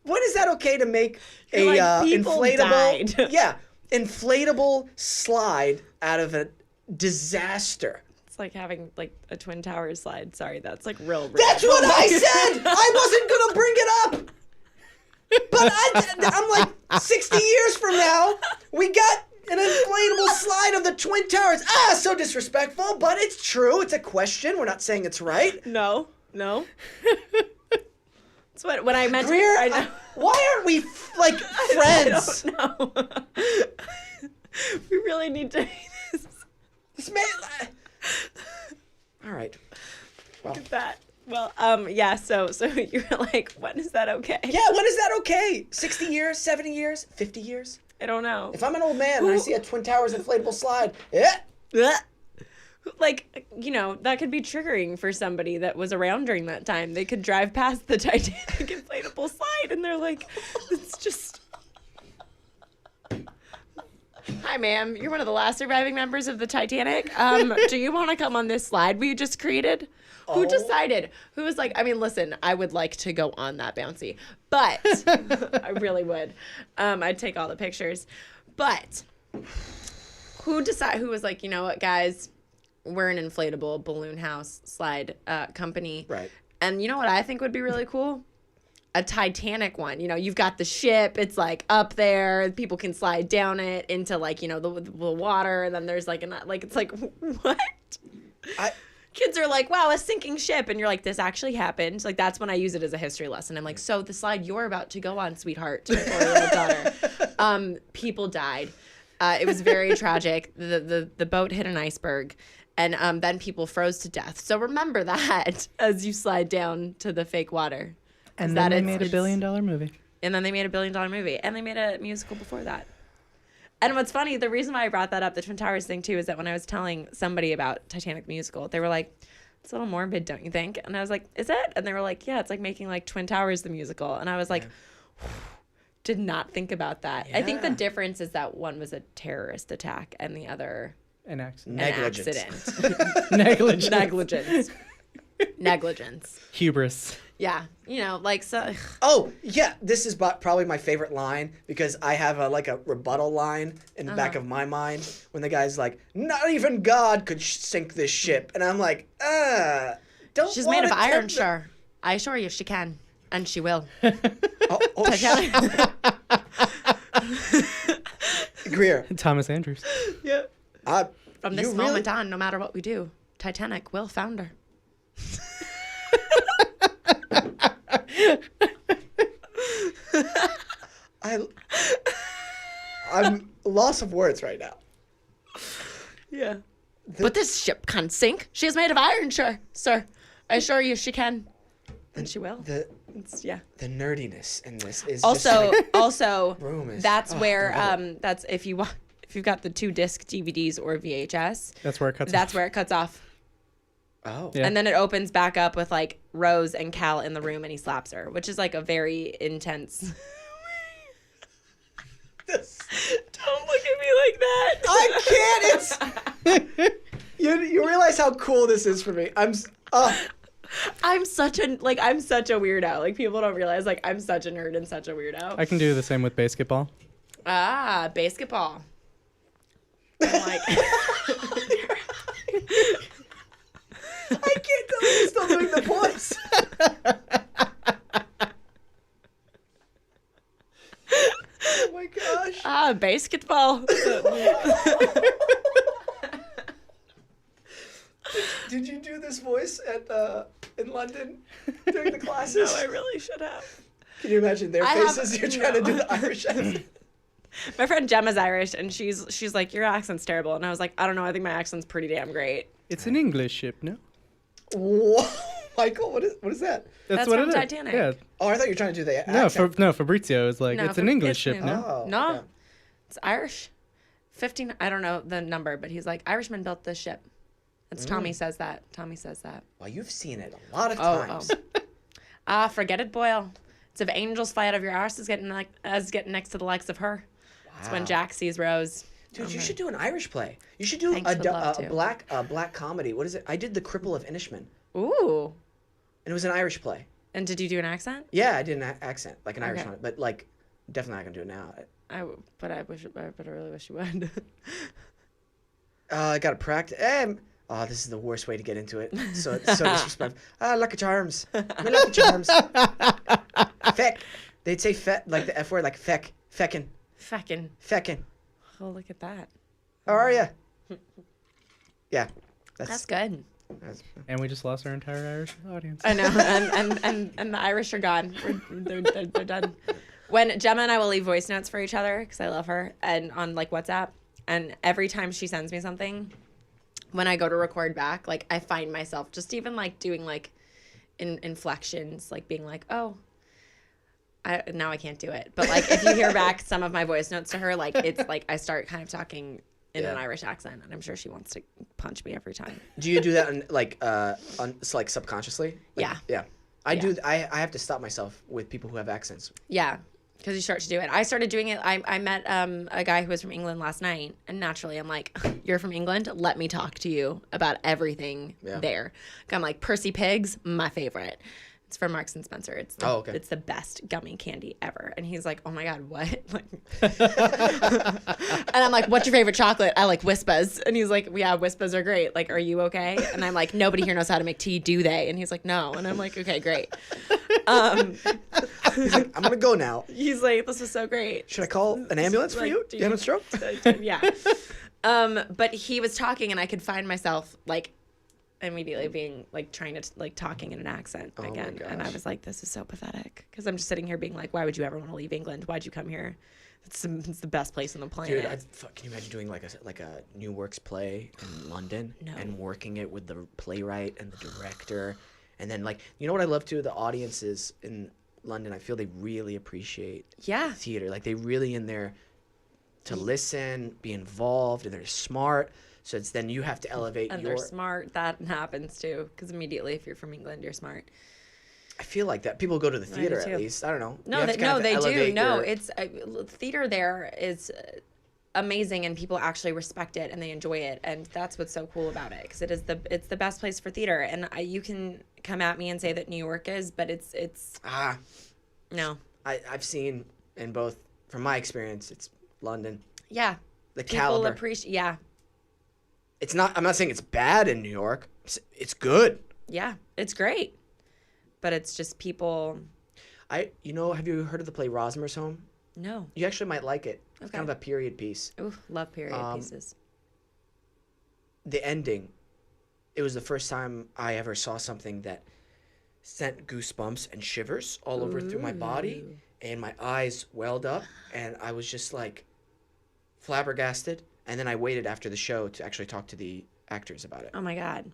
A: When is that okay to make
C: You're like, people
A: inflatable,
C: died.
A: inflatable slide out of a disaster?
C: It's like having like a Twin Towers slide. Sorry, that's like real.
A: That's what I said. I wasn't gonna bring it up, but I'm like 60 years from now, we got an inflatable slide of the Twin Towers. So disrespectful, but it's true. It's a question. We're not saying it's right.
C: No. That's what I meant.
A: Greer, why aren't we friends?
C: I don't know. We really need to.
A: This man. All right. Well.
C: Look at that. Well, yeah. So you're like, when is that okay?
A: Yeah, when is that okay? 60 years, 70 years, 50 years?
C: I don't know.
A: If I'm an old man and I see a Twin Towers inflatable slide,
C: like, that could be triggering for somebody that was around during that time. They could drive past the Titanic inflatable slide and they're like, it's just. Hi, ma'am. You're one of the last surviving members of the Titanic. Do you want to come on this slide we just created? Who decided? Who was like, I mean, listen, I would like to go on that bouncy, but I really would. I'd take all the pictures. But who was like, you know what, guys? We're an inflatable balloon house slide company.
A: Right. And
C: you know what I think would be really cool? A Titanic one. You've got the ship. It's like up there. People can slide down it into like, the water. And then there's like, it's like, what? Kids are like, wow, a sinking ship. And you're like, this actually happened. Like, that's when I use it as a history lesson. I'm like, so the slide you're about to go on, sweetheart, to my 4-year-old daughter, people died. It was very tragic. The boat hit an iceberg. And then people froze to death. So remember that as you slide down to the fake water.
B: And then they made a $1 billion movie.
C: And then they made a $1 billion movie. And they made a musical before that. And what's funny, the reason why I brought that up, the Twin Towers thing, too, is that when I was telling somebody about Titanic the musical, they were like, it's a little morbid, don't you think? And I was like, is it? And they were like, yeah, it's like making like Twin Towers the musical. And I was like, did not think about that. Yeah. I think the difference is that one was a terrorist attack and the other
B: an accident.
C: Negligence.
B: Hubris.
C: Yeah, like so.
A: Oh yeah, this is probably my favorite line because I have a rebuttal line in the back of my mind when the guy's like, "Not even God could sink this ship," and I'm like, don't.
C: She's made of iron, sure. I assure you, she can, and she will.
A: Greer.
B: Thomas Andrews.
C: Yeah. From this moment on, no matter what we do, Titanic will founder.
A: I'm loss of words right now.
C: Yeah. But this ship can't sink. She is made of iron, sir. I assure you she can. And she will.
A: The
C: Yeah.
A: the nerdiness in this is
C: Also,
A: just like,
C: also,
A: room is-
C: that's
A: oh,
C: where
A: love it.
C: that's if you've got the 2-disc DVDs or VHS,
B: That's where it cuts.
C: that's
B: off.
C: where it cuts off.
A: Oh.
B: Yeah.
C: And then it opens back up with like Rose and Cal in the room, and he slaps her, which is like a very intense. Don't look at me like that.
A: I can't. It's you realize how cool this is for me. I'm
C: such a weirdo. Like people don't realize like I'm such a nerd and such a weirdo.
B: I can do the same with basketball.
C: Basketball. I'm like
A: I can't tell if you're still doing the voice. Oh my gosh.
C: Basketball.
A: Did you do this voice at in London during the classes?
C: No, I really should have.
A: Can you imagine their
C: I have-
A: faces? You're trying to do the Irish accent.
C: My friend Gemma's Irish, and she's like, your accent's terrible. And I was like, I don't know, I think my accent's pretty damn great.
B: It's an English ship, no?
A: Whoa. Michael, what is that?
C: That's
B: what
C: from
B: it is.
C: Titanic.
B: Yeah.
A: Oh, I thought you were trying to do the
B: No,
A: accent.
B: Fabrizio is like,
C: No,
B: it's an English
C: it's-
B: ship, no?
A: Oh,
C: No,
A: okay.
C: it's Irish. 15, I don't know the number, but he's like, Irishmen built this ship. It's Tommy says that. Tommy says that.
A: Well, you've seen it a lot of
C: Oh,
A: times.
C: Forget it, Boyle. It's if angels fly out of your arse is getting next to the likes of her. It's when
A: Wow.
C: Jack sees Rose.
A: Dude, you should do an Irish play. You should do
C: Thanks, would love to.
A: black comedy. What is it? I did The Cripple of Inishmaan,
C: Ooh.
A: and it was an Irish play.
C: And did you do an accent?
A: Yeah, I did an accent, like an Irish
C: Okay.
A: one, but like definitely not gonna do it now.
C: But I really wish you would.
A: I gotta practice. Oh, this is the worst way to get into it. So disrespectful. Lucky Charms. My Lucky Charms. Feck. They'd say feck, like the F word, like feck. Feckin'.
C: Feckin'.
A: Feckin'.
C: Oh, look at that.
A: How are ya? Yeah.
C: That's good.
B: And we just lost our entire Irish audience.
C: I know, and the Irish are gone. They're done. When Gemma and I will leave voice notes for each other because I love her, and on like WhatsApp, and every time she sends me something, when I go to record back, like I find myself just even like doing like inflections, like being like, oh. Now I can't do it, but like if you hear back some of my voice notes to her, like it's like I start kind of talking in an Irish accent, and I'm sure she wants to punch me every time.
A: Do you do that like subconsciously?
C: Yeah.
A: Yeah. I do. I have to stop myself with people who have accents.
C: Yeah, because you start to do it. I started doing it. I met a guy who was from England last night, and naturally I'm like, you're from England? Let me talk to you about everything there. I'm like, Percy Pigs, my favorite. It's from Marks and Spencer. It's it's the best gummy candy ever. And he's like, oh my God, what? Like, and I'm like, what's your favorite chocolate? I like Wispas. And he's like, yeah, Wispas are great. Like, are you okay? And I'm like, nobody here knows how to make tea, do they? And he's like, no. And I'm like, okay, great.
A: He's like, I'm gonna go now.
C: He's like, this was so great.
A: Should I call an ambulance for
C: Like,
A: you?
C: do
A: You having a stroke?
C: Yeah. But he was talking, and I could find myself like immediately being like trying to like talking in an accent again, and I was like, this is so pathetic because I'm just sitting here being like, why would you ever want to leave England? Why'd you come here? It's the best place on the planet.
A: Dude, can you imagine doing like a New Works play in London and working it with the playwright and the director, and then like, you know what I love too? The audiences in London, I feel they really appreciate theater. Like they really in there to listen, be involved, and they're smart. So it's then you have to elevate
C: and they're smart. That happens too, because immediately if you're from England, you're smart.
A: I feel like that. People go to the theater at least. I don't know.
C: No, they do. No, it's theater there is amazing, and people actually respect it and they enjoy it, and that's what's so cool about it, because it's the best place for theater. And you can come at me and say that New York is, but it's no.
A: I've seen in both, from my experience, it's London.
C: Yeah.
A: The
C: people
A: caliber.
C: appreciate. Yeah.
A: It's not. I'm not saying it's bad in New York. It's good.
C: Yeah, it's great, but it's just people.
A: Have you heard of the play Rosmer's Home?
C: No.
A: You actually might like it. It's
C: Okay.
A: kind of a period piece.
C: Ooh, love period pieces.
A: The ending, it was the first time I ever saw something that sent goosebumps and shivers all over through my body, and my eyes welled up, and I was just like flabbergasted. And then I waited after the show to actually talk to the actors about it.
C: Oh my God.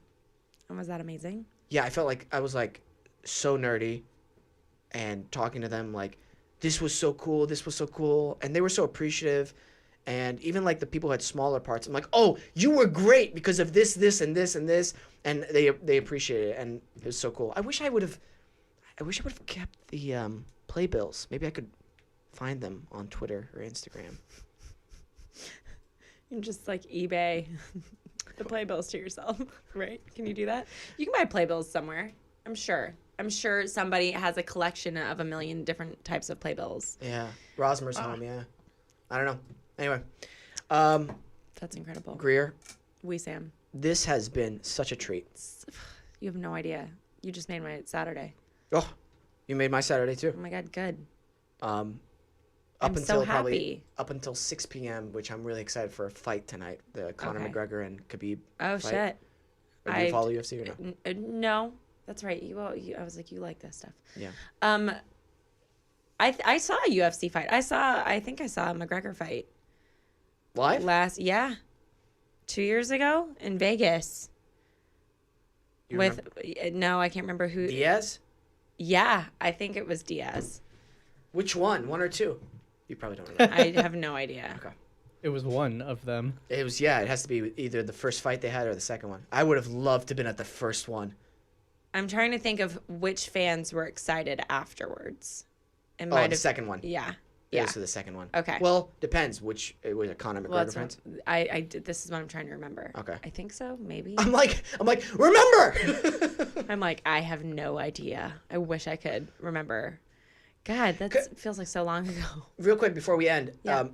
C: And was that amazing?
A: yeah, I felt like I was like so nerdy and talking to them like, this was so cool, and they were so appreciative. And even like the people who had smaller parts, I'm like, oh, you were great because of this, and this, and this, and they appreciated it, and it was so cool. I wish I would have kept the playbills. Maybe I could find them on Twitter or Instagram.
E: You can just like eBay the playbills to yourself, right? Can you do that? You can buy playbills somewhere. I'm sure somebody has a collection of a million different types of playbills.
A: Yeah, Rosmer's home. Yeah, I don't know. Anyway,
E: That's incredible.
A: Greer,
E: Wesam.
A: this has been such a treat.
E: You have no idea. You just made my Saturday.
A: Oh, you made my Saturday too.
E: Oh my God, good.
A: Up
E: I'm
A: until
E: so
A: probably
E: happy.
A: up until 6 p.m., which I'm really excited for a fight tonight. The Conor
E: Okay.
A: McGregor and Khabib.
E: Oh
A: fight.
E: shit.
A: Or do you follow UFC or no?
E: No, that's right. I was like, you like this stuff.
A: Yeah.
E: I saw a UFC fight. I think I saw a McGregor fight
A: Live?
E: 2 years ago in Vegas.
A: You
E: No, I can't remember who.
A: Diaz?
E: Yeah, I think it was Diaz.
A: Which one? One or two? You probably don't remember.
E: I have no idea.
A: Okay.
B: It was one of them.
A: It was, yeah, it has to be either the first fight they had or the second one. I would have loved to have been at the first one.
E: I'm trying to think of which fans were excited afterwards. It
A: Oh, the second one.
E: Yeah.
A: It
E: Yeah.
A: was for the second one.
E: Okay.
A: Well, depends. Which, it was a Conor McGregor
E: Well,
A: fans?
E: I did. This is what I'm trying to remember.
A: Okay.
E: I think so. Maybe.
A: I'm like, remember!
E: I'm like, I have no idea. I wish I could remember. God, that feels like so long ago.
A: Real quick before we end,
E: Yeah.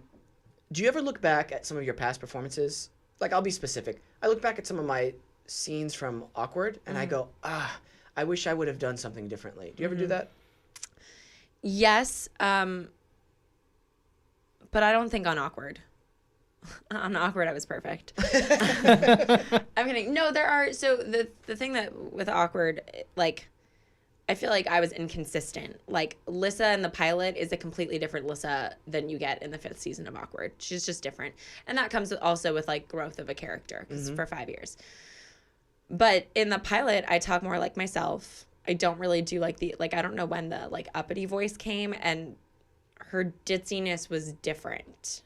A: do you ever look back at some of your past performances? Like, I'll be specific. I look back at some of my scenes from Awkward, and I go, I wish I would have done something differently. Do you ever do that?
E: Yes, but I don't think on Awkward. On Awkward, I was perfect. I'm kidding. No, there are. So the thing that with Awkward, like, I feel like I was inconsistent. Like, Lissa in the pilot is a completely different Lissa than you get in the 5th season of Awkward. She's just different. And that comes also with, like, growth of a character, because for 5 years. But in the pilot, I talk more like myself. I don't really do, like, I don't know when the, like, uppity voice came, and her ditziness was different.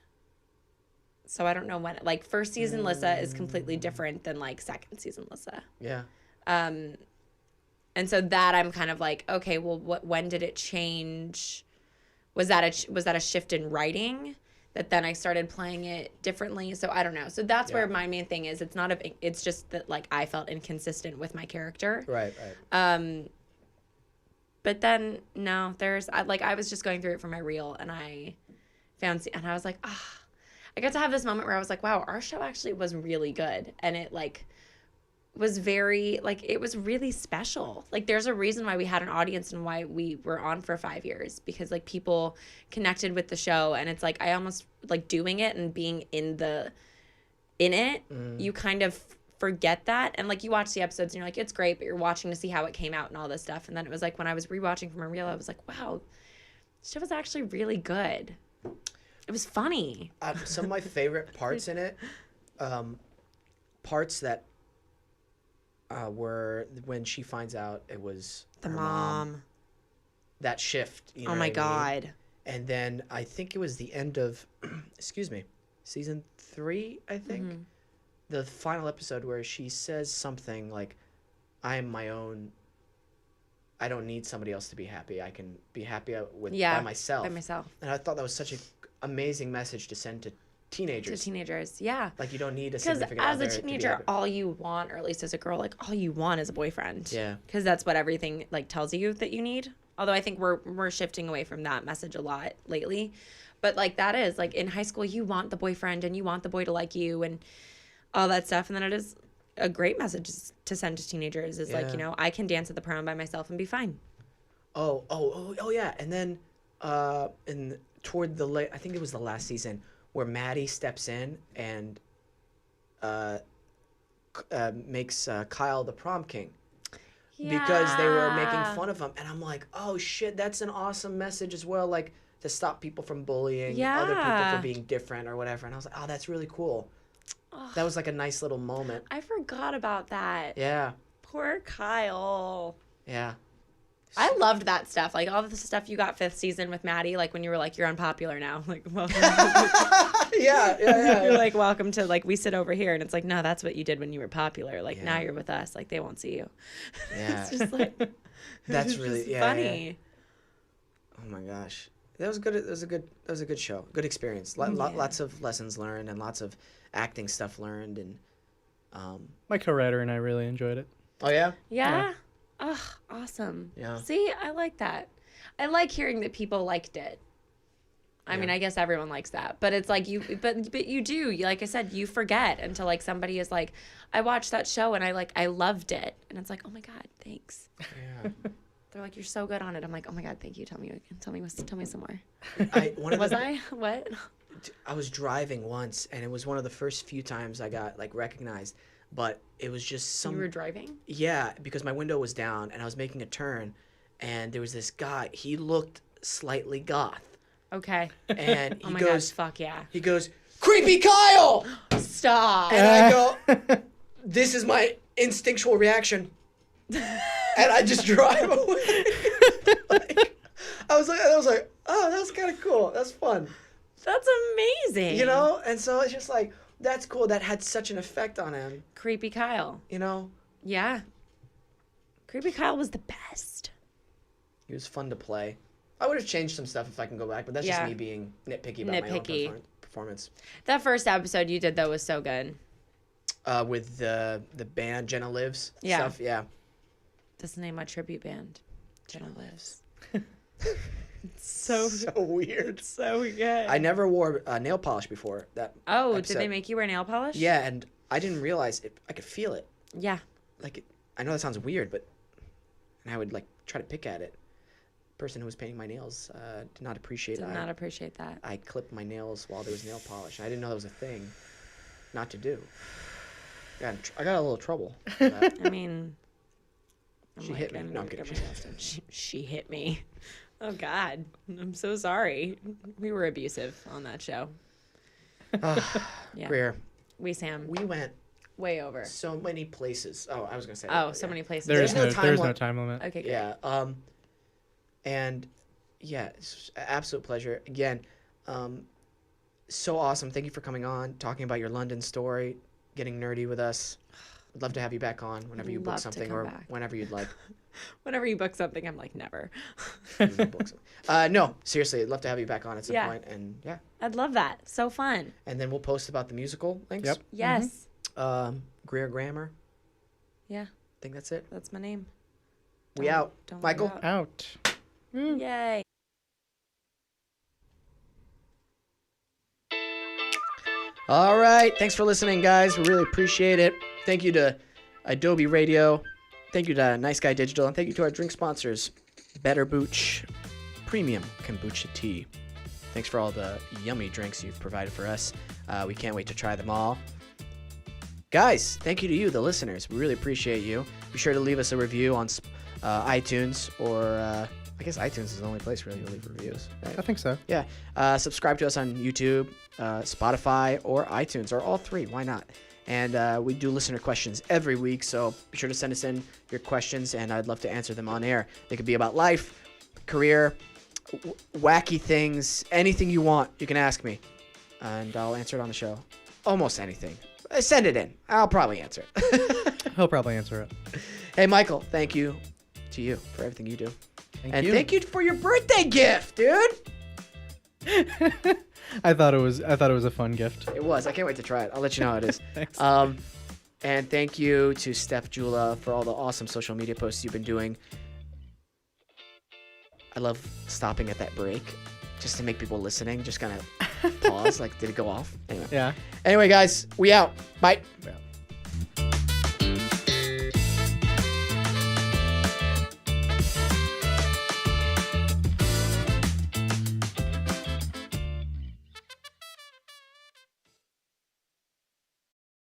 E: So I don't know when, like, first season Lissa is completely different than, like, second season Lissa.
A: Yeah.
E: And so that I'm kind of like, okay, well, when did it change? Was that a shift in writing that then I started playing it differently? So I don't know. So that's where my main thing is. It's just that, like, I felt inconsistent with my character.
A: Right.
E: But then no, I was just going through it for my reel, and I was like, I got to have this moment where I was like, wow, our show actually was really good, and it, like, was very, like, it was really special. Like, there's a reason why we had an audience and why we were on for 5 years, because, like, people connected with the show, and it's like I almost, like, doing it and being in it, you kind of forget that, and, like, you watch the episodes and you're like, it's great, but you're watching to see how it came out and all this stuff. And then it was like when I was rewatching from a reel, I was like, wow, this show was actually really good. It was funny.
A: Some of my favorite parts in it, parts that were when she finds out it was
E: The
A: her
E: mom.
A: That shift. You know
E: Oh my
A: what I mean?
E: God.
A: And then I think it was the end of, season 3, I think. The final episode where she says something like, I am my own, I don't need somebody else to be happy. I can be happy by myself.
E: By myself.
A: And I thought that was such an amazing message to send to teenagers.
E: To teenagers, yeah.
A: Like, you don't need a
E: Because
A: significant
E: as
A: other
E: a
A: to be
E: teenager,
A: happy.
E: all you want, or at least as a girl, like, all you want is a boyfriend.
A: Yeah.
E: Because that's what everything, like, tells you that you need. Although I think we're shifting away from that message a lot lately. But, like, that is, like, in high school, you want the boyfriend and you want the boy to like you and all that stuff. And then it is a great message to send to teenagers is, like, you know, I can dance at the prom by myself and be fine.
A: Oh, yeah. And then toward the I think it was the last season where Maddie steps in and makes Kyle the prom king. Because they were making fun of him. And I'm like, oh, shit, that's an awesome message as well. Like, to stop people from bullying other people for being different or whatever. And I was like, oh, that's really cool. That was like a nice little moment.
E: I forgot about that.
A: Yeah.
E: Poor Kyle.
A: Yeah.
E: I loved that stuff. Like all the stuff you got 5th season with Maddie, like when you were like, you're unpopular now. Like, welcome.
A: Yeah.
E: You're like, welcome to, like, we sit over here. And it's like, no, that's what you did when you were popular. Like, now you're with us. Like, they won't see you.
A: Yeah.
E: It's just like,
A: That's
E: it's
A: really
E: just funny.
A: Yeah. Oh my gosh. That was good. That was a good show. Good experience. Lots of lessons learned and lots of acting stuff learned and
B: My co-writer and I really enjoyed it.
A: Oh yeah?
E: Yeah. Oh, awesome.
A: Yeah.
E: See, I like that. I like hearing that people liked it. I mean, I guess everyone likes that, but it's like but you do, like I said, you forget until like somebody is like, I watched that show and I loved it, and it's like, oh my God, thanks.
A: Yeah.
E: They're like, you're so good on it. I'm like, oh my God, thank you. Tell me some more. What?
A: I was driving once and it was one of the first few times I got like recognized, but it was just
E: You were driving?
A: Yeah, because my window was down and I was making a turn and there was this guy, he looked slightly goth.
E: Okay.
A: And
E: Oh my God, fuck yeah.
A: He goes, "Creepy Kyle!"
E: Stop.
A: And I go, this is my instinctual reaction. And I just drive away. I was like, oh, that's kind of cool. That's fun.
E: That's amazing.
A: You know? And so it's just like, that's cool. That had such an effect on him.
E: Creepy Kyle.
A: You know?
E: Yeah. Creepy Kyle was the best.
A: He was fun to play. I would have changed some stuff if I can go back, but that's just me being nitpicky about my own performance.
E: That first episode you did, though, was so good.
A: With the band, Jenna Lives stuff. Yeah.
E: That's the name of my tribute band. Jenna Lives.
A: So weird.
E: So good.
A: I never wore nail polish before that.
E: Oh,
A: episode.
E: did they make you wear nail polish?
A: Yeah, and I didn't realize it. I could feel it.
E: Yeah.
A: Like, I know that sounds weird, but and I would like try to pick at it. The person who was painting my nails did not appreciate that.
E: Did not appreciate that.
A: I clipped my nails while there was nail polish. I didn't know that was a thing not to do. I got a little trouble for that.
E: I mean,
A: she hit me. No, I'm kidding.
E: She hit me. Oh, God. I'm so sorry. We were abusive on that show. Yeah.
A: Greer.
E: Wesam.
A: We went
E: way over.
A: so many places. Oh, I was going to say
E: Oh,
A: that,
E: so many places.
B: There's no
A: time
B: time limit.
E: Okay, great.
A: Yeah. And yeah, it's an absolute pleasure. Again, so awesome. Thank you for coming on, talking about your London story, getting nerdy with us. I'd love to have you back on whenever you book something or whenever you'd like.
E: Whenever you book something, I'm like, never.
A: No, seriously, I'd love to have you back on at some point. And yeah.
E: I'd love that. So fun.
A: And then we'll post about the musical links.
B: Yep.
E: Yes.
A: GREER Grammar.
E: Yeah.
A: I think that's it.
E: That's my name.
A: We out. Michael?
B: Out.
E: Yay.
A: All right. Thanks for listening, guys. We really appreciate it. Thank you to Adobe Radio. Thank you to Nice Guy Digital. And thank you to our drink sponsors, Better Booch Premium Kombucha Tea. Thanks for all the yummy drinks you've provided for us. We can't wait to try them all. Guys, thank you to you, the listeners. We really appreciate you. Be sure to leave us a review on iTunes or... I guess iTunes is the only place really you leave reviews. Right?
B: I think so.
A: Yeah. Subscribe to us on YouTube, Spotify, or iTunes, or all three. Why not? And we do listener questions every week, so be sure to send us in your questions, and I'd love to answer them on air. They could be about life, career, wacky things, anything you want. You can ask me, and I'll answer it on the show. Almost anything. Send it in. I'll probably answer it.
B: He'll probably answer it.
A: Hey, Michael, thank you to you for everything you do.
B: Thank
A: you for your birthday gift, dude.
B: I thought it was a fun gift.
A: It was. I can't wait to try it. I'll let you know how it is.
B: Thanks.
A: And thank you to Steph Jula for all the awesome social media posts you've been doing. I love stopping at that break just to make people listening just kind of pause. Like, did it go off? Anyway.
B: Yeah.
A: Anyway, guys, we out. Bye.
B: Yeah.